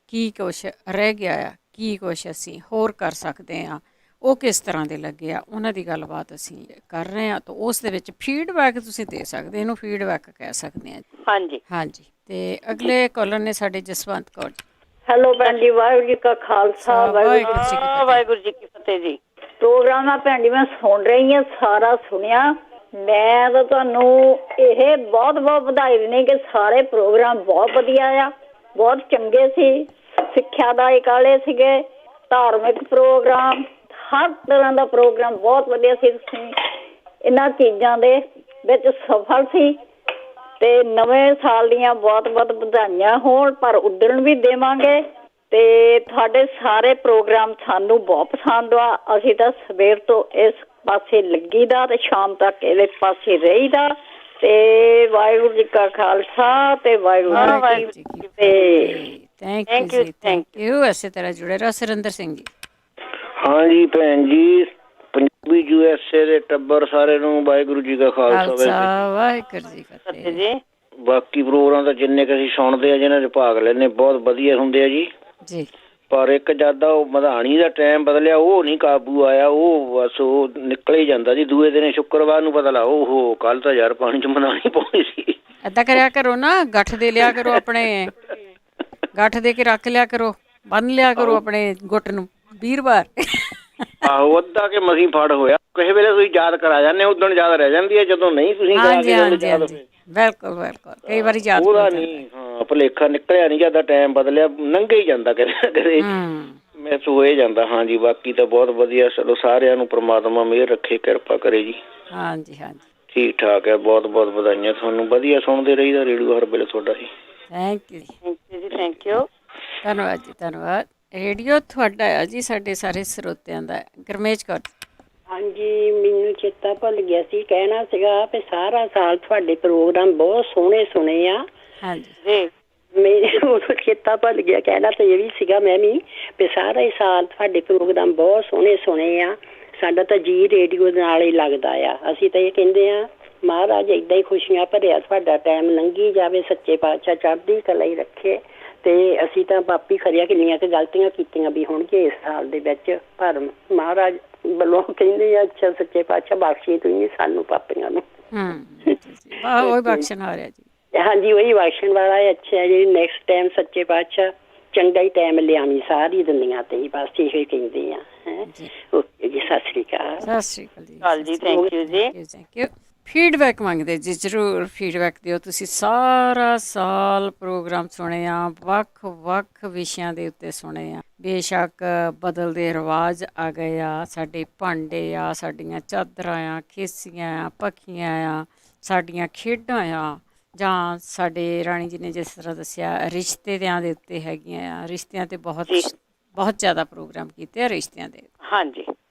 A: ਕੀ ਕੁਛ ਰਹਿ ਗਿਆ ਆ, ਕੀ ਕੁਛ ਅਸੀਂ ਹੋਰ ਕਰ ਸਕਦੇ ਹਾਂ, ਉਹ ਕਿਸ ਤਰ੍ਹਾਂ ਦੇ ਲੱਗੇ ਆ, ਉਹਨਾਂ ਦੀ ਗੱਲਬਾਤ ਅਸੀਂ ਕਰ ਰਹੇ ਹਾਂ। ਤਾਂ ਉਸ ਦੇ ਵਿੱਚ ਫੀਡਬੈਕ ਤੁਸੀਂ ਦੇ ਸਕਦੇ, ਇਹਨੂੰ ਫੀਡਬੈਕ ਕਹਿ ਸਕਦੇ ਹਾਂ।
B: ਹਾਂਜੀ
A: ਹਾਂਜੀ। ਤੇ ਅਗਲੇ ਕਾਲਰ ਨੇ ਸਾਡੇ ਜਸਵੰਤ ਕੌਰ ਜੀ।
J: ਹੈਲੋ ਭੈਣ ਜੀ, ਵਾਹਿਗੁਰੂ ਜੀ ਕਾ ਖਾਲਸਾ,
B: ਵਾਹਿਗੁਰੂ ਜੀ ਕੀ ਫਤਿਹ ਜੀ।
J: ਪ੍ਰੋਗਰਾਮ ਆ ਭੈਣ ਜੀ ਮੈਂ ਸੁਣ ਰਹੀ ਹਾਂ, ਸਾਰਾ ਸੁਣਿਆ। ਮੈਂ ਤਾਂ ਤੁਹਾਨੂੰ ਇਹ ਬਹੁਤ ਬਹੁਤ ਵਧਾਈ ਦਿੰਦੀ ਕਿ ਸਾਰੇ ਪ੍ਰੋਗਰਾਮ ਬਹੁਤ ਵਧੀਆ ਆ, ਬਹੁਤ ਚੰਗੇ ਸੀ, ਸਿੱਖਿਆਦਾਇਕ ਵਾਲੇ ਸੀਗੇ, ਧਾਰਮਿਕ ਪ੍ਰੋਗਰਾਮ, ਹਰ ਤਰ੍ਹਾਂ ਦਾ ਪ੍ਰੋਗਰਾਮ ਬਹੁਤ ਵਧੀਆ ਸੀ। ਤੁਸੀਂ ਇਹਨਾਂ ਚੀਜ਼ਾਂ ਦੇ ਵਿੱਚ ਸਫਲ ਸੀ ਤੇ ਨਵੇਂ ਸਾਲ ਦੀਆਂ ਬਹੁਤ ਬਹੁਤ ਵਧਾਈਆਂ ਹੋਣ, ਪਰ ਉੱਡਣ ਵੀ ਦੇਵਾਂਗੇ। ਤੇ ਤੁਹਾਡੇ ਸਾਰੇ ਪ੍ਰੋਗਰਾਮ ਸਾਨੂੰ ਬਹੁਤ ਪਸੰਦ ਆ। ਅਸੀਂ ਤਾਂ ਸਵੇਰ ਤੋਂ ਇਸ ਪਾਸੇ ਲੱਗੀਦਾ ਤੇ ਸ਼ਾਮ ਤੱਕ ਇਹਦੇ ਪਾਸੇ ਰਹੀਦਾ। ਤੇ ਵਾਹਿਗੁਰੂ ਜੀ ਕਾ ਖਾਲਸਾ ਤੇ ਵਾਹਿਗੁਰੂ ਜੀ ਕੀ ਫਤਿਹ।
A: Thank you, thank you. ਇਸੇ ਤਰ੍ਹਾਂ ਜੁੜੇ ਰਹੋ। ਸੁਰਿੰਦਰ ਸਿੰਘ ਜੀ।
K: ਹਾਂਜੀ ਭੈਣ ਜੀ, ਪੰਜਾਬੀ USA ਦੇ ਟੱਬਰ ਸਾਰੇ ਨੂੰ ਵਾਹਿਗੁਰੂ ਜੀ ਕਾ ਖਾਲਸਾ
A: ਵਾਹਿਗੁਰੂ ਜੀ ਕੀ ਫਤਿਹ ਜੀ।
K: ਬਾਕੀ ਪ੍ਰੋਗਰਾਮ ਤਾਂ ਜਿੰਨੇ ਕੁ ਅਸੀਂ ਸੁਣਦੇ ਆ, ਜਿਹਨਾਂ 'ਚ ਭਾਗ ਲੈਂਦੇ, ਬਹੁਤ ਵਧੀਆ ਹੁੰਦੇ ਆ ਜੀ। ਪਰ ਇੱਕ ਜਦ ਉਹ ਮਧਾਣੀ ਦਾ ਟਾਈਮ ਬਦਲਿਆ, ਉਹ ਨਹੀਂ ਕਾਬੂ ਆਇਆ, ਉਹ ਬਸ ਉਹ ਨਿਕਲ ਹੀ ਜਾਂਦਾ ਜੀ। ਦੂਏ ਦਿਨ ਸ਼ੁੱਕਰਵਾਰ ਨੂੰ ਪਤਾ ਲੱਗਾ ਉਹ ਕੱਲ ਤਾਂ ਯਾਰ ਪਾਣੀ 'ਚ ਮਧਾਣੀ ਪਾਉਣੀ ਸੀ।
A: ਏਦਾਂ ਕਰਿਆ ਕਰੋ ਨਾ, ਗੱਠ ਦੇ ਲਿਆ ਕਰੋ, ਆਪਣੇ ਗੱਠ ਦੇ ਕੇ ਰੱਖ ਲਿਆ ਕਰੋ, ਬੰਨ ਲਿਆ ਕਰੋ ਆਪਣੇ ਗੁੱਟ ਨੂੰ ਵੀਰਵਾਰ।
K: ਆਹੋ ਅੱਧਾ ਕੇ ਮਸੀਂ ਫੜ ਹੋਇਆ। ਕਿਸੇ ਵੇਲੇ ਤੁਸੀਂ ਯਾਦ ਕਰਾ ਜਾਂਦੇ, ਉਦੋਂ ਯਾਦ ਰਹਿ ਜਾਂਦੀ ਹੈ, ਜਦੋਂ ਨਹੀਂ ਤੁਸੀਂ
A: ਬਿਲਕੁਲ ਬਿਲਕੁਲ ਕਈ ਵਾਰੀ ਯਾਦ
K: ਉਹਦਾ ਨਹੀਂ। ਹਾਂ, ਭੁਲੇਖਾ ਨਿਕਲਿਆ ਨਹੀਂ, ਜਦ ਟਾਈਮ ਬਦਲਿਆ ਲੰਘੇ ਹੀ ਜਾਂਦਾ, ਕਦੇ ਮਿਸ ਹੋਏ ਜਾਂਦਾ। ਹਾਂਜੀ, ਬਾਕੀ ਤਾਂ ਬਹੁਤ ਵਧੀਆ। ਚਲੋ ਸਾਰਿਆਂ ਨੂੰ ਪ੍ਰਮਾਤਮਾ ਮਿਹਰ ਰੱਖੇ, ਕਿਰਪਾ ਕਰੇ ਜੀ।
A: ਹਾਂਜੀ ਹਾਂਜੀ,
K: ਠੀਕ ਠਾਕ ਹੈ। ਬਹੁਤ ਬਹੁਤ ਵਧਾਈਆਂ ਤੁਹਾਨੂੰ। ਵਧੀਆ ਸੁਣਦੇ ਰਹੀਦਾ ਰੇਡੀਓ ਹਰ ਵੇਲੇ ਤੁਹਾਡਾ ਜੀ।
A: ਥੈਂਕ ਯੂ
B: ਜੀ, ਥੈਂਕ ਯੂ,
A: ਧੰਨਵਾਦ ਜੀ, ਧੰਨਵਾਦ। ਰੇਡੀਓ ਤੁਹਾਡਾ ਆ ਜੀ, ਸਾਡੇ ਸਾਰੇ ਸਰੋਤਿਆਂ ਦਾ। ਗੁਰਮੇਜ ਕੌਰ।
I: ਹਾਂਜੀ, ਮੈਨੂੰ ਚੇਤਾ ਭੁੱਲ ਗਿਆ ਸੀ, ਕਹਿਣਾ ਸੀਗਾ ਵੀ ਸਾਰਾ ਸਾਲ ਤੁਹਾਡੇ ਪ੍ਰੋਗਰਾਮ ਬਹੁਤ ਸੋਹਣੇ ਸੁਣੇ ਆ।
A: ਹਾਂਜੀ,
I: ਮੈਨੂੰ ਚੇਤਾ ਭੁੱਲ ਗਿਆ, ਕਹਿਣਾ ਤਾਂ ਇਹ ਵੀ ਸੀਗਾ ਮੈਂ ਵੀ ਸਾਰਾ ਹੀ ਸਾਲ ਤੁਹਾਡੇ ਪ੍ਰੋਗਰਾਮ ਬਹੁਤ ਸੋਹਣੇ ਸੁਣੇ ਆ। ਸਾਡਾ ਤਾਂ ਜੀ ਰੇਡੀਓ ਨਾਲ ਹੀ ਲੱਗਦਾ ਆ। ਅਸੀਂ ਤਾਂ ਇਹ ਕਹਿੰਦੇ ਆ ਮਹਾਰਾਜ ਏਦਾਂ ਹੀ ਖੁਸ਼ੀਆਂ ਭਰਿਆ ਤੁਹਾਡਾ ਟਾਈਮ ਲੰਘੀ ਜਾਵੇ, ਸੱਚੇ ਪਾਤਸ਼ਾਹ ਚੜ੍ਹਦੀ ਕਲਾ ਹੀ ਰੱਖੇ। ਤੇ ਅਸੀਂ ਤਾਂ ਬਾਪੀ ਖਰਿਆ ਕਿੰਨੀਆਂ ਕੁ ਗਲਤੀਆਂ ਕੀਤੀਆਂ ਵੀ ਹੋਣਗੇ ਇਸ ਸਾਲ ਦੇ ਵਿੱਚ, ਪਰ ਮਹਾਰਾਜ ਵੱਲੋਂ ਕਹਿੰਦੇ ਆ ਅੱਛਾ ਸੱਚੇ ਪਾਤਸ਼ਾਹ ਬਖਸ਼ੀ ਤੁਸੀਂ ਸਾਨੂੰ ਪਾਪੀਆਂ ਨੂੰ।
A: ਉਹੀ ਬਖਸ਼ਣ ਆ ਰਿਹਾ ਜੀ।
I: ਹਾਂਜੀ, ਉਹੀ ਬਖਸ਼ਣ ਵਾਲਾ ਹੈ। ਅੱਛਾ ਜੀ, ਨੈਕਸਟ ਟਾਈਮ ਸੱਚੇ ਪਾਤਸ਼ਾਹ ਚੰਗਾ ਹੀ ਟਾਈਮ ਲਿਆਵੀਂ ਸਾਰੀ ਦੁਨੀਆ ਤੇ, ਬਸ ਇਹੋ ਕਹਿੰਦੇ ਆ। ਓਕੇ ਜੀ, ਸਤਿ ਸ਼੍ਰੀ ਅਕਾਲ।
A: ਸਤਿ ਸ਼੍ਰੀ ਅਕਾਲ ਜੀ।
B: ਥੈਂਕ ਯੂ ਜੀ।
A: Thank you. ਫੀਡਬੈਕ ਮੰਗਦੇ ਜੀ, ਜ਼ਰੂਰ ਫੀਡਬੈਕ ਦਿਓ। ਤੁਸੀਂ ਸਾਰਾ ਸਾਲ ਪ੍ਰੋਗਰਾਮ ਸੁਣੇ ਆ, ਵੱਖ ਵੱਖ ਵਿਸ਼ਿਆਂ ਦੇ ਉੱਤੇ ਸੁਣੇ ਆ। ਬੇਸ਼ੱਕ ਬਦਲਦੇ ਰਿਵਾਜ਼ ਆ ਗਏ ਆ, ਸਾਡੇ ਭਾਂਡੇ ਆ, ਸਾਡੀਆਂ ਚਾਦਰਾਂ ਆ, ਖੇਸੀਆਂ ਆ, ਪੱਖੀਆਂ ਆ, ਸਾਡੀਆਂ ਖੇਡਾਂ ਆ, ਜਾਂ ਸਾਡੇ ਰਾਣੀ ਜੀ ਨੇ ਜਿਸ ਤਰ੍ਹਾਂ ਦੱਸਿਆ ਰਿਸ਼ਤਿਆਂ ਦੇ ਉੱਤੇ ਹੈਗੀਆਂ ਆ। ਰਿਸ਼ਤਿਆਂ 'ਤੇ ਬਹੁਤ ਜ਼ਿਆਦਾ ਪ੍ਰੋਗਰਾਮ ਕੀਤੇ ਆ, ਰਿਸ਼ਤਿਆਂ ਦੇ।
B: ਹਾਂਜੀ,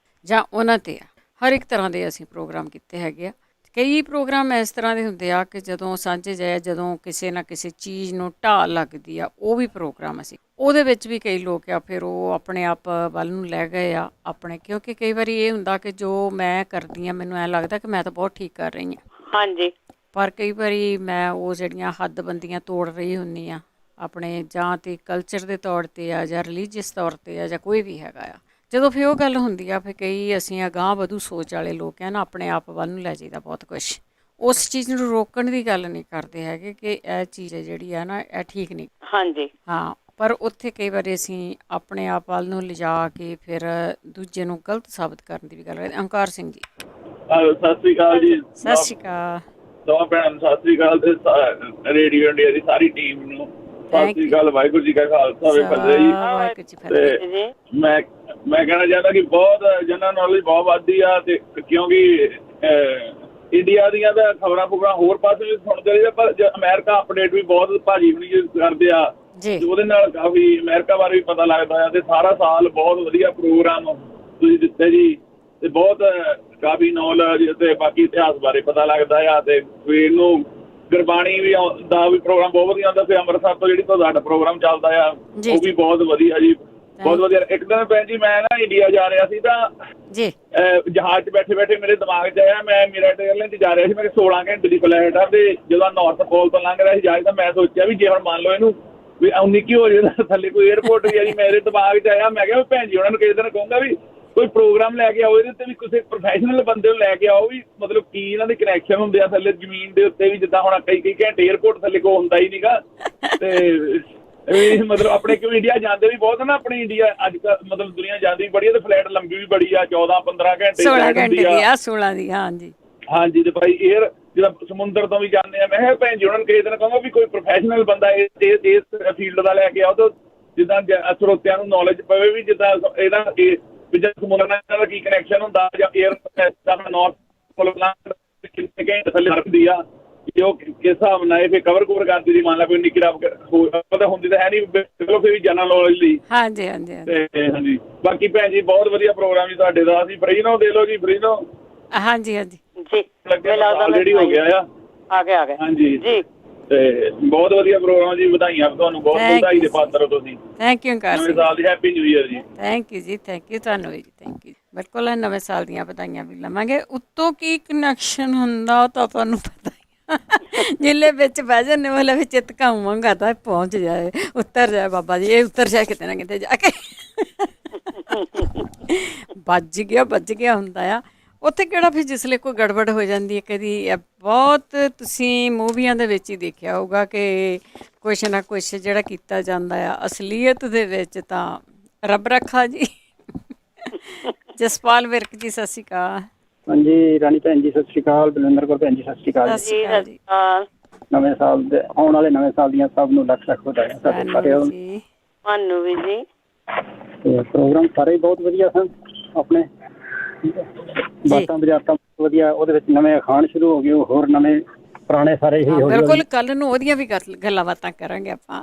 A: ਜਾਂ ਉਹਨਾਂ 'ਤੇ ਆ। ਹਰ ਇੱਕ ਤਰ੍ਹਾਂ ਦੇ ਅਸੀਂ ਪ੍ਰੋਗਰਾਮ ਕੀਤੇ ਹੈਗੇ ਆ। ਕਈ ਪ੍ਰੋਗਰਾਮ ਇਸ ਤਰ੍ਹਾਂ ਦੇ ਹੁੰਦੇ ਆ ਕਿ ਜਦੋਂ ਸਾਂਝੇ ਜਾਏ, ਜਦੋਂ ਕਿਸੇ ਨਾ ਕਿਸੇ ਚੀਜ਼ ਨੂੰ ਢਾਹ ਲੱਗਦੀ ਆ, ਉਹ ਵੀ ਪ੍ਰੋਗਰਾਮ ਅਸੀਂ ਉਹਦੇ ਵਿੱਚ ਵੀ ਕਈ ਲੋਕ ਆ ਫਿਰ ਉਹ ਆਪਣੇ ਆਪ ਵੱਲ ਨੂੰ ਲੈ ਗਏ ਆ ਆਪਣੇ, ਕਿਉਂਕਿ ਕਈ ਵਾਰੀ ਇਹ ਹੁੰਦਾ ਕਿ ਜੋ ਮੈਂ ਕਰਦੀ ਹਾਂ ਮੈਨੂੰ ਐਂ ਲੱਗਦਾ ਕਿ ਮੈਂ ਤਾਂ ਬਹੁਤ ਠੀਕ ਕਰ ਰਹੀ ਹਾਂ।
B: ਹਾਂਜੀ,
A: ਪਰ ਕਈ ਵਾਰੀ ਮੈਂ ਉਹ ਜਿਹੜੀਆਂ ਹੱਦਬੰਦੀਆਂ ਤੋੜ ਰਹੀ ਹੁੰਦੀ ਆ ਆਪਣੇ, ਜਾਂ ਤਾਂ ਕਲਚਰ ਦੇ ਤੌਰ 'ਤੇ ਆ, ਜਾਂ ਰਿਲੀਜੀਅਸ ਤੌਰ 'ਤੇ ਆ, ਜਾਂ ਕੋਈ ਵੀ ਹੈਗਾ ਆ। ਜਦੋਂ ਫਿਰ ਉਹ ਗੱਲ ਹੁੰਦੀ ਆ, ਫਿਰ ਕਈ ਅਸੀਂ ਅਗਾਂਹ ਵਧੂ ਸੋਚ ਵਾਲੇ ਲੋਕ ਆ ਨਾ, ਆਪਣੇ ਆਪ ਵੱਲ ਨੂੰ ਲੈ ਜਾਈਦਾ ਬਹੁਤ ਕੁਛ। ਉਸ ਚੀਜ਼ ਨੂੰ ਰੋਕਣ ਦੀ ਗੱਲ ਨਹੀਂ ਕਰਦੇ ਹੈਗੇ ਕਿ ਇਹ ਚੀਜ਼ ਜਿਹੜੀ ਆ ਨਾ ਇਹ ਠੀਕ ਨਹੀਂ।
B: ਹਾਂਜੀ,
A: ਹਾਂ, ਪਰ ਉੱਥੇ ਕਈ ਵਾਰੀ ਅਸੀਂ ਆਪਣੇ ਆਪ ਵੱਲ ਨੂੰ ਲਿਜਾ ਕੇ ਫਿਰ ਦੂਜੇ ਨੂੰ ਗਲਤ ਸਾਬਤ ਕਰਨ ਦੀ ਵੀ ਗੱਲ ਕਰਦੇ। ਅੰਕਾਰ ਸਿੰਘ ਜੀ।
L: ਸਤਿ ਸ਼੍ਰੀ ਅਕਾਲ ਜੀ।
A: ਸਤਿ ਸ਼੍ਰੀ ਅਕਾਲ।
L: ਦੋਵਾਂ ਭੈਣਾਂ ਨੂੰ ਸਤਿ ਸ਼੍ਰੀ ਅਕਾਲ ਤੇ ਰੇਡੀਓ ਇੰਡੀਆ ਦੀ ਸਾਰੀ ਟੀਮ ਨੂੰ ਸਤਿ ਸ਼੍ਰੀ ਅਕਾਲ। ਵਾਹਿਗੁਰੂ ਜੀ ਕਾ ਖਾਲਸਾ ਹੋਵੇ ਫਤਿਹ ਜੀ। ਤੇ ਮੈਂ ਕਹਿਣਾ ਚਾਹੁੰਦਾ ਕਿ ਬਹੁਤ ਜਨਰਲ ਨੌਲੇਜ ਬਹੁਤ ਵੱਧਦੀ ਆ, ਤੇ ਕਿਉਂਕਿ ਇੰਡੀਆ ਦੀਆਂ ਤਾਂ ਖਬਰਾਂ ਹੋਰ ਪਾਸੇ ਵੀ ਸੁਣਦੇ ਰਹੀਦਾ, ਪਰ ਅਮਰੀਕਾ ਅਪਡੇਟ ਵੀ ਬਹੁਤ ਭਾਜੀ ਹੁਣੀ ਕਰਦੇ ਆ, ਉਹਦੇ ਨਾਲ ਕਾਫੀ ਅਮਰੀਕਾ ਬਾਰੇ ਵੀ ਪਤਾ ਲੱਗਦਾ ਆ। ਤੇ ਸਾਰਾ ਸਾਲ ਬਹੁਤ ਵਧੀਆ ਪ੍ਰੋਗਰਾਮ ਤੁਸੀਂ ਦਿੱਤੇ ਜੀ, ਤੇ ਬਹੁਤ ਕਾਫੀ ਨੌਲੇਜ ਤੇ ਬਾਕੀ ਇਤਿਹਾਸ ਬਾਰੇ ਪਤਾ ਲੱਗਦਾ ਆ। ਤੇ ਸਵੇਰ ਨੂੰ ਗੁਰਬਾਣੀ ਵੀ ਦਾ ਵੀ ਪ੍ਰੋਗਰਾਮ ਬਹੁਤ ਵਧੀਆ ਹੁੰਦਾ। ਫਿਰ ਅੰਮ੍ਰਿਤਸਰ ਤੋਂ ਜਿਹੜੀ ਤੁਹਾਡਾ ਪ੍ਰੋਗਰਾਮ ਚੱਲਦਾ ਆ ਉਹ ਵੀ ਬਹੁਤ ਵਧੀਆ ਜੀ, ਬਹੁਤ ਵਧੀਆ। ਇੱਕ ਦਿਨ ਭੈਣ ਜੀ ਮੈਂ ਨਾ ਇੰਡੀਆ ਜਾ ਰਿਹਾ ਸੀ ਤਾਂ ਜਹਾਜ਼ 'ਚ ਬੈਠੇ ਬੈਠੇ ਮੇਰੇ ਦਿਮਾਗ 'ਚ ਆਇਆ, ਮੈਂ ਮੇਰਾ ਏਅਰਲਾਈਨ 'ਚ ਜਾ ਰਿਹਾ ਸੀ, ਮੇਰੇ 16 ਘੰਟੇ ਦੀ ਫਲਾਈਟ ਆ ਤੇ ਜਦੋਂ ਨਾਰਥ ਪੋਲ ਤੋਂ ਲੰਘ ਰਿਹਾ ਸੀ ਜਹਾਜ਼ ਤਾਂ ਮੈਂ ਸੋਚਿਆ ਵੀ ਜੇ ਹੁਣ ਮੰਨ ਲਓ ਇਹਨੂੰ ਵੀ 19 ਕੀ ਹੋ ਜਾਏ ਥੱਲੇ ਕੋਈ ਏਅਰਪੋਰਟ ਵੀ ਆ ਜੀ, ਮੇਰੇ ਦਿਮਾਗ 'ਚ ਆਇਆ। ਮੈਂ ਕਿਹਾ ਭੈਣ ਜੀ ਉਹਨਾਂ ਨੂੰ ਕਿਸੇ ਦਿਨ ਕਹੂੰਗਾ ਵੀ ਕੋਈ ਪ੍ਰੋਗਰਾਮ ਲੈ ਕੇ ਆਓ ਇਹਦੇ ਉੱਤੇ ਵੀ ਕਿਸੇ ਪ੍ਰੋਫੈਸ਼ਨਲ ਬੰਦੇ ਨੂੰ ਲੈ ਕੇ ਆਓ ਵੀ ਮਤਲਬ ਕੀ ਇਹਨਾਂ ਦੇ ਕਨੈਕਸ਼ਨ ਹੁੰਦੇ ਆ ਥੱਲੇ ਜ਼ਮੀਨ ਦੇ ਉੱਤੇ ਵੀ, ਜਿੱਦਾਂ ਹੁਣ ਕਈ ਘੰਟੇ ਏਅਰਪੋਰਟ ਥੱਲੇ ਕੋ ਹੁੰਦਾ ਹੀ ਨਹੀਂਗਾ। ਤੇ ਮਤਲਬ ਆਪਣੇ ਕਿਉਂ ਇੰਡੀਆ ਜਾਂਦੇ ਵੀ ਬਹੁਤ ਨਾ, ਆਪਣੀ ਇੰਡੀਆ ਅੱਜ ਕੱਲ੍ਹ ਮਤਲਬ ਦੁਨੀਆ ਜਾਂਦੀ ਵੀ ਬੜੀ ਆ ਤੇ ਫਲਾਈਟ ਲੰਬੀ ਵੀ ਬੜੀ ਆ, 14-15 ਘੰਟੇ
A: 16 ਘੰਟੇ ਦੀ ਆ, 16 ਦੀ। ਹਾਂਜੀ
L: ਹਾਂਜੀ। ਤੇ ਭਾਈ ਏਅਰ ਜਿੱਦਾਂ ਸਮੁੰਦਰ ਤੋਂ ਵੀ ਜਾਂਦੇ ਆ। ਮੈਂ ਕਿਹਾ ਭੈਣ ਜੀ ਉਹਨਾਂ ਨੂੰ ਕਿਸੇ ਦਿਨ ਕਹੂੰਗਾ ਵੀ ਕੋਈ ਪ੍ਰੋਫੈਸ਼ਨਲ ਬੰਦਾ ਇਸ ਫੀਲਡ ਦਾ ਲੈ ਕੇ ਆਓ ਤਾਂ ਜਿੱਦਾਂ ਸਰੋਤਿਆਂ ਨੂੰ ਨੌਲੇਜ ਪਵੇ ਵੀ ਜਿੱਦਾਂ ਇਹਦਾ ਸਮੁੰਦਰ ਨਾਲ ਦਾ ਕੀ ਕਨੈਕਸ਼ਨ ਹੁੰਦਾ ਜਾਂ ਏਅਰ ਨਾਰਥ ਪੋਲ ਕਿੰਨੇ ਘੰਟੇ ਥੱਲੇ ਰੱਖਦੀ ਆ, ਉਹ ਕਿਸ ਹਿਸਾਬ ਨਾਲ ਇਹ ਫਿਰ ਕਵਰ ਕਰਦੀ ਸੀ। ਮੰਨ ਲਾ ਕੋਈ ਨਿੱਕੀ ਪਤਾ ਹੁੰਦੀ ਤਾਂ ਹੈ ਨਹੀਂ, ਚਲੋ ਫਿਰ ਵੀ ਜਨਰਲ ਨੌਲੇਜ ਲਈ। ਹਾਂਜੀ ਹਾਂਜੀ ਤੇ ਹਾਂਜੀ ਬਾਕੀ ਭੈਣ ਜੀ ਬਹੁਤ ਵਧੀਆ ਪ੍ਰੋਗਰਾਮ ਜੀ ਤੁਹਾਡੇ ਦਾ। ਅਸੀਂ ਫਰੀਨੋ ਦੇ ਲਓ ਜੀ, ਫਰੀਨੋ।
A: ਹਾਂਜੀ ਹਾਂਜੀ
B: ਜੀ
L: ਆਲਰੇਡੀ ਹੋ ਗਿਆ
B: ਆ ਗਿਆ
L: ਹਾਂਜੀ ਜੀ। ਤੇ ਬਹੁਤ ਵਧੀਆ ਪ੍ਰੋਗਰਾਮ ਜੀ, ਵਧਾਈਆਂ ਤੁਹਾਨੂੰ, ਬਹੁਤ ਵਧਾਈ ਦੇ ਪਾਤਰ ਹੋ ਤੁਸੀਂ।
A: ਥੈਂਕ ਯੂ ਅੰਕਲ,
L: ਨਵੇਂ ਸਾਲ ਦੀ ਹੈਪੀ ਨਿਊ ਈਅਰ ਜੀ।
A: ਥੈਂਕ ਯੂ ਜੀ, ਥੈਂਕ ਯੂ ਤੁਹਾਨੂੰ ਵੀ ਜੀ, ਥੈਂਕ ਯੂ। ਬਿਲਕੁਲ ਨਵੇਂ ਸਾਲ ਦੀਆਂ ਵਧਾਈਆਂ ਵੀ ਲਵਾਂਗੇ। ਉੱਤੋਂ ਕੀ ਕਨੈਕਸ਼ਨ ਹੁੰਦਾ ਉਹ ਤਾਂ ਤੁਹਾਨੂੰ ਪਤਾ ਹੀ ਜਿਲੇ ਵਿੱਚ ਬਹਿ ਜਾਂਦੇ ਵਾਲੇ ਵਿੱਚ ਧਕਾਵਾਂਗਾ ਤਾਂ ਪਹੁੰਚ ਜਾਏ, ਉੱਤਰ ਜਾਏ ਬਾਬਾ ਜੀ, ਇਹ ਉੱਤਰ ਜਾਏ ਕਿਤੇ ਨਾ ਕਿਤੇ ਜਾ ਕੇ। ਵੱਜ ਗਿਆ ਹੁੰਦਾ ਆ ਉੱਥੇ ਕਿਹੜਾ। ਫਿਰ ਜਿਸਲੇ ਕੋਈ ਗੜਬੜ ਹੋ ਜਾਂਦੀ ਹੈ ਕਦੀ, ਬਹੁਤ ਤੁਸੀਂ ਮੂਵੀਆਂ ਦੇ ਵਿੱਚ ਹੀ ਦੇਖਿਆ ਹੋਊਗਾ ਕਿ ਕੁਛ ਨਾ ਕੁਛ ਜਿਹੜਾ ਕੀਤਾ ਜਾਂਦਾ ਆ ਅਸਲੀਅਤ ਦੇ ਵਿੱਚ ਤਾਂ ਰੱਬ ਰੱਖਾ ਜੀ। ਜਸਪਾਲ ਵਿਰਕ ਜੀ ਸਤਿ ਸ਼੍ਰੀ ਅਕਾਲ।
H: ਹਾਂਜੀ ਰਾਣੀ ਭੈਣ ਜੀ ਸਤਿ ਸ਼੍ਰੀ ਅਕਾਲ। ਬਲਵਿੰਦਰ ਕੌਰ ਭੈਣ ਜੀ ਸਤਿ ਸ਼੍ਰੀ ਅਕਾਲ ਜੀ। ਨਵੇਂ ਸਾਲ ਦੇ ਆਉਣ ਵਾਲੇ ਨਵੇਂ ਸਾਲ ਦੀਆਂ ਸਭ ਨੂੰ ਲੱਖ ਲੱਖ ਵਧਾਈਆਂ ਸਾਡੇ ਸਾਰਿਆਂ ਨੂੰ
B: ਵੀ ਜੀ।
H: ਤੇ ਪ੍ਰੋਗਰਾਮ ਸਾਰੇ ਬਹੁਤ ਵਧੀਆ ਸਨ ਆਪਣੇ, ਬਾਤਾਂ ਬਜਾਤਾਂ ਵਧੀਆ, ਉਹਦੇ ਵਿੱਚ ਨਵੇਂ ਅਖਾਣ ਸ਼ੁਰੂ ਹੋ ਗਏ, ਹੋਰ ਨਵੇਂ ਪੁਰਾਣੇ ਸਾਰੇ ਹੀ ਹੋ ਗਏ।
A: ਬਿਲਕੁਲ ਕੱਲ ਨੂੰ ਉਹਦੀਆਂ ਵੀ ਗੱਲਾਂ ਬਾਤਾਂ ਕਰਾਂਗੇ ਆਪਾਂ।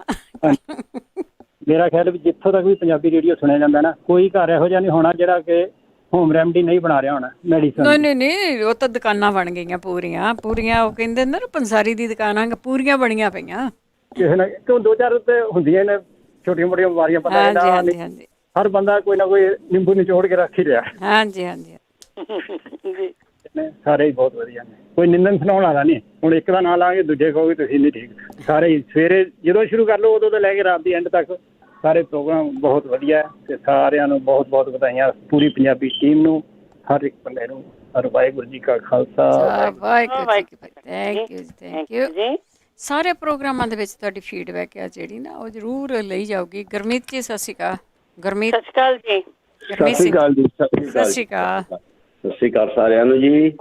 H: ਮੇਰਾ ਖਿਆਲ ਵੀ ਜਿੱਥੋਂ ਤੱਕ ਵੀ ਪੰਜਾਬੀ ਰੇਡੀਓ ਸੁਣਿਆ ਜਾਂਦਾ ਨਾ, ਕੋਈ ਘਰ ਇਹੋ ਜਿਹਾ ਨਹੀਂ ਹੋਣਾ ਜਿਹੜਾ ਕਿ ਹੋਮ ਰੈਮਡੀ ਨਹੀਂ ਬਣਾ ਰਿਹਾ ਹੋਣਾ ਮੈਡੀਸਨ।
A: ਨਹੀਂ ਉਹ ਤਾਂ ਦੁਕਾਨਾਂ ਬਣ ਗਈਆਂ ਪੂਰੀਆਂ ਉਹ ਕਹਿੰਦੇ ਨੇ ਨਾ ਪੰਸਾਰੀ ਦੀ ਦੁਕਾਨਾਂ ਪੂਰੀਆਂ ਬਣੀਆਂ ਪਈਆਂ।
H: ਕਿਸੇ ਨਾ ਕਿਉਂ ਦੋ ਚਾਰ ਤੇ ਹੁੰਦੀਆਂ ਨੇ ਛੋਟੀਆਂ ਮੋਟੀਆਂ ਬਿਮਾਰੀਆਂ, ਪਤਾ ਨਹੀਂ ਹਰ ਬੰਦਾ ਕੋਈ ਨਾ ਕੋਈ ਨਿੰਬੂ ਨਿਚੋੜ ਕੇ ਰੱਖ ਹੀ ਰਿਹਾ।
A: ਹਾਂਜੀ ਹਾਂਜੀ
H: ਸਾਰੇ ਹੀ ਬਹੁਤ ਵਧੀਆ ਨੇ, ਕੋਈ ਨਿੰਦਨ ਸੁਣਾਉਣ ਵਾਲਾ ਨਹੀਂ। ਹੁਣ ਇੱਕ ਦਾ ਨਾਂ ਲਾਂਗੇ ਦੂਜੇ ਕਹੋਗੇ ਤੁਸੀਂ ਨਹੀਂ ਠੀਕ। ਸਾਰੇ ਹੀ ਸਵੇਰੇ ਜਦੋਂ ਸ਼ੁਰੂ ਕਰ ਲਓ ਉਦੋਂ ਤੋਂ ਲੈ ਕੇ ਰਾਤ ਦੀ ਐਂਡ ਤੱਕ ਸਾਰੇ ਪ੍ਰੋਗਰਾਮ ਬਹੁਤ ਵਧੀਆ ਤੇ ਸਾਰਿਆਂ ਨੂੰ ਬਹੁਤ ਬਹੁਤ ਵਧਾਈਆਂ, ਪੂਰੀ ਪੰਜਾਬੀ ਟੀਮ ਨੂੰ, ਹਰ ਇੱਕ ਬੰਦੇ ਨੂੰ। ਵਾਹਿਗੁਰੂ ਜੀ ਕਾ ਖਾਲਸਾ
A: ਵਾਹਿਗੁਰੂ ਜੀ ਕੀ ਫਤਿਹ। Thank you thank you. ਸਾਰੇ ਪ੍ਰੋਗਰਾਮਾਂ ਦੇ ਵਿੱਚ ਤੁਹਾਡੀ ਫੀਡਬੈਕ ਆ ਜਿਹੜੀ ਨਾ ਉਹ ਜ਼ਰੂਰ ਲਈ ਜਾਊਗੀ। ਗੁਰਮੀਤ ਜੀ ਸਤਿ ਸ਼੍ਰੀ ਅਕਾਲ। ਗੁਰਮੀਤ
B: ਸਤਿ ਸ਼੍ਰੀ ਅਕਾਲ ਜੀ।
A: ਸਤਿ ਸ਼੍ਰੀ ਅਕਾਲ ਜੀ। ਸਤਿ ਸ਼੍ਰੀ ਅਕਾਲ।
M: ਸਤਿ ਸ਼੍ਰੀ ਅਕਾਲ ਸਾਰਿਆਂ ਨੂੰ ਜੀ।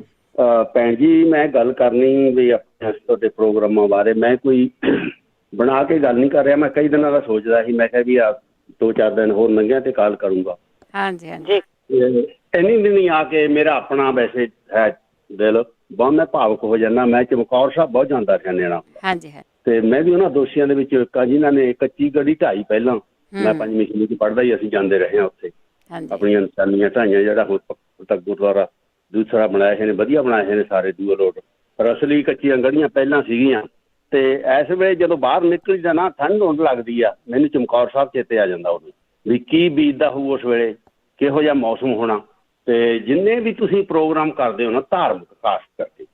M: ਭੈਣ ਜੀ ਮੈਂ ਗੱਲ ਕਰਨੀ ਵੀ ਆਪਣੇ ਤੁਹਾਡੇ ਪ੍ਰੋਗਰਾਮਾਂ ਬਾਰੇ। ਮੈਂ ਕੋਈ ਬਣਾ ਕੇ ਗੱਲ ਨਹੀਂ ਕਰ ਰਿਹਾ, ਮੈਂ ਕਈ ਦਿਨਾਂ ਦਾ ਸੋਚਦਾ ਸੀ। ਮੈਂ ਕਿਹਾ ਵੀ ਆ 2-4 ਦਿਨ ਹੋਰ ਲੰਘਿਆ ਤੇ ਕਾਲ ਕਰੂੰਗਾ।
A: ਹਾਂਜੀ ਹਾਂਜੀ।
M: ਇੰਨੀ ਦਿਨ ਆ ਕੇ ਮੇਰਾ ਆਪਣਾ ਵੈਸੇ ਹੈ ਦਿਲ ਬਹੁਤ, ਮੈਂ ਭਾਵੁਕ ਹੋ ਜਾਂਦਾ। ਮੈਂ ਚਮਕੌਰ ਸਾਹਿਬ ਬਹੁਤ ਜਾਂਦਾ ਰਿਹਾ ਨੇਣਾ।
A: ਹਾਂਜੀ ਹੈ।
M: ਤੇ ਮੈਂ ਵੀ ਉਹਨਾਂ ਦੋਸ਼ੀਆਂ ਦੇ ਵਿੱਚ ਇੱਕ ਆ ਜਿਨ੍ਹਾਂ ਨੇ ਕੱਚੀ ਗੜੀ ਢਾਈ। ਪਹਿਲਾਂ ਮੈਂ 5ਵੀਂ 6ਵੀਂ ਚ ਪੜ੍ਹਦਾ ਹੀ ਅਸੀਂ ਜਾਂਦੇ ਰਹੇ ਹਾਂ ਉੱਥੇ ਆਪਣੀਆਂ ਨਿਸ਼ਾਨੀਆਂ ਢਾਈਆਂ। ਜਿਹੜਾ ਹੁਣ ਤੱਕ ਗੁਰਦੁਆਰਾ ਦੂਸਰਾ ਬਣਾਏ ਹੋਏ ਨੇ, ਵਧੀਆ ਬਣਾਏ ਹੋਏ ਨੇ ਸਾਰੇ ਦੂਏ ਰੋਡ, ਪਰ ਅਸਲੀ ਕੱਚੀਆਂ ਗੜੀਆਂ ਪਹਿਲਾਂ ਸੀਗੀਆਂ। ਤੇ ਇਸ ਵੇਲੇ ਜਦੋਂ ਬਾਹਰ ਨਿਕਲੀ ਦਾ ਨਾ ਠੰਡ ਹੋਣ ਲੱਗਦੀ ਆ, ਮੈਨੂੰ ਚਮਕੌਰ ਸਾਹਿਬ ਚੇਤੇ ਆ ਜਾਂਦਾ ਉਦੋਂ ਵੀ ਕੀ ਬੀਤਦਾ ਹੋਊ ਉਸ ਵੇਲੇ, ਕਿਹੋ ਜਿਹਾ ਮੌਸਮ ਹੋਣਾ। ਤੇ ਜਿੰਨੇ ਵੀ ਤੁਸੀਂ ਪ੍ਰੋਗਰਾਮ ਕਰਦੇ ਹੋ ਨਾ ਧਾਰਮਿਕ ਖਾਸ ਕਰਕੇ,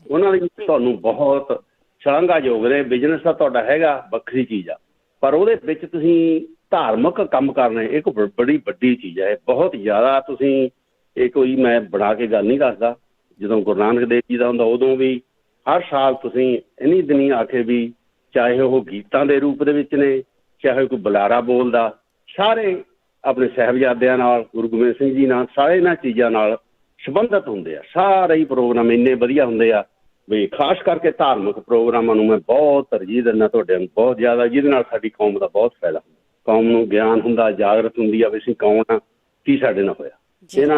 M: ਉਹਨਾਂ ਦੇ ਵਿੱਚ ਤੁਹਾਨੂੰ ਬਹੁਤ ਸ਼ਲਾਘਾਯੋਗ ਨੇ। ਬਿਜ਼ਨਸ ਤਾਂ ਤੁਹਾਡਾ ਹੈਗਾ ਵੱਖਰੀ ਚੀਜ਼ ਆ, ਪਰ ਉਹਦੇ ਵਿੱਚ ਤੁਸੀਂ ਧਾਰਮਿਕ ਕੰਮ ਕਰਨਾ ਇੱਕ ਬੜੀ ਵੱਡੀ ਚੀਜ਼ ਹੈ। ਬਹੁਤ ਜ਼ਿਆਦਾ ਤੁਸੀਂ ਇਹ ਕੋਈ ਮੈਂ ਬਣਾ ਕੇ ਗੱਲ ਨਹੀਂ ਦੱਸਦਾ। ਜਦੋਂ ਗੁਰੂ ਨਾਨਕ ਦੇਵ ਜੀ ਦਾ ਹੁੰਦਾ ਉਦੋਂ ਵੀ ਹਰ ਸਾਲ ਤੁਸੀਂ ਇੰਨੀ ਦਿਨੀ ਆ ਕੇ ਵੀ, ਚਾਹੇ ਉਹ ਗੀਤਾਂ ਦੇ ਰੂਪ ਦੇ ਵਿੱਚ ਨੇ, ਚਾਹੇ ਕੋਈ ਬੁਲਾਰਾ ਬੋਲਦਾ, ਸਾਰੇ ਆਪਣੇ ਸਾਹਿਬਜ਼ਾਦਿਆਂ ਨਾਲ, ਗੁਰੂ ਗੋਬਿੰਦ ਸਿੰਘ ਜੀ ਨਾਲ, ਸਾਰੇ ਇਹਨਾਂ ਚੀਜ਼ਾਂ ਨਾਲ ਸੰਬੰਧਿਤ ਹੁੰਦੇ ਆ। ਸਾਰੇ ਹੀ ਪ੍ਰੋਗਰਾਮ ਇੰਨੇ ਵਧੀਆ ਹੁੰਦੇ ਆ ਵੀ ਖਾਸ ਕਰਕੇ ਧਾਰਮਿਕ ਪ੍ਰੋਗਰਾਮਾਂ ਨੂੰ ਮੈਂ ਬਹੁਤ ਤਰਜੀਹ ਦਿੰਦਾ ਤੁਹਾਡੇ ਨੂੰ, ਬਹੁਤ ਜ਼ਿਆਦਾ, ਜਿਹਦੇ ਨਾਲ ਸਾਡੀ ਕੌਮ ਦਾ ਬਹੁਤ ਫਾਇਦਾ ਹੁੰਦਾ। ਕੌਮ ਨੂੰ ਗਿਆਨ ਹੁੰਦਾ, ਜਾਗਰਤ ਹੁੰਦੀ ਆ ਵੀ ਅਸੀਂ ਕੌਣ ਆ, ਕੀ ਸਾਡੇ ਨਾਲ ਹੋਇਆ। ਇਹਨਾਂ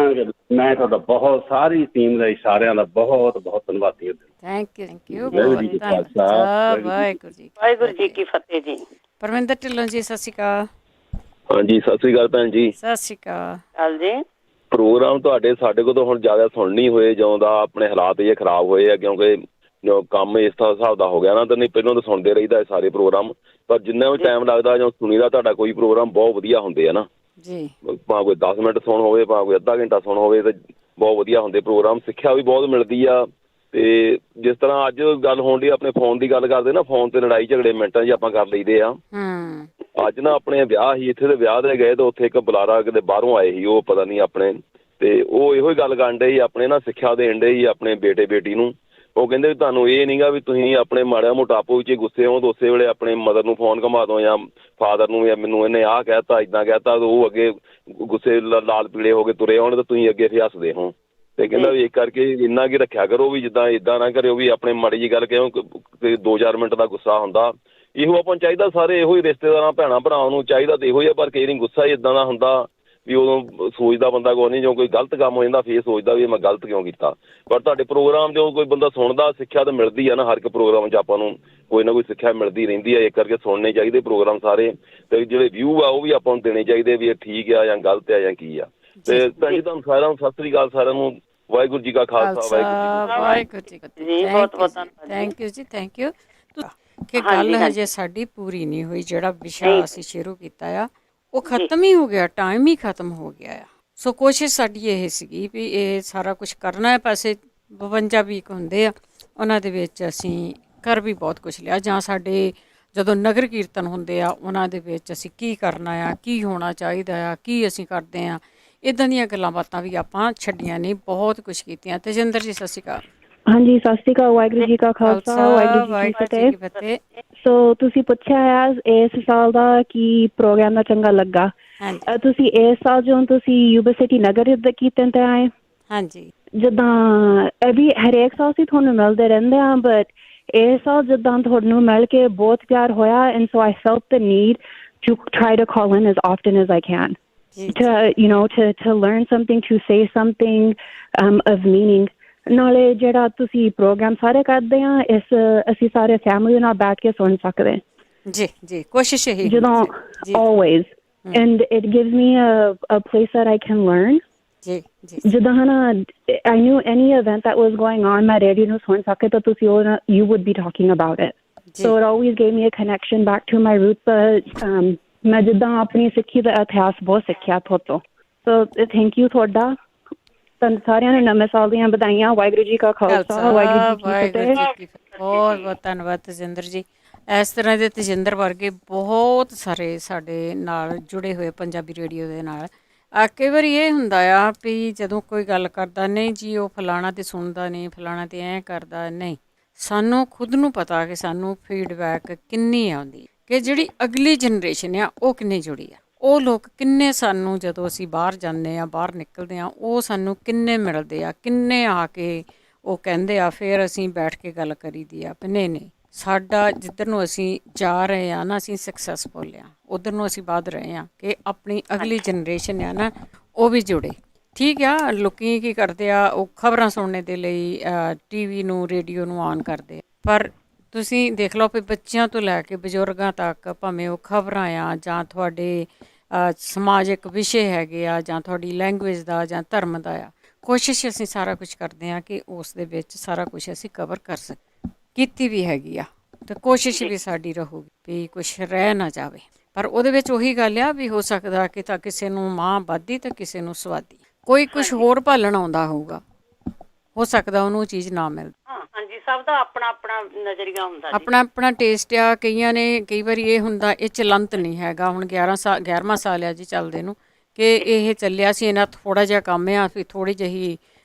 M: ਮੈਂ ਤੁਹਾਡਾ ਬਹੁਤ ਸਾਰੀ ਟੀਮ ਦਾ ਸਾਰਿਆਂ ਦਾ ਬਹੁਤ ਬਹੁਤ ਧੰਨਵਾਦੀ ਹਾਂ।
A: Thank you thank you.
B: Waheguru ji ਕੀ ਫਤਿਹ ਜੀ।
A: ਪਰਮਿੰਦਰ ਢਿੱਲੋਂ ਜੀ ਸਤਿ ਸ਼੍ਰੀ ਅਕਾਲ।
N: ਹਾਂਜੀ ਸਤਿ ਸ਼੍ਰੀ ਅਕਾਲ ਭੈਣ ਜੀ।
A: ਸਤਿ ਸ਼੍ਰੀ ਅਕਾਲ
B: ਜੀ।
N: ਪ੍ਰੋਗਰਾਮ ਤੁਹਾਡੇ ਸਾਡੇ ਕੋਲ ਤਾਂ ਹੁਣ ਜ਼ਿਆਦਾ ਸੁਣ ਨਹੀਂ ਹੋਏ, ਜਿਉਂ ਦਾ ਆਪਣੇ ਹਾਲਾਤ ਇਹ ਖਰਾਬ ਹੋਏ ਆ, ਕਿਉਂਕਿ ਕੰਮ ਇਸ ਹਿਸਾਬ ਦਾ ਹੋ ਗਿਆ ਨਾ, ਤਾਂ ਨਹੀਂ ਪਹਿਲਾਂ ਤਾਂ ਸੁਣਦੇ ਰਹੀਦਾ ਇਹ ਸਾਰੇ ਪ੍ਰੋਗਰਾਮ, ਪਰ ਜਿੰਨਾ ਵੀ ਟਾਈਮ ਲੱਗਦਾ ਜਾਂ ਸੁਣੀਦਾ ਤੁਹਾਡਾ ਕੋਈ ਪ੍ਰੋਗਰਾਮ ਬਹੁਤ ਵਧੀਆ ਹੁੰਦੇ ਆ ਨਾ
A: ਜੀ,
N: ਭਾਵੇਂ ਕੋਈ 10 ਮਿੰਟ ਸੁਣ ਹੋਵੇ, ਭਾਵੇਂ ਕੋਈ ਅੱਧਾ ਘੰਟਾ ਸੁਣ ਹੋਵੇ, ਤੇ ਬਹੁਤ ਵਧੀਆ ਹੁੰਦੇ ਪ੍ਰੋਗਰਾਮ, ਸਿੱਖਿਆ ਵੀ ਬਹੁਤ ਮਿਲਦੀ ਆ। ਤੇ ਜਿਸ ਤਰ੍ਹਾਂ ਅੱਜ ਗੱਲ ਹੋਣ ਦੀ ਆਪਣੇ ਫੋਨ ਦੀ ਗੱਲ ਕਰਦੇ ਨਾ, ਫੋਨ ਤੇ ਲੜਾਈ ਝਗੜੇ ਮਿੰਟਾਂ 'ਚ ਆਪਾਂ ਕਰ ਲਈਦੇ ਆ। ਅੱਜ ਨਾ ਆਪਣੇ ਵਿਆਹ ਸੀ ਇੱਥੇ, ਤੇ ਵਿਆਹ ਦੇ ਗਏ ਤੇ ਉੱਥੇ ਇੱਕ ਬੁਲਾਰਾ ਕਿਤੇ ਬਾਹਰੋਂ ਆਏ ਸੀ, ਉਹ ਪਤਾ ਨਹੀਂ ਆਪਣੇ, ਤੇ ਉਹ ਇਹੋ ਹੀ ਗੱਲ ਕਰਨ ਡੇ ਸੀ, ਆਪਣੇ ਨਾ ਸਿੱਖਿਆ ਦੇਣ ਡੇ ਸੀ ਆਪਣੇ ਬੇਟੇ ਬੇਟੀ ਨੂੰ। ਉਹ ਕਹਿੰਦੇ ਵੀ ਤੁਹਾਨੂੰ ਇਹ ਨਹੀਂਗਾ ਵੀ ਤੁਸੀਂ ਆਪਣੇ ਮਾੜਾ ਮੋਟਾ ਆਪੋ ਵਿੱਚ ਗੁੱਸੇ ਹੋ ਤਾਂ ਉਸੇ ਵੇਲੇ ਆਪਣੇ ਮਦਰ ਨੂੰ ਫੋਨ ਘੁਮਾ ਦਿਓ ਜਾਂ ਫਾਦਰ ਨੂੰ, ਜਾਂ ਮੈਨੂੰ ਇਹਨੇ ਆਹ ਕਹਿ ਤਾ ਇੱਦਾਂ ਕਹਿ ਤਾ, ਉਹ ਅੱਗੇ ਗੁੱਸੇ ਲਾਲ ਪੀਲੇ ਹੋ ਕੇ ਤੁਰੇ ਆਉਣ ਤਾਂ ਤੁਸੀਂ ਅੱਗੇ ਫਿਰ ਹੱਸਦੇ ਹੋ। ਤੇ ਕਹਿੰਦਾ ਵੀ ਇਸ ਕਰਕੇ ਇੰਨਾ ਕੀ ਰੱਖਿਆ ਕਰੋ ਵੀ ਜਿੱਦਾਂ ਇੱਦਾਂ ਨਾ ਕਰਿਓ ਵੀ ਆਪਣੇ ਮਾੜੀ ਜਿਹੀ ਗੱਲ ਕਹੋ 2-4 ਮਿੰਟ ਦਾ ਗੁੱਸਾ ਹੁੰਦਾ। ਇਹੋ ਆਪਾਂ ਨੂੰ ਚਾਹੀਦਾ, ਸਾਰੇ ਇਹੋ ਹੀ ਰਿਸ਼ਤੇਦਾਰਾਂ ਭੈਣਾਂ ਭਰਾਵਾਂ ਨੂੰ ਚਾਹੀਦਾ ਤਾਂ ਇਹੋ ਹੀ ਆ, ਪਰ ਕਈ ਵਾਰੀ ਗੁੱਸਾ ਹੀ ਇੱਦਾਂ ਦਾ ਹੁੰਦਾ ਵੀ ਉਦੋਂ ਸੋਚਦਾ ਬੰਦਾ ਕੋਈ ਨਹੀਂ, ਜੋ ਕੋਈ ਗਲਤ ਕੰਮ ਹੋ ਜਾਂਦਾ ਫਿਰ ਸੋਚਦਾ ਵੀ ਮੈਂ ਗਲਤ ਕਿਉਂ ਕੀਤਾ। ਪਰ ਤੁਹਾਡੇ ਪ੍ਰੋਗਰਾਮ ਜੋ ਕੋਈ ਬੰਦਾ ਸੁਣਦਾ, ਸਿੱਖਿਆ ਤਾਂ ਮਿਲਦੀ ਆ ਨਾ, ਹਰ ਇੱਕ ਪ੍ਰੋਗਰਾਮ 'ਚ ਆਪਾਂ ਨੂੰ ਕੋਈ ਨਾ ਕੋਈ ਸਿੱਖਿਆ ਮਿਲਦੀ ਰਹਿੰਦੀ ਆ, ਇਸ ਕਰਕੇ ਸੁਣਨੇ ਚਾਹੀਦੇ ਪ੍ਰੋਗਰਾਮ ਸਾਰੇ, ਤੇ ਜਿਹੜੇ ਵਿਊ ਆ ਉਹ ਵੀ ਆਪਾਂ ਨੂੰ ਦੇਣੇ ਚਾਹੀਦੇ ਵੀ ਇਹ ਠੀਕ ਆ ਜਾਂ ਗਲਤ ਆ ਜਾਂ ਕੀ ਆ। ਤੇ ਭੈਣ ਜੀ ਤੁਹਾਨੂੰ ਸਾਰਿਆਂ ਨੂੰ ਸਤਿ ਸ੍ਰੀ ਅਕਾਲ, ਸਾਰਿਆਂ ਨੂੰ ਵਾਹਿਗੁਰੂ ਜੀ ਕਾ ਖਾਲਸਾ,
A: ਵਾਹਿਗੁਰੂ ਜੀ ਕੀ ਫਤਿਹ। ਥੈਂਕ ਯੂ ਜੀ, ਥੈਂਕ ਯੂ। ਕਿ ਗੱਲ ਹਜੇ ਸਾਡੀ ਪੂਰੀ ਨਹੀਂ ਹੋਈ, ਜਿਹੜਾ ਵਿਸ਼ਾ ਅਸੀਂ ਸ਼ੁਰੂ ਕੀਤਾ ਆ ਉਹ ਖਤਮ ਹੀ ਹੋ ਗਿਆ, ਟਾਈਮ ਹੀ ਖਤਮ ਹੋ ਗਿਆ ਆ। ਸੋ ਕੋਸ਼ਿਸ਼ ਸਾਡੀ ਇਹ ਸੀਗੀ ਵੀ ਇਹ ਸਾਰਾ ਕੁਛ ਕਰਨਾ ਹੈ। ਪਾਸੇ 52 ਵੀਕ ਹੁੰਦੇ ਆ, ਉਹਨਾਂ ਦੇ ਵਿੱਚ ਅਸੀਂ ਕਰ ਵੀ ਬਹੁਤ ਕੁਛ ਲਿਆ, ਜਾਂ ਸਾਡੇ ਜਦੋਂ ਨਗਰ ਕੀਰਤਨ ਹੁੰਦੇ ਆ ਉਹਨਾਂ ਦੇ ਵਿੱਚ ਅਸੀਂ ਕੀ ਕਰਨਾ ਆ, ਕੀ ਹੋਣਾ ਚਾਹੀਦਾ ਆ, ਕੀ ਅਸੀਂ ਕਰਦੇ ਹਾਂ, ਇੱਦਾਂ ਦੀਆਂ ਗੱਲਾਂ ਬਾਤਾਂ ਵੀ ਆਪਾਂ ਛੱਡੀਆਂ ਨਹੀਂ, ਬਹੁਤ ਕੁਛ ਕੀਤੀਆਂ। ਤੇਜਿੰਦਰ ਜੀ ਸਤਿ ਸ਼੍ਰੀ ਅਕਾਲ।
O: ਹਾਂਜੀ ਸਤਿ ਸ਼੍ਰੀ ਅਕਾਲ, ਵਾਹਿਗੁਰੂ ਜੀ ਕਾ ਖਾਲਸਾ, ਵਾਹਿਗੁਰੂ ਜੀ ਕੀ ਫਤਿਹ। ਸੋ ਤੁਸੀਂ ਪੁੱਛਿਆ ਹੈ ਇਸ ਸਾਲ ਦਾ ਕੀ ਪ੍ਰੋਗਰਾਮ ਦਾ ਚੰਗਾ ਲੱਗਾ। ਤੁਸੀਂ ਇਸ ਸਾਲ ਜੋ ਤੁਸੀਂ ਯੂਨੀਵਰਸਿਟੀ ਨਗਰ ਕੀਰਤਨ ਤੇ ਆਏ, ਹਾਂਜੀ, ਜਿੱਦਾਂ ਇਹ ਵੀ ਹਰੇਕ ਸਾਲ ਅਸੀਂ ਤੁਹਾਨੂੰ ਮਿਲਦੇ ਰਹਿੰਦੇ ਹਾਂ, ਬਟ ਇਸ ਸਾਲ ਜਿੱਦਾਂ ਤੁਹਾਨੂੰ ਮਿਲ ਕੇ ਬਹੁਤ ਪਿਆਰ ਹੋਇਆ, and so I felt the need to try to call in as often as I can to learn something, to say something of meaning. ਨਾਲੇ ਜਿਹੜਾ ਤੁਸੀਂ ਪ੍ਰੋਗਰਾਮ ਸਾਰੇ ਕਰਦੇ ਆ, ਇਸ ਅਸੀਂ ਸਾਰੇ ਫੈਮਿਲੀ ਨਾਲ ਬੈਠ ਕੇ ਸੁਣ ਸਕਦੇ
A: ਜੀ ਜੀ, ਕੋਸ਼ਿਸ਼ ਇਹੀ
O: ਜਦੋਂ always, and it gives me a place that I can learn. ਜੀ ਜੀ, ਜਿੱਦਾਂ ਹਨਾ I knew any event that was going on ਮੈਂ ਰੇਡੀਓ ਨੂੰ ਸੁਣ ਸਕੇ ਤਾਂ ਤੁਸੀਂ ਉਹ you would be talking about it, so it always gave me a connection back to my roots. ਮੈਂ ਜਿੱਦਾਂ ਆਪਣੀ ਸਿੱਖੀ ਦਾ ਇਤਿਹਾਸ ਬਹੁਤ ਸਿੱਖਿਆ ਤੁਹਾਤੋਂ, so thank you ਤੁਹਾਡਾ। ਸਾਰਿਆਂ ਨੂੰ ਨਵੇਂ ਸਾਲ ਦੀਆਂ ਵਧਾਈਆਂ। ਵਾਹਿਗੁਰੂ ਜੀ ਕਾ ਖਾਲਸਾ, ਵਾਹਿਗੁਰੂ ਜੀ ਕੀ ਫਤਿਹ।
A: ਬਹੁਤ ਬਹੁਤ ਧੰਨਵਾਦ ਤੇਜਿੰਦਰ ਜੀ। ਇਸ ਤਰ੍ਹਾਂ ਦੇ ਤੇਜਿੰਦਰ ਵਰਗੇ ਬਹੁਤ ਸਾਰੇ ਸਾਡੇ ਨਾਲ ਜੁੜੇ ਹੋਏ ਪੰਜਾਬੀ ਰੇਡੀਓ ਦੇ ਨਾਲ। ਕਈ ਵਾਰੀ ਇਹ ਹੁੰਦਾ ਆ ਵੀ ਜਦੋਂ ਕੋਈ ਗੱਲ ਕਰਦਾ, ਨਹੀਂ ਜੀ ਉਹ ਫਲਾਣਾ ਤੇ ਸੁਣਦਾ ਨਹੀਂ, ਫਲਾਣਾ ਤੇ ਐਂ ਕਰਦਾ ਨਹੀਂ, ਸਾਨੂੰ ਖੁਦ ਨੂੰ ਪਤਾ ਕਿ ਸਾਨੂੰ ਫੀਡਬੈਕ ਕਿੰਨੀ ਆਉਂਦੀ, ਕਿ ਜਿਹੜੀ ਅਗਲੀ ਜਨਰੇਸ਼ਨ ਆ ਉਹ ਕਿੰਨੀ ਜੁੜੀ ਆ, ਉਹ ਲੋਕ ਕਿੰਨੇ ਸਾਨੂੰ ਜਦੋਂ ਅਸੀਂ ਬਾਹਰ ਜਾਂਦੇ ਹਾਂ, ਬਾਹਰ ਨਿਕਲਦੇ ਹਾਂ, ਉਹ ਸਾਨੂੰ ਕਿੰਨੇ ਮਿਲਦੇ ਆ, ਕਿੰਨੇ ਆ ਕੇ ਉਹ ਕਹਿੰਦੇ ਆ, ਫਿਰ ਅਸੀਂ ਬੈਠ ਕੇ ਗੱਲ ਕਰੀਦੀ ਆ, ਨਹੀਂ ਨਹੀਂ ਸਾਡਾ ਜਿੱਧਰ ਨੂੰ ਅਸੀਂ ਜਾ ਰਹੇ ਹਾਂ ਨਾ, ਅਸੀਂ ਸਕਸੈਸਫੁਲ ਹਾਂ, ਉੱਧਰ ਨੂੰ ਅਸੀਂ ਵੱਧ ਰਹੇ ਹਾਂ ਕਿ ਆਪਣੀ ਅਗਲੀ ਜਨਰੇਸ਼ਨ ਆ ਨਾ ਉਹ ਵੀ ਜੁੜੇ। ਠੀਕ ਆ, ਲੋਕੀ ਕੀ ਕਰਦੇ ਆ, ਉਹ ਖਬਰਾਂ ਸੁਣਨੇ ਦੇ ਲਈ TV ਨੂੰ, ਰੇਡੀਓ ਨੂੰ ਆਨ ਕਰਦੇ ਆ, ਪਰ ਤੁਸੀਂ ਦੇਖ ਲਓ ਵੀ ਬੱਚਿਆਂ ਤੋਂ ਲੈ ਕੇ ਬਜ਼ੁਰਗਾਂ ਤੱਕ, ਭਾਵੇਂ ਉਹ ਖਬਰਾਂ ਆ ਜਾਂ ਤੁਹਾਡੇ ਸਮਾਜਿਕ ਵਿਸ਼ੇ ਹੈਗੇ ਆ, ਜਾਂ ਤੁਹਾਡੀ ਲੈਂਗੁਏਜ ਦਾ ਜਾਂ ਧਰਮ ਦਾ ਆ, ਕੋਸ਼ਿਸ਼ ਅਸੀਂ ਸਾਰਾ ਕੁਛ ਕਰਦੇ ਹਾਂ ਕਿ ਉਸ ਦੇ ਵਿੱਚ ਸਾਰਾ ਕੁਛ ਅਸੀਂ ਕਵਰ ਕਰ ਸਕੀਏ, ਕੀਤੀ ਵੀ ਹੈਗੀ ਆ, ਅਤੇ ਕੋਸ਼ਿਸ਼ ਵੀ ਸਾਡੀ ਰਹੂਗੀ ਵੀ ਕੁਛ ਰਹਿ ਨਾ ਜਾਵੇ। ਪਰ ਉਹਦੇ ਵਿੱਚ ਉਹੀ ਗੱਲ ਆ ਵੀ ਹੋ ਸਕਦਾ ਕਿ ਤਾਂ ਕਿਸੇ ਨੂੰ ਮਾਂ ਵੱਧਦੀ ਅਤੇ ਕਿਸੇ ਨੂੰ ਸਵਾਦੀ, ਕੋਈ ਕੁਛ ਹੋਰ ਭਾਲਣ ਆਉਂਦਾ ਹੋਊਗਾ, ਹੋ ਸਕਦਾ ਉਹਨੂੰ ਚੀਜ਼ ਨਾ ਮਿਲਦੀ।
B: ਹਾਂਜੀ, ਸਭ ਦਾ ਆਪਣਾ ਆਪਣਾ ਨਜ਼ਰੀਆ ਹੁੰਦਾ,
A: ਆਪਣਾ ਆਪਣਾ ਟੇਸਟ ਆ। ਕਈਆਂ ਨੇ ਕਈ ਵਾਰੀ ਇਹ ਹੁੰਦਾ ਇਹ ਚਲੰਤ ਨਹੀਂ ਹੈਗਾ, ਹੁਣ 11ਵਾਂ ਸਾਲ ਆ ਜੀ ਚੱਲਦੇ ਨੂੰ, ਕਿ ਇਹ ਚੱਲਿਆ ਸੀ ਇਹਨਾਂ ਥੋੜ੍ਹਾ ਜਿਹਾ ਕੰਮ ਆ, ਫਿਰ ਥੋੜ੍ਹੀ ਜਿਹੀ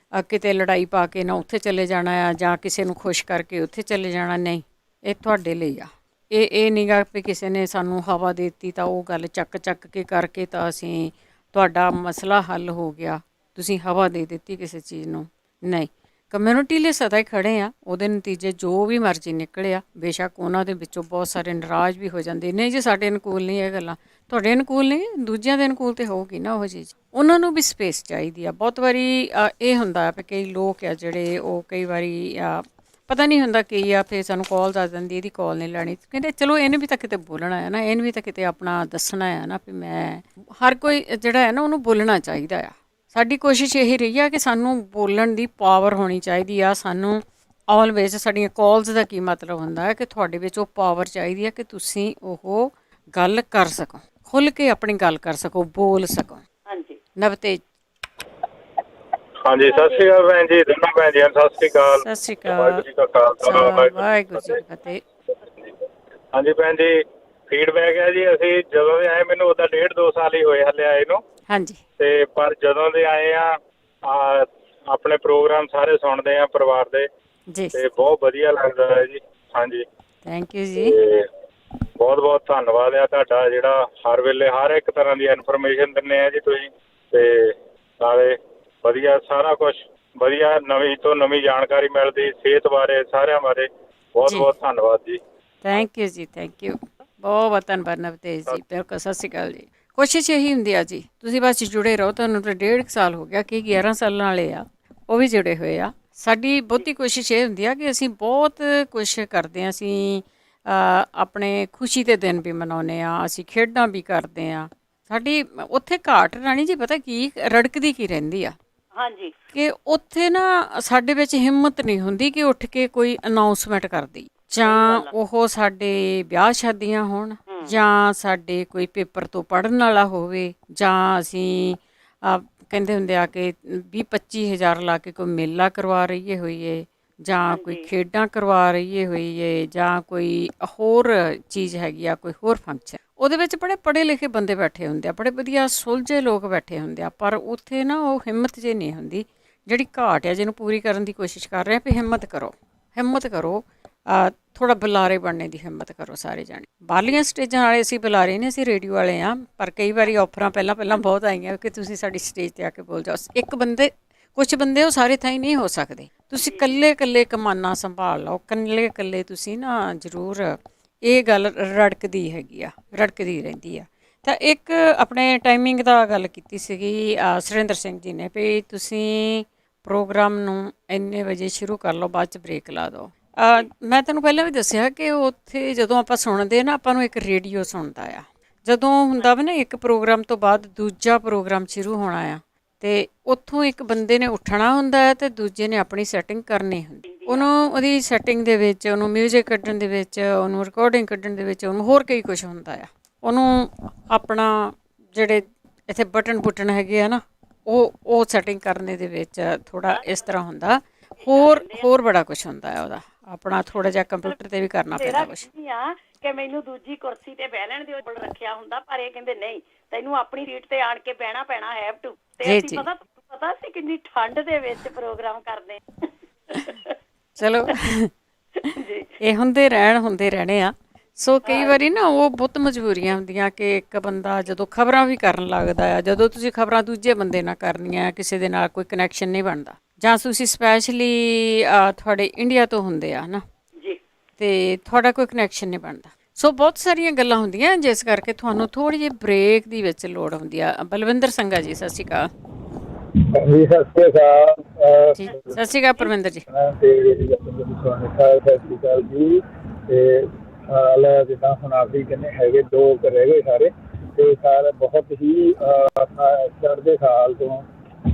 A: ਕਿਤੇ ਲੜਾਈ ਪਾ ਕੇ ਨਾ ਉੱਥੇ ਚਲੇ ਜਾਣਾ ਆ, ਜਾਂ ਕਿਸੇ ਨੂੰ ਖੁਸ਼ ਕਰਕੇ ਉੱਥੇ ਚਲੇ ਜਾਣਾ, ਨਹੀਂ, ਇਹ ਤੁਹਾਡੇ ਲਈ ਆ। ਇਹ ਨਹੀਂ ਗਾ ਵੀ ਕਿਸੇ ਨੇ ਸਾਨੂੰ ਹਵਾ ਦੇ ਦਿੱਤੀ ਤਾਂ ਉਹ ਗੱਲ ਚੱਕ ਕੇ ਕਰਕੇ ਤਾਂ ਅਸੀਂ ਤੁਹਾਡਾ ਮਸਲਾ ਹੱਲ ਹੋ ਗਿਆ, ਤੁਸੀਂ ਹਵਾ ਦੇ ਦਿੱਤੀ ਕਿਸੇ ਚੀਜ਼ ਨੂੰ, ਨਹੀਂ। ਕਮਿਊਨਿਟੀ ਲਈ ਸਦਾ ਹੀ ਖੜ੍ਹੇ ਆ, ਉਹਦੇ ਨਤੀਜੇ ਜੋ ਵੀ ਮਰਜ਼ੀ ਨਿਕਲਿਆ, ਬੇਸ਼ੱਕ ਉਹਨਾਂ ਦੇ ਵਿੱਚੋਂ ਬਹੁਤ ਸਾਰੇ ਨਾਰਾਜ਼ ਵੀ ਹੋ ਜਾਂਦੇ, ਨਹੀਂ ਜੀ ਸਾਡੇ ਅਨੁਕੂਲ ਨਹੀਂ ਇਹ ਗੱਲਾਂ, ਤੁਹਾਡੇ ਅਨੁਕੂਲ ਨਹੀਂ, ਦੂਜਿਆਂ ਦੇ ਅਨੁਕੂਲ ਤਾਂ ਹੋਊਗੀ ਨਾ ਉਹ ਚੀਜ਼, ਉਹਨਾਂ ਨੂੰ ਵੀ ਸਪੇਸ ਚਾਹੀਦੀ ਆ। ਬਹੁਤ ਵਾਰੀ ਇਹ ਹੁੰਦਾ ਵੀ ਕਈ ਲੋਕ ਆ ਜਿਹੜੇ ਉਹ ਕਈ ਵਾਰੀ ਪਤਾ ਨਹੀਂ ਹੁੰਦਾ ਕੀ ਆ, ਫਿਰ ਸਾਨੂੰ ਕਾਲ ਦੱਸ ਦਿੰਦੀ ਇਹਦੀ ਕਾਲ ਨਹੀਂ ਲੈਣੀ, ਕਹਿੰਦੇ ਚਲੋ ਇਹਨੇ ਵੀ ਤਾਂ ਕਿਤੇ ਬੋਲਣਾ ਹੈ ਨਾ, ਇਹਨੇ ਵੀ ਤਾਂ ਕਿਤੇ ਆਪਣਾ ਦੱਸਣਾ ਹੈ ਨਾ, ਵੀ ਮੈਂ ਹਰ ਕੋਈ ਜਿਹੜਾ ਹੈ ਨਾ ਉਹਨੂੰ ਬੋਲਣਾ ਚਾਹੀਦਾ ਆ। ਸਾਡੀ ਕੋਸ਼ਿਸ਼ ਇਹ ਰਹੀ ਆ ਕਿ ਸਾਨੂੰ ਬੋਲਣ ਦੀ ਪਾਵਰ ਹੋਣੀ ਚਾਹੀਦੀ ਆ, ਸਾਨੂੰ ਆਲਵੇਜ਼ ਸਾਡੀਆਂ ਕਾਲਸ ਦਾ ਕੀ ਮਤਲਬ ਹੁੰਦਾ ਹੈ ਕਿ ਤੁਹਾਡੇ ਵਿੱਚ ਉਹ ਪਾਵਰ ਚਾਹੀਦੀ ਹੈ ਕਿ ਤੁਸੀਂ ਉਹ ਗੱਲ ਕਰ ਸਕੋ, ਖੁੱਲ੍ਹ ਕੇ ਆਪਣੀ ਗੱਲ ਕਰ ਸਕੋ, ਬੋਲ ਸਕੋ।
B: ਹਾਂਜੀ
A: ਨਵਤੇਜ।
P: ਹਾਂਜੀ, ਸਤਿ ਸ਼੍ਰੀ ਅਕਾਲ ਭੈਣ ਜੀ, ਦੋਨੋਂ ਭੈਣ ਜੀ ਸਤਿ ਸ਼੍ਰੀ ਅਕਾਲ।
A: ਸਤਿ ਸ਼੍ਰੀ ਅਕਾਲ।
P: ਵਾਹਿਗੁਰੂ ਜੀ ਕਾ ਖਾਲਸਾ,
A: ਵਾਹਿਗੁਰੂ ਜੀ ਕੀ ਫਤਿਹ।
P: ਹਾਂਜੀ ਭੈਣ ਜੀ, ਫੀਡਬੈਕ ਹੈ ਜੀ, ਅਸੀਂ ਜਦੋਂ ਦੇ ਆਏ, ਮੈਨੂੰ ਉਹਦਾ 1.5-2 ਸਾਲ ਹੀ ਹੋਏ ਹਲੇ ਆਏ ਨੂੰ।
A: ਹਾਂਜੀ।
P: ਤੇ ਪਰ ਜਦੋਂ ਦੇ ਆਏ ਆ ਆਪਣੇ ਪ੍ਰੋਗਰਾਮ ਸਾਰੇ ਸੁਣਦੇ ਆ ਪਰਿਵਾਰ ਦੇ
A: ਜੀ,
P: ਤੇ ਬਹੁਤ ਵਧੀਆ ਲੱਗਦਾ ਹੈ ਜੀ। ਹਾਂਜੀ,
A: ਥੈਂਕ ਯੂ ਜੀ।
P: ਬਹੁਤ ਬਹੁਤ ਧੰਨਵਾਦ ਆ ਤੁਹਾਡਾ, ਜਿਹੜਾ ਹਰ ਵੇਲੇ ਹਰ ਇੱਕ ਤਰ੍ਹਾਂ ਦੀ ਇਨਫੋਰਮੇਸ਼ਨ ਦਿੰਦੇ ਆ ਜੀ ਤੁਸੀਂ, ਤੇ ਨਾਲੇ ਵਧੀਆ ਸਾਰਾ ਕੁਝ ਵਧੀਆ, ਨਵੀਂ ਤੋਂ ਨਵੀਂ ਜਾਣਕਾਰੀ ਮਿਲਦੀ ਸਿਹਤ ਬਾਰੇ, ਸਾਰਿਆਂ ਬਾਰੇ। ਬਹੁਤ ਬਹੁਤ ਧੰਨਵਾਦ ਜੀ।
A: ਥੈਂਕ ਯੂ ਜੀ, ਥੈਂਕ ਯੂ, ਬਹੁਤ ਬਹੁਤ ਧੰਨਵਾਦ ਨਵਤੇਜ ਜੀ। ਬਿਲਕੁਲ, ਸਤਿ ਸ਼੍ਰੀ ਅਕਾਲ ਜੀ। ਕੋਸ਼ਿਸ਼ ਇਹੀ ਹੁੰਦੀ ਆ ਜੀ, ਤੁਸੀਂ ਬਸ ਜੁੜੇ ਰਹੋ। ਤੁਹਾਨੂੰ ਤਾਂ 1.5 ਸਾਲ ਹੋ ਗਿਆ, ਕਿ 11 ਸਾਲਾਂ ਵਾਲੇ ਆ ਉਹ ਵੀ ਜੁੜੇ ਹੋਏ ਆ। ਸਾਡੀ ਬਹੁਤੀ ਕੋਸ਼ਿਸ਼ ਇਹ ਹੁੰਦੀ ਆ ਕਿ ਅਸੀਂ ਬਹੁਤ ਕੁਛ ਕਰਦੇ ਹਾਂ। ਅਸੀਂ ਆਪਣੇ ਖੁਸ਼ੀ ਦੇ ਦਿਨ ਵੀ ਮਨਾਉਂਦੇ ਹਾਂ, ਅਸੀਂ ਖੇਡਾਂ ਵੀ ਕਰਦੇ ਹਾਂ। ਸਾਡੀ ਉੱਥੇ ਘਾਟ ਰਾਣੀ ਜੀ ਪਤਾ ਕੀ ਰੜਕਦੀ ਕੀ ਰਹਿੰਦੀ ਆ।
B: ਹਾਂਜੀ।
A: ਕਿ ਉੱਥੇ ਨਾ ਸਾਡੇ ਵਿੱਚ ਹਿੰਮਤ ਨਹੀਂ ਹੁੰਦੀ ਕਿ ਉੱਠ ਕੇ ਕੋਈ ਅਨਾਊਂਸਮੈਂਟ ਕਰਦੀ, ਜਾਂ ਉਹ ਸਾਡੇ ਵਿਆਹ ਸ਼ਾਦੀਆਂ ਹੋਣ, ਜਾਂ ਸਾਡੇ ਕੋਈ ਪੇਪਰ ਤੋਂ ਪੜ੍ਹਨ ਵਾਲਾ ਹੋਵੇ, ਜਾਂ ਅਸੀਂ ਕਹਿੰਦੇ ਹੁੰਦੇ ਆ ਕਿ 20-25 ਹਜ਼ਾਰ ਲਾ ਕੇ ਕੋਈ ਮੇਲਾ ਕਰਵਾ ਰਹੀਏ ਹੋਈਏ, ਜਾਂ ਕੋਈ ਖੇਡਾਂ ਕਰਵਾ ਰਹੀਏ ਹੋਈਏ, ਜਾਂ ਕੋਈ ਹੋਰ ਚੀਜ਼ ਹੈਗੀ ਆ, ਕੋਈ ਹੋਰ ਫੰਕਸ਼ਨ, ਉਹਦੇ ਵਿੱਚ ਬੜੇ ਪੜ੍ਹੇ ਲਿਖੇ ਬੰਦੇ ਬੈਠੇ ਹੁੰਦੇ ਆ, ਬੜੇ ਵਧੀਆ ਸੁਲਝੇ ਲੋਕ ਬੈਠੇ ਹੁੰਦੇ ਆ, ਪਰ ਉੱਥੇ ਨਾ ਉਹ ਹਿੰਮਤ ਜੇ ਨਹੀਂ ਹੁੰਦੀ, ਜਿਹੜੀ ਘਾਟ ਆ ਜਿਹਨੂੰ ਪੂਰੀ ਕਰਨ ਦੀ ਕੋਸ਼ਿਸ਼ ਕਰ ਰਹੇ ਆ। ਵੀ ਹਿੰਮਤ ਕਰੋ, ਹਿੰਮਤ ਕਰੋ, ਥੋੜ੍ਹਾ ਬੁਲਾਰੇ ਬਣਨੇ ਦੀ ਹਿੰਮਤ ਕਰੋ ਸਾਰੇ ਜਾਣੇ। ਬਾਹਰਲੀਆਂ ਸਟੇਜਾਂ ਵਾਲੇ ਅਸੀਂ ਬੁਲਾਰੇ ਨਹੀਂ, ਅਸੀਂ ਰੇਡੀਓ ਵਾਲੇ ਹਾਂ, ਪਰ ਕਈ ਵਾਰੀ ਆਫਰਾਂ ਪਹਿਲਾਂ ਬਹੁਤ ਆਈਆਂ ਕਿ ਤੁਸੀਂ ਸਾਡੀ ਸਟੇਜ 'ਤੇ ਆ ਕੇ ਬੋਲ ਜਾਓ। ਇੱਕ ਬੰਦੇ, ਕੁਛ ਬੰਦੇ ਉਹ ਸਾਰੇ ਥਾਈਂ ਨਹੀਂ ਹੋ ਸਕਦੇ। ਤੁਸੀਂ ਇਕੱਲੇ ਕਮਾਨਾਂ ਸੰਭਾਲ ਲਓ, ਇਕੱਲੇ ਤੁਸੀਂ ਨਾ ਜ਼ਰੂਰ, ਇਹ ਗੱਲ ਰੜਕਦੀ ਹੈਗੀ ਆ, ਰੜਕਦੀ ਰਹਿੰਦੀ ਆ। ਤਾਂ ਇੱਕ ਆਪਣੇ ਟਾਈਮਿੰਗ ਦਾ ਗੱਲ ਕੀਤੀ ਸੀਗੀ ਸੁਰਿੰਦਰ ਸਿੰਘ ਜੀ ਨੇ, ਵੀ ਤੁਸੀਂ ਪ੍ਰੋਗਰਾਮ ਨੂੰ ਇੰਨੇ ਵਜੇ ਸ਼ੁਰੂ ਕਰ ਲਓ, ਬਾਅਦ 'ਚ ਬ੍ਰੇਕ ਲਾ ਦਿਓ। ਮੈਂ ਤੁਹਾਨੂੰ ਪਹਿਲਾਂ ਵੀ ਦੱਸਿਆ ਕਿ ਉੱਥੇ ਜਦੋਂ ਆਪਾਂ ਸੁਣਦੇ ਨਾ, ਆਪਾਂ ਨੂੰ ਇੱਕ ਰੇਡੀਓ ਸੁਣਦਾ ਆ। ਜਦੋਂ ਹੁੰਦਾ ਵਾ ਨਾ ਇੱਕ ਪ੍ਰੋਗਰਾਮ ਤੋਂ ਬਾਅਦ ਦੂਜਾ ਪ੍ਰੋਗਰਾਮ ਸ਼ੁਰੂ ਹੋਣਾ ਆ, ਅਤੇ ਉੱਥੋਂ ਇੱਕ ਬੰਦੇ ਨੇ ਉੱਠਣਾ ਹੁੰਦਾ ਹੈ ਅਤੇ ਦੂਜੇ ਨੇ ਆਪਣੀ ਸੈਟਿੰਗ ਕਰਨੀ ਹੁੰਦੀ। ਉਹਨੂੰ ਉਹਦੀ ਸੈਟਿੰਗ ਦੇ ਵਿੱਚ, ਉਹਨੂੰ ਮਿਊਜ਼ਿਕ ਕੱਢਣ ਦੇ ਵਿੱਚ, ਉਹਨੂੰ ਰਿਕਾਰਡਿੰਗ ਕੱਢਣ ਦੇ ਵਿੱਚ, ਉਹਨੂੰ ਹੋਰ ਕਈ ਕੁਛ ਹੁੰਦਾ ਆ। ਉਹਨੂੰ ਆਪਣਾ ਜਿਹੜੇ ਇੱਥੇ ਬਟਨ ਹੈਗੇ ਆ ਨਾ, ਉਹ ਸੈਟਿੰਗ ਕਰਨੇ ਦੇ ਵਿੱਚ ਥੋੜ੍ਹਾ ਇਸ ਤਰ੍ਹਾਂ ਹੁੰਦਾ। ਹੋਰ ਬੜਾ ਕੁਛ ਹੁੰਦਾ ਹੈ ਉਹਦਾ, ਆਪਣਾ ਥੋੜ੍ਹਾ ਜਿਹਾ ਕੰਪਿਊਟਰ 'ਤੇ ਵੀ ਕਰਨਾ ਪੈਂਦਾ ਕੁਛ।
B: ਕਿ ਮੈਨੂੰ ਦੂਜੀ ਕੁਰਸੀ ਤੇ ਬਹਿ ਲੈਣ ਦਿਓ, ਰੱਖਿਆ ਹੁੰਦਾ, ਪਰ ਇਹ ਕਹਿੰਦੇ ਨਹੀਂ, ਤੈਨੂੰ ਆਪਣੀ ਸੀਟ ਤੇ ਆਣ ਕੇ ਬਹਿਣਾ ਪੈਣਾ, ਹੈਵ ਟੂ। ਤੇ ਅਸੀਂ ਪਤਾ ਸੀ ਕਿੰਨੀ ਠੰਡ ਦੇ ਵਿੱਚ ਪ੍ਰੋਗਰਾਮ ਕਰਦੇ।
A: ਚਲੋ ਇਹ ਹੁੰਦੇ ਰਹਿਣੇ ਆ। ਸੋ ਕਈ ਵਾਰੀ ਨਾ ਉਹ ਬਹੁਤ ਮਜਬੂਰੀਆਂ ਹੁੰਦੀਆਂ ਕਿ ਇੱਕ ਬੰਦਾ ਜਦੋਂ ਖਬਰਾਂ ਵੀ ਕਰਨ ਲੱਗਦਾ ਆ, ਜਦੋਂ ਤੁਸੀਂ ਖਬਰਾਂ ਦੂਜੇ ਬੰਦੇ ਨਾਲ ਕਰਨੀਆਂ, ਕਿਸੇ ਦੇ ਨਾਲ ਕੋਈ ਕਨੈਕਸ਼ਨ ਨਹੀਂ ਬਣਦਾ, ਜਾਂ ਤੁਸੀਂ ਸਪੈਸ਼ਲੀ ਤੁਹਾਡੇ ਇੰਡੀਆ ਤੋਂ ਹੁੰਦੇ ਆ ਨਾ
B: ਜੀ,
A: ਅਤੇ ਤੁਹਾਡਾ ਕੋਈ ਕਨੈਕਸ਼ਨ ਨਹੀਂ ਬਣਦਾ। ਸੋ ਬਹੁਤ ਸਾਰੀਆਂ ਗੱਲਾਂ ਹੁੰਦੀਆਂ, ਜਿਸ ਕਰਕੇ ਤੁਹਾਨੂੰ ਥੋੜ੍ਹੀ ਜਿਹੀ ਬ੍ਰੇਕ ਦੀ ਵਿੱਚ ਲੋੜ ਹੁੰਦੀ ਆ। ਬਲਵਿੰਦਰ ਸੰਘਾ ਜੀ, ਸਤਿ ਸ਼੍ਰੀ ਅਕਾਲ।
Q: ਜੀ ਸਤਿ ਸ਼੍ਰੀ ਅਕਾਲ
A: ਜੀ, ਸਤਿ ਸ਼੍ਰੀ ਅਕਾਲ ਪਰਮਿੰਦਰ ਜੀ।
Q: ਸਤਿ ਸ਼੍ਰੀ ਅਕਾਲ ਜੀ। ਤੇ ਜਿੱਦਾਂ ਹੁਣ ਆਖਰੀ ਕਹਿੰਦੇ ਹੈਗੇ 2 ਰਹਿ ਗਏ ਸਾਰੇ, ਤੇ ਸਾਰੇ ਬਹੁਤ ਹੀ ਚੜ੍ਹਦੇ ਸਾਲ ਤੋਂ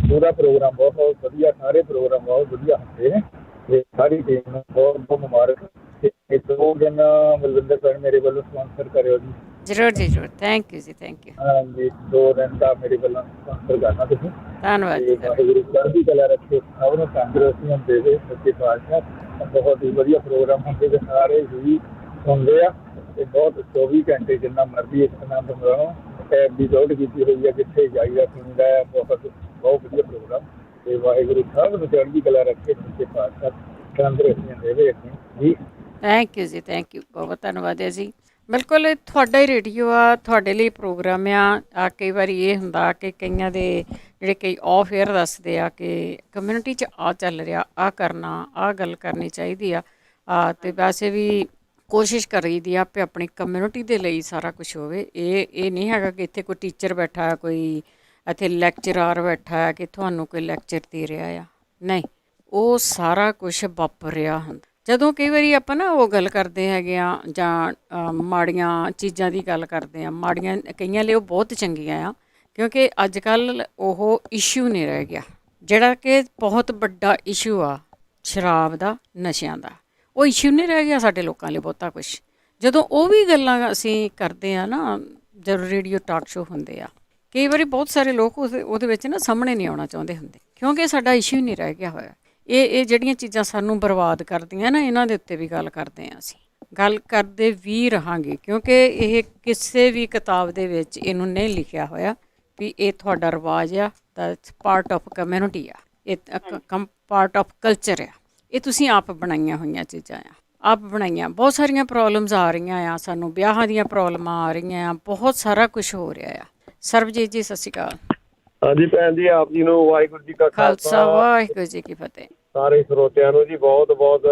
Q: ਪੂਰਾ ਪ੍ਰੋਗਰਾਮ ਬਹੁਤ ਵਧੀਆ, ਸਾਰੇ ਪ੍ਰੋਗਰਾਮ ਬਹੁਤ ਵਧੀਆ ਹੁੰਦੇ ਨੇ, ਤੇ ਸਾਰੀ ਟੀਮ ਨੂੰ ਬਹੁਤ ਬਹੁਤ ਮੁਬਾਰਕ। ਤੇ 2 ਦਿਨ ਬਲਵਿੰਦਰ ਸਰ ਮੇਰੇ ਵੱਲੋਂ ਸਪਾਂਸਰ ਕਰਿਓ ਜੀ।
A: ਜ਼ਰੂਰ ਜੀ, ਜ਼ਰੂਰ। ਥੈਂਕ ਯੂ ਜੀ, ਥੈਂਕ ਯੂ।
Q: ਹਾਂਜੀ, 2 ਦਿਨ ਦਾ ਮੇਰੇ ਵੱਲੋਂ ਸਪਾਂਸਰ ਕਰਨਾ ਤੁਸੀਂ।
A: ਧੰਨਵਾਦ ਜੀ।
Q: ਵਾਹਿਗੁਰੂ ਚੜ੍ਹਦੀ ਕਲਾ ਰੱਖੇ, ਸਭ ਨੂੰ ਤੰਦਰੁਸਤੀਆਂ ਦੇਵੇ ਸੱਚੇ ਪਾਤਸ਼ਾਹ। ਬਹੁਤ ਹੀ ਵਧੀਆ ਪ੍ਰੋਗਰਾਮ ਹੁੰਦੇ ਤੇ ਸਾਰੇ ਹੀ ਸੁਣਦੇ ਆ, ਤੇ ਬਹੁਤ 24 ਘੰਟੇ ਜਿੰਨਾ ਮਰਜ਼ੀ ਇੱਕ ਆਨੰਦ ਮਾਣੋ। ਟੈਬ ਦੀ ਲੋਡ ਕੀਤੀ ਹੋਈ ਆ, ਜਿੱਥੇ ਜਾਈਦਾ ਸੁਣਦਾ ਆ। ਬਹੁਤ ਵਧੀਆ ਪ੍ਰੋਗਰਾਮ, ਤੇ ਵਾਹਿਗੁਰੂ ਸਭ ਨੂੰ ਚੜ੍ਹਦੀ ਕਲਾ ਰੱਖੇ, ਸੱਚੇ ਪਾਤਸ਼ਾਹ ਤੰਦਰੁਸਤੀਆਂ ਦੇਵੇ ਜੀ।
A: ਥੈਂਕ ਯੂ ਜੀ, ਥੈਂਕ ਯੂ, ਬਹੁਤ ਧੰਨਵਾਦ ਹੈ ਜੀ। ਬਿਲਕੁਲ ਤੁਹਾਡਾ ਹੀ ਰੇਡੀਓ ਆ, ਤੁਹਾਡੇ ਲਈ ਪ੍ਰੋਗਰਾਮ ਆ। ਕਈ ਵਾਰੀ ਇਹ ਹੁੰਦਾ ਕਿ ਕਈਆਂ ਦੇ ਜਿਹੜੇ ਕਈ ਆਫ ਏਅਰ ਦੱਸਦੇ ਆ ਕਿ ਕਮਿਊਨਿਟੀ 'ਚ ਆ ਚੱਲ ਰਿਹਾ, ਆ ਕਰਨਾ, ਆ ਗੱਲ ਕਰਨੀ ਚਾਹੀਦੀ ਆ। ਅਤੇ ਵੈਸੇ ਵੀ ਕੋਸ਼ਿਸ਼ ਕਰੀਦੀ ਆ ਵੀ ਆਪਣੀ ਕਮਿਊਨਿਟੀ ਦੇ ਲਈ ਸਾਰਾ ਕੁਛ ਹੋਵੇ। ਇਹ ਨਹੀਂ ਹੈਗਾ ਕਿ ਇੱਥੇ ਕੋਈ ਟੀਚਰ ਬੈਠਾ, ਕੋਈ ਇੱਥੇ ਲੈਕਚਰਾਰ ਬੈਠਾ ਕਿ ਤੁਹਾਨੂੰ ਕੋਈ ਲੈਕਚਰ ਦੇ ਰਿਹਾ ਆ, ਨਹੀਂ, ਉਹ ਸਾਰਾ ਕੁਛ ਵਾਪਰ ਰਿਹਾ ਹੁੰਦਾ। ਜਦੋਂ ਕਈ ਵਾਰੀ ਆਪਾਂ ਨਾ ਉਹ ਗੱਲ ਕਰਦੇ ਹੈਗੇ ਆ, ਜਾਂ ਮਾੜੀਆਂ ਚੀਜ਼ਾਂ ਦੀ ਗੱਲ ਕਰਦੇ ਹਾਂ, ਮਾੜੀਆਂ ਕਈਆਂ ਲਈ ਉਹ ਬਹੁਤ ਚੰਗੀਆਂ ਆ, ਕਿਉਂਕਿ ਅੱਜ ਕੱਲ੍ਹ ਉਹ ਇਸ਼ੂ ਨਹੀਂ ਰਹਿ ਗਿਆ, ਜਿਹੜਾ ਕਿ ਬਹੁਤ ਵੱਡਾ ਇਸ਼ੂ ਆ ਸ਼ਰਾਬ ਦਾ, ਨਸ਼ਿਆਂ ਦਾ। ਉਹ ਇਸ਼ੂ ਨਹੀਂ ਰਹਿ ਗਿਆ ਸਾਡੇ ਲੋਕਾਂ ਲਈ ਬਹੁਤਾ ਕੁਛ। ਜਦੋਂ ਉਹ ਵੀ ਗੱਲਾਂ ਅਸੀਂ ਕਰਦੇ ਆ ਨਾ, ਜਦੋਂ ਰੇਡੀਓ ਟਾਕ ਸ਼ੋ ਹੁੰਦੇ ਆ, ਕਈ ਵਾਰੀ ਬਹੁਤ ਸਾਰੇ ਲੋਕ ਉਹਦੇ ਵਿੱਚ ਨਾ ਸਾਹਮਣੇ ਨਹੀਂ ਆਉਣਾ ਚਾਹੁੰਦੇ ਹੁੰਦੇ, ਕਿਉਂਕਿ ਸਾਡਾ ਇਸ਼ੂ ਨਹੀਂ ਰਹਿ ਗਿਆ ਹੋਇਆ। ਇਹ ਜਿਹੜੀਆਂ ਚੀਜ਼ਾਂ ਸਾਨੂੰ ਬਰਬਾਦ ਕਰਦੀਆਂ ਨਾ, ਇਹਨਾਂ ਦੇ ਉੱਤੇ ਵੀ ਗੱਲ ਕਰਦੇ ਹਾਂ, ਅਸੀਂ ਗੱਲ ਕਰਦੇ ਵੀ ਰਹਾਂਗੇ, ਕਿਉਂਕਿ ਇਹ ਕਿਸੇ ਵੀ ਕਿਤਾਬ ਦੇ ਵਿੱਚ ਇਹਨੂੰ ਨਹੀਂ ਲਿਖਿਆ ਹੋਇਆ ਵੀ ਇਹ ਤੁਹਾਡਾ ਰਿਵਾਜ ਆ, ਦੈਟਸ ਪਾਰਟ ਆਫ ਕਮਿਊਨਿਟੀ ਆ, ਇਹ ਪਾਰਟ ਆਫ ਕਲਚਰ ਆ। ਇਹ ਤੁਸੀਂ ਆਪ ਬਣਾਈਆਂ ਹੋਈਆਂ ਚੀਜ਼ਾਂ ਆ, ਆਪ ਬਣਾਈਆਂ। ਬਹੁਤ ਸਾਰੀਆਂ ਪ੍ਰੋਬਲਮਸ ਆ ਰਹੀਆਂ ਆ, ਸਾਨੂੰ ਵਿਆਹਾਂ ਦੀਆਂ ਪ੍ਰੋਬਲਮਾਂ ਆ ਰਹੀਆਂ ਆ, ਬਹੁਤ ਸਾਰਾ ਕੁਝ ਹੋ ਰਿਹਾ ਆ। ਸਰਬਜੀਤ ਜੀ ਸਤਿ ਸ਼੍ਰੀ ਅਕਾਲ।
C: ਹਾਂਜੀ ਭੈਣ ਜੀ, ਆਪ ਜੀ ਨੂੰ ਵਾਹਿਗੁਰੂ ਜੀ ਕਾ
A: ਖਾਲਸਾ, ਵਾਹਿਗੁਰੂ ਜੀ ਕੀ ਫਤਿਹ।
C: ਸਾਰੇ ਸਰੋਤਿਆਂ ਨੂੰ ਜੀ ਬਹੁਤ ਬਹੁਤ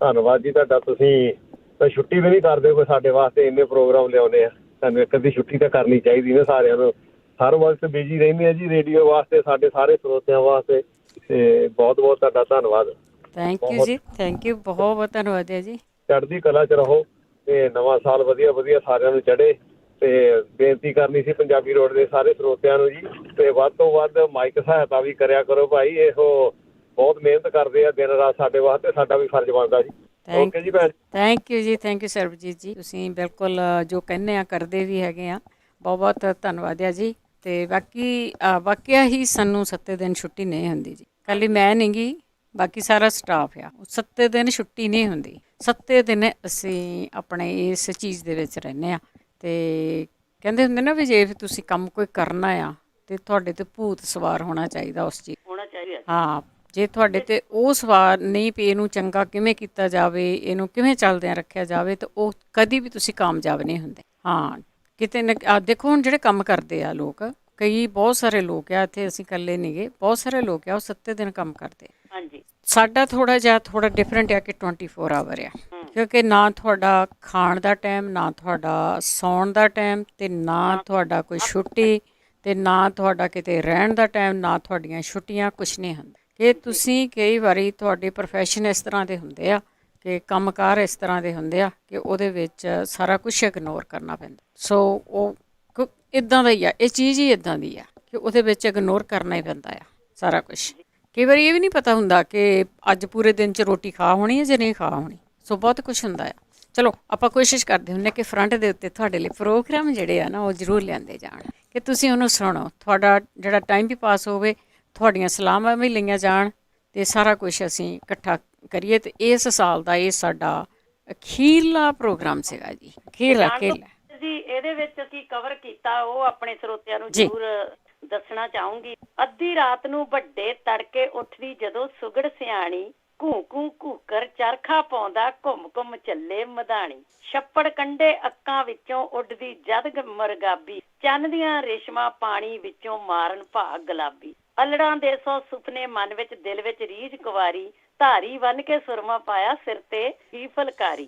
C: ਧੰਨਵਾਦ ਜੀ ਤੁਹਾਡਾ। ਤੁਸੀਂ ਤਾਂ ਛੁੱਟੀ ਵੀ ਨਹੀਂ ਕਰਦੇ ਕੋਈ ਸਾਡੇ ਵਾਸਤੇ, ਇੰਨੇ ਪ੍ਰੋਗਰਾਮ ਲਿਆਉਂਦੇ ਆ। ਸਾਨੂੰ ਇੱਕ ਅੱਧੀ ਛੁੱਟੀ ਤਾਂ ਕਰਨੀ ਚਾਹੀਦੀ ਨਾ ਸਾਰਿਆਂ ਨੂੰ। ਹਰ ਵਕਤ ਬਿਜੀ ਰਹਿੰਦੇ ਆ ਜੀ ਰੇਡੀਓ ਵਾਸਤੇ, ਸਾਡੇ ਸਾਰੇ ਸਰੋਤਿਆਂ ਵਾਸਤੇ, ਤੇ ਬਹੁਤ ਬਹੁਤ ਤੁਹਾਡਾ ਧੰਨਵਾਦ।
A: ਥੈਂਕ ਯੂ ਜੀ, ਥੈਂਕ ਯੂ, ਬਹੁਤ ਬਹੁਤ ਧੰਨਵਾਦ ਹੈ ਜੀ।
C: ਚੜ੍ਹਦੀ ਕਲਾ 'ਚ ਰਹੋ ਤੇ ਨਵਾਂ ਸਾਲ ਵਧੀਆ ਵਧੀਆ ਸਾਰਿਆਂ ਨੂੰ ਚੜ੍ਹੇ। ਤੇ ਬੇਨਤੀ ਕਰਨੀ ਸੀ ਪੰਜਾਬੀ ਰੋਡ ਦੇ ਸਾਰੇ ਸਰੋਤਿਆਂ ਨੂੰ ਜੀ, ਤੇ ਵੱਧ ਤੋਂ ਵੱਧ ਮਾਈਕ ਸਹਾਇਤਾ ਵੀ ਕਰਿਆ ਕਰੋ ਭਾਈ। ਇਹੋ ਬਹੁਤ ਮਿਹਨਤ ਕਰਦੇ ਆ ਦਿਨ ਰਾਤ ਸਾਡੇ ਵਾਸਤੇ, ਸਾਡਾ ਵੀ ਫਰਜ਼ ਬਣਦਾ ਜੀ। ਓਕੇ ਜੀ ਭੈਣ।
A: ਥੈਂਕ ਯੂ ਜੀ, ਥੈਂਕ ਯੂ ਸਰਬਜੀਤ ਜੀ। ਤੁਸੀਂ ਬਿਲਕੁਲ ਜੋ ਕਹਿੰਦੇ ਆ ਕਰਦੇ ਵੀ ਹੈਗੇ ਆ, ਬਹੁਤ ਬਹੁਤ ਧੰਨਵਾਦ ਆ ਜੀ। ਤੇ ਬਾਕੀ ਵਾਕਿਆ ਹੀ ਸਾਨੂੰ 7 ਦਿਨ ਛੁੱਟੀ ਨਹੀਂ ਹੁੰਦੀ ਜੀ, ਕੱਲੀ ਮੈਂ ਨਹੀਂ ਗੀ, ਬਾਕੀ ਸਾਰਾ ਸਟਾਫ ਆ। 7 ਦਿਨ ਛੁੱਟੀ ਨਹੀਂ ਹੁੰਦੀ, 7 ਦਿਨ ਅਸੀਂ ਆਪਣੇ ਇਸ ਚੀਜ਼ ਦੇ ਵਿੱਚ ਰਹਿੰਦੇ ਆ। ਤੇ ਕਹਿੰਦੇ ਹੁੰਦੇ ਨਾ ਵੀ ਜੇ ਤੁਸੀਂ ਕੰਮ ਕੋਈ ਕਰਨਾ ਆ ਤੇ ਤੁਹਾਡੇ ਤੇ ਭੂਤ ਸਵਾਰ ਹੋਣਾ ਚਾਹੀਦਾ, ਉਸ ਚੀਜ਼
B: ਹੋਣਾ ਚਾਹੀਦਾ।
A: ਹਾਂ, ਜੇ ਤੁਹਾਡੇ ਤੇ ਉਹ ਸਵਾਰ ਨਹੀਂ ਵੀ ਇਹਨੂੰ ਚੰਗਾ ਕਿਵੇਂ ਕੀਤਾ ਜਾਵੇ, ਇਹਨੂੰ ਕਿਵੇਂ ਚੱਲਦਿਆਂ ਰੱਖਿਆ ਜਾਵੇ, ਤਾਂ ਉਹ ਕਦੀ ਵੀ ਤੁਸੀਂ ਕਾਮਯਾਬ ਨਹੀਂ ਹੁੰਦੇ। ਹਾਂ, ਕਿਤੇ ਨਾ ਦੇਖੋ ਹੁਣ ਜਿਹੜੇ ਕੰਮ ਕਰਦੇ ਆ ਲੋਕ, ਕਈ ਬਹੁਤ ਸਾਰੇ ਲੋਕ ਆ ਇੱਥੇ, ਅਸੀਂ ਇਕੱਲੇ ਨਹੀਂ ਗੇ, ਬਹੁਤ ਸਾਰੇ ਲੋਕ ਆ ਉਹ 7 ਦਿਨ ਕੰਮ ਕਰਦੇ।
B: ਹਾਂਜੀ,
A: ਸਾਡਾ ਥੋੜਾ ਡਿਫਰੈਂਟ ਆ ਕਿ 24 ਆਵਰ ਆ, ਕਿਉਂਕਿ ਨਾ ਤੁਹਾਡਾ ਖਾਣ ਦਾ ਟਾਈਮ, ਨਾ ਤੁਹਾਡਾ ਸੌਣ ਦਾ ਟਾਈਮ, ਤੇ ਨਾ ਤੁਹਾਡਾ ਕੋਈ ਛੁੱਟੀ, ਤੇ ਨਾ ਤੁਹਾਡਾ ਕਿਤੇ ਰਹਿਣ ਦਾ ਟਾਈਮ, ਨਾ ਤੁਹਾਡੀਆਂ ਛੁੱਟੀਆਂ, ਕੁਛ ਨਹੀਂ ਹੁੰਦਾ। ਕਿ ਤੁਸੀਂ ਕਈ ਵਾਰੀ ਤੁਹਾਡੇ ਪ੍ਰੋਫੈਸ਼ਨ ਇਸ ਤਰ੍ਹਾਂ ਦੇ ਹੁੰਦੇ ਆ ਕਿ ਕੰਮਕਾਰ ਇਸ ਤਰ੍ਹਾਂ ਦੇ ਹੁੰਦੇ ਆ ਕਿ ਉਹਦੇ ਵਿੱਚ ਸਾਰਾ ਕੁਛ ਇਗਨੋਰ ਕਰਨਾ ਪੈਂਦਾ। ਸੋ ਉਹ ਇੱਦਾਂ ਦਾ ਹੀ ਆ, ਇਹ ਚੀਜ਼ ਹੀ ਇੱਦਾਂ ਦੀ ਆ ਕਿ ਉਹਦੇ ਵਿੱਚ ਇਗਨੋਰ ਕਰਨਾ ਹੀ ਪੈਂਦਾ ਆ ਸਾਰਾ ਕੁਛ। ਕਈ ਵਾਰੀ ਇਹ ਵੀ ਨਹੀਂ ਪਤਾ ਹੁੰਦਾ ਕਿ ਅੱਜ ਪੂਰੇ ਦਿਨ 'ਚ ਰੋਟੀ ਖਾ ਹੋਣੀ ਹੈ ਜਾਂ ਨਹੀਂ ਖਾ ਹੋਣੀ। ਸੋ ਬਹੁਤ ਕੁਛ ਹੁੰਦਾ ਆ। ਚਲੋ ਆਪਾਂ ਕੋਸ਼ਿਸ਼ ਕਰਦੇ ਹੁੰਦੇ ਕਿ ਫਰੰਟ ਦੇ ਉੱਤੇ ਤੁਹਾਡੇ ਲਈ ਪ੍ਰੋਗਰਾਮ ਜਿਹੜੇ ਆ ਨਾ ਉਹ ਜ਼ਰੂਰ ਲਿਆਂਦੇ ਜਾਣ, ਕਿ ਤੁਸੀਂ ਉਹਨੂੰ ਸੁਣੋ, ਤੁਹਾਡਾ ਜਿਹੜਾ ਟਾਈਮ ਵੀ ਪਾਸ ਹੋਵੇ, ਤੁਹਾਡੀਆਂ ਸਲਾਹਾਂ ਵੀ ਲਈਆਂ ਜਾਣ, ਤੇ ਸਾਰਾ ਕੁਛ ਅਸੀਂ ਇਕੱਠਾ ਕਰੀਏ। ਤੇ ਇਸ ਸਾਲ ਦਾ ਇਹ ਸਾਡਾ ਅਖੀਰਲਾ ਪ੍ਰੋਗਰਾਮ ਸੀਗਾ ਜੀ, ਅਖੀਰਲਾ
B: ਜੀ। ਇਹਦੇ ਵਿੱਚ ਅਸੀਂ ਕਵਰ ਕੀਤਾ, ਉਹ ਆਪਣੇ ਸਰੋਤਿਆਂ ਨੂੰ ਜ਼ਰੂਰ ਦੱਸਣਾ ਚਾਹੂੰਗੀ। ਅੱਧੀ ਰਾਤ ਨੂੰ ਵੱਡੇ ਤੜਕੇ ਉੱਠਦੀ ਜਦੋਂ ਸੁਗੜ ਸਿਆਣੀ, ਘੂ ਘੂ ਘੂਕਰ ਚਰਖਾ ਪਾਉਂਦਾ, ਘੁੰਮ ਘੁੰਮ ਚੱਲੇ ਮਧਾਣੀ। ਛੱਪੜ ਕੰਢੇ ਅੱਕਾਂ ਵਿੱਚੋਂ ਉੱਡਦੀ ਜਦ ਮਰਗਾਬੀ, ਚੰਨ ਦੀਆਂ ਰੇਸ਼ਮਾਂ ਪਾਣੀ ਵਿੱਚੋਂ ਮਾਰਨ ਭਾਗ ਗੁਲਾਬੀ। ਅਲੜਾਂ ਦੇ 100 ਸੁਪਨੇ ਮਨ ਵਿੱਚ, ਦਿਲ ਵਿੱਚ ਰੀਝ ਕੁਵਾਰੀ, ਧਾਰੀ ਬੰਨ ਕੇ ਸੁਰਮਾ ਪਾਇਆ ਸਿਰ ਤੇ ਹੀ ਫੁਲਕਾਰੀ।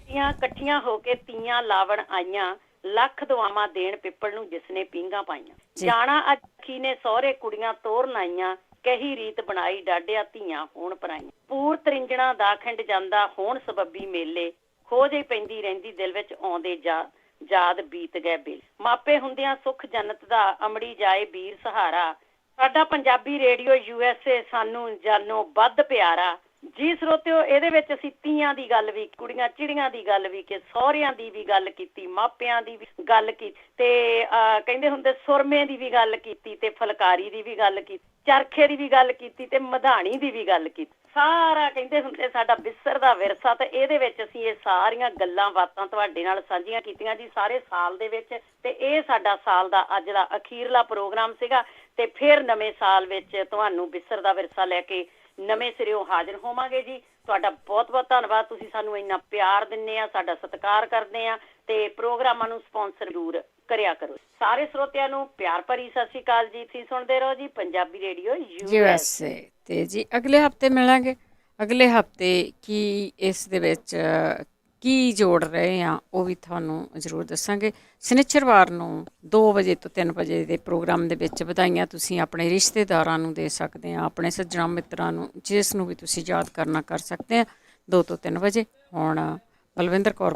B: ਤੀਆਂ ਇਕੱਠੀਆਂ ਹੋ ਕੇ ਤੀਆਂ ਲਾਵਣ ਆਈਆਂ, ਲੱਖ ਦੁਆਵਾਂ ਦੇਣ ਪਿੱਪਲ ਨੂੰ ਜਿਸਨੇ ਪੀਂਘਾਂ ਪਾਈਆਂ। ਜਾਣਾ ਅੱਖੀ ਨੇ ਸਹੁਰੇ ਕੁੜੀਆਂ ਤੋਰਨ ਆਈਆਂ, ਕਹੀ ਰੀਤ ਬਣਾਈ ਡਾਢਿਆ ਧੀਆਂ ਹੋਣ ਪਰਾਈਆਂ। ਪੂਰ ਤਰਿੰਜਣਾ ਦਾ ਖਿੰਡ ਜਾਂਦਾ ਹੋਣ ਸਬੱਬੀ ਮੇਲੇ, ਖੋਜ ਹੀ ਪੈਂਦੀ ਰਹਿੰਦੀ ਦਿਲ ਵਿੱਚ ਆਉਂਦੇ ਯਾਦ ਬੀਤ ਗਏ ਬਿਲ। ਮਾਪੇ ਹੁੰਦਿਆਂ ਸੁੱਖ ਜੰਨਤ ਦਾ, ਅਮੜੀ ਜਾਏ ਵੀਰ ਸਹਾਰਾ। ਸਾਡਾ ਪੰਜਾਬੀ ਰੇਡੀਓ USA ਸਾਨੂੰ ਜਾਨੋਂ ਵੱਧ ਪਿਆਰਾ ਜੀ। ਸਰੋਤਿਓ, ਇਹਦੇ ਵਿੱਚ ਅਸੀਂ ਤੀਆਂ ਦੀ ਗੱਲ ਵੀ, ਕੁੜੀਆਂ ਚਿੜੀਆਂ ਦੀ ਗੱਲ ਵੀ, ਕਿ ਸਹੁਰਿਆਂ ਦੀ ਵੀ ਗੱਲ ਕੀਤੀ, ਮਾਪਿਆਂ ਦੀ ਵੀ ਗੱਲ ਕੀਤੀ, ਤੇ ਕਹਿੰਦੇ ਹੁੰਦੇ ਸੁਰਮੇ ਦੀ ਵੀ ਗੱਲ ਕੀਤੀ, ਤੇ ਫੁਲਕਾਰੀ ਦੀ ਵੀ ਗੱਲ ਕੀਤੀ, ਚਰਖੇ ਦੀ ਵੀ ਗੱਲ ਕੀਤੀ, ਤੇ ਮਧਾਣੀ ਦੀ ਵੀ ਗੱਲ ਕੀਤੀ। ਸਾਰਾ ਕਹਿੰਦੇ ਹੁੰਦੇ ਸਾਡਾ ਵਿਸਰਦਾ ਵਿਰਸਾ, ਤੇ ਇਹਦੇ ਵਿੱਚ ਅਸੀਂ ਇਹ ਸਾਰੀਆਂ ਗੱਲਾਂ ਬਾਤਾਂ ਤੁਹਾਡੇ ਨਾਲ ਸਾਂਝੀਆਂ ਕੀਤੀਆਂ ਜੀ ਸਾਰੇ ਸਾਲ ਦੇ ਵਿੱਚ। ਤੇ ਇਹ ਸਾਡਾ ਸਾਲ ਦਾ ਅੱਜ ਦਾ ਅਖੀਰਲਾ ਪ੍ਰੋਗਰਾਮ ਸੀਗਾ, ਤੇ ਫਿਰ ਨਵੇਂ ਸਾਲ ਵਿੱਚ ਤੁਹਾਨੂੰ ਵਿਸਰਦਾ ਵਿਰਸਾ ਲੈ ਕੇ ਨਵੇਂ ਸਿਰਿਓਂ ਹਾਜ਼ਰ ਹੋਵਾਂਗੇ ਜੀ। ਤੁਹਾਡਾ ਬਹੁਤ ਬਹੁਤ ਧੰਨਵਾਦ, ਤੁਸੀਂ ਸਾਨੂੰ ਇੰਨਾ ਪਿਆਰ ਦਿੰਦੇ ਆ, ਸਾਡਾ ਸਤਿਕਾਰ ਕਰਦੇ ਆ, ਤੇ ਪ੍ਰੋਗਰਾਮਾਂ ਨੂੰ ਸਪਾਂਸਰ ਜ਼ਰੂਰ ਕਰਿਆ ਕਰੋ। ਸਾਰੇ ਸਰੋਤਿਆਂ ਨੂੰ ਪਿਆਰ ਭਰੀ ਸਤਿ ਸ਼੍ਰੀ ਅਕਾਲ ਜੀ। ਤੁਸੀਂ ਸੁਣਦੇ ਰਹੋ ਜੀ ਪੰਜਾਬੀ ਰੇਡੀਓ USA।
A: ਤੇ ਜੀ ਅਗਲੇ ਹਫਤੇ ਮਿਲਾਂਗੇ। ਅਗਲੇ ਹਫਤੇ ਕੀ ਇਸ ਦੇ ਵਿੱਚ ਕੀ ਜੋੜ ਰਹੇ ਆ ਉਹ ਵੀ ਤੁਹਾਨੂੰ ਜ਼ਰੂਰ ਦੱਸਾਂਗੇ। ਸ਼ਨੀਚਰਵਾਰ ਨੂੰ 2 ਵਜੇ ਤੋਂ 3 ਵਜੇ ਦੇ ਪ੍ਰੋਗਰਾਮ ਦੇ ਵਿੱਚ ਵਧਾਈਆਂ ਤੁਸੀਂ ਆਪਣੇ ਰਿਸ਼ਤੇਦਾਰਾਂ ਨੂੰ ਦੇ ਸਕਦੇ ਆ, ਆਪਣੇ ਸੱਜਣਾ ਮਿੱਤਰਾਂ ਨੂੰ, ਜਿਸ ਨੂੰ ਵੀ ਤੁਸੀਂ ਯਾਦ ਕਰਨਾ ਕਰ ਸਕਦੇ ਆ, 2 ਤੋਂ 3 ਵਜੇ। ਹੁਣ ਬਲਵਿੰਦਰ ਕੌਰ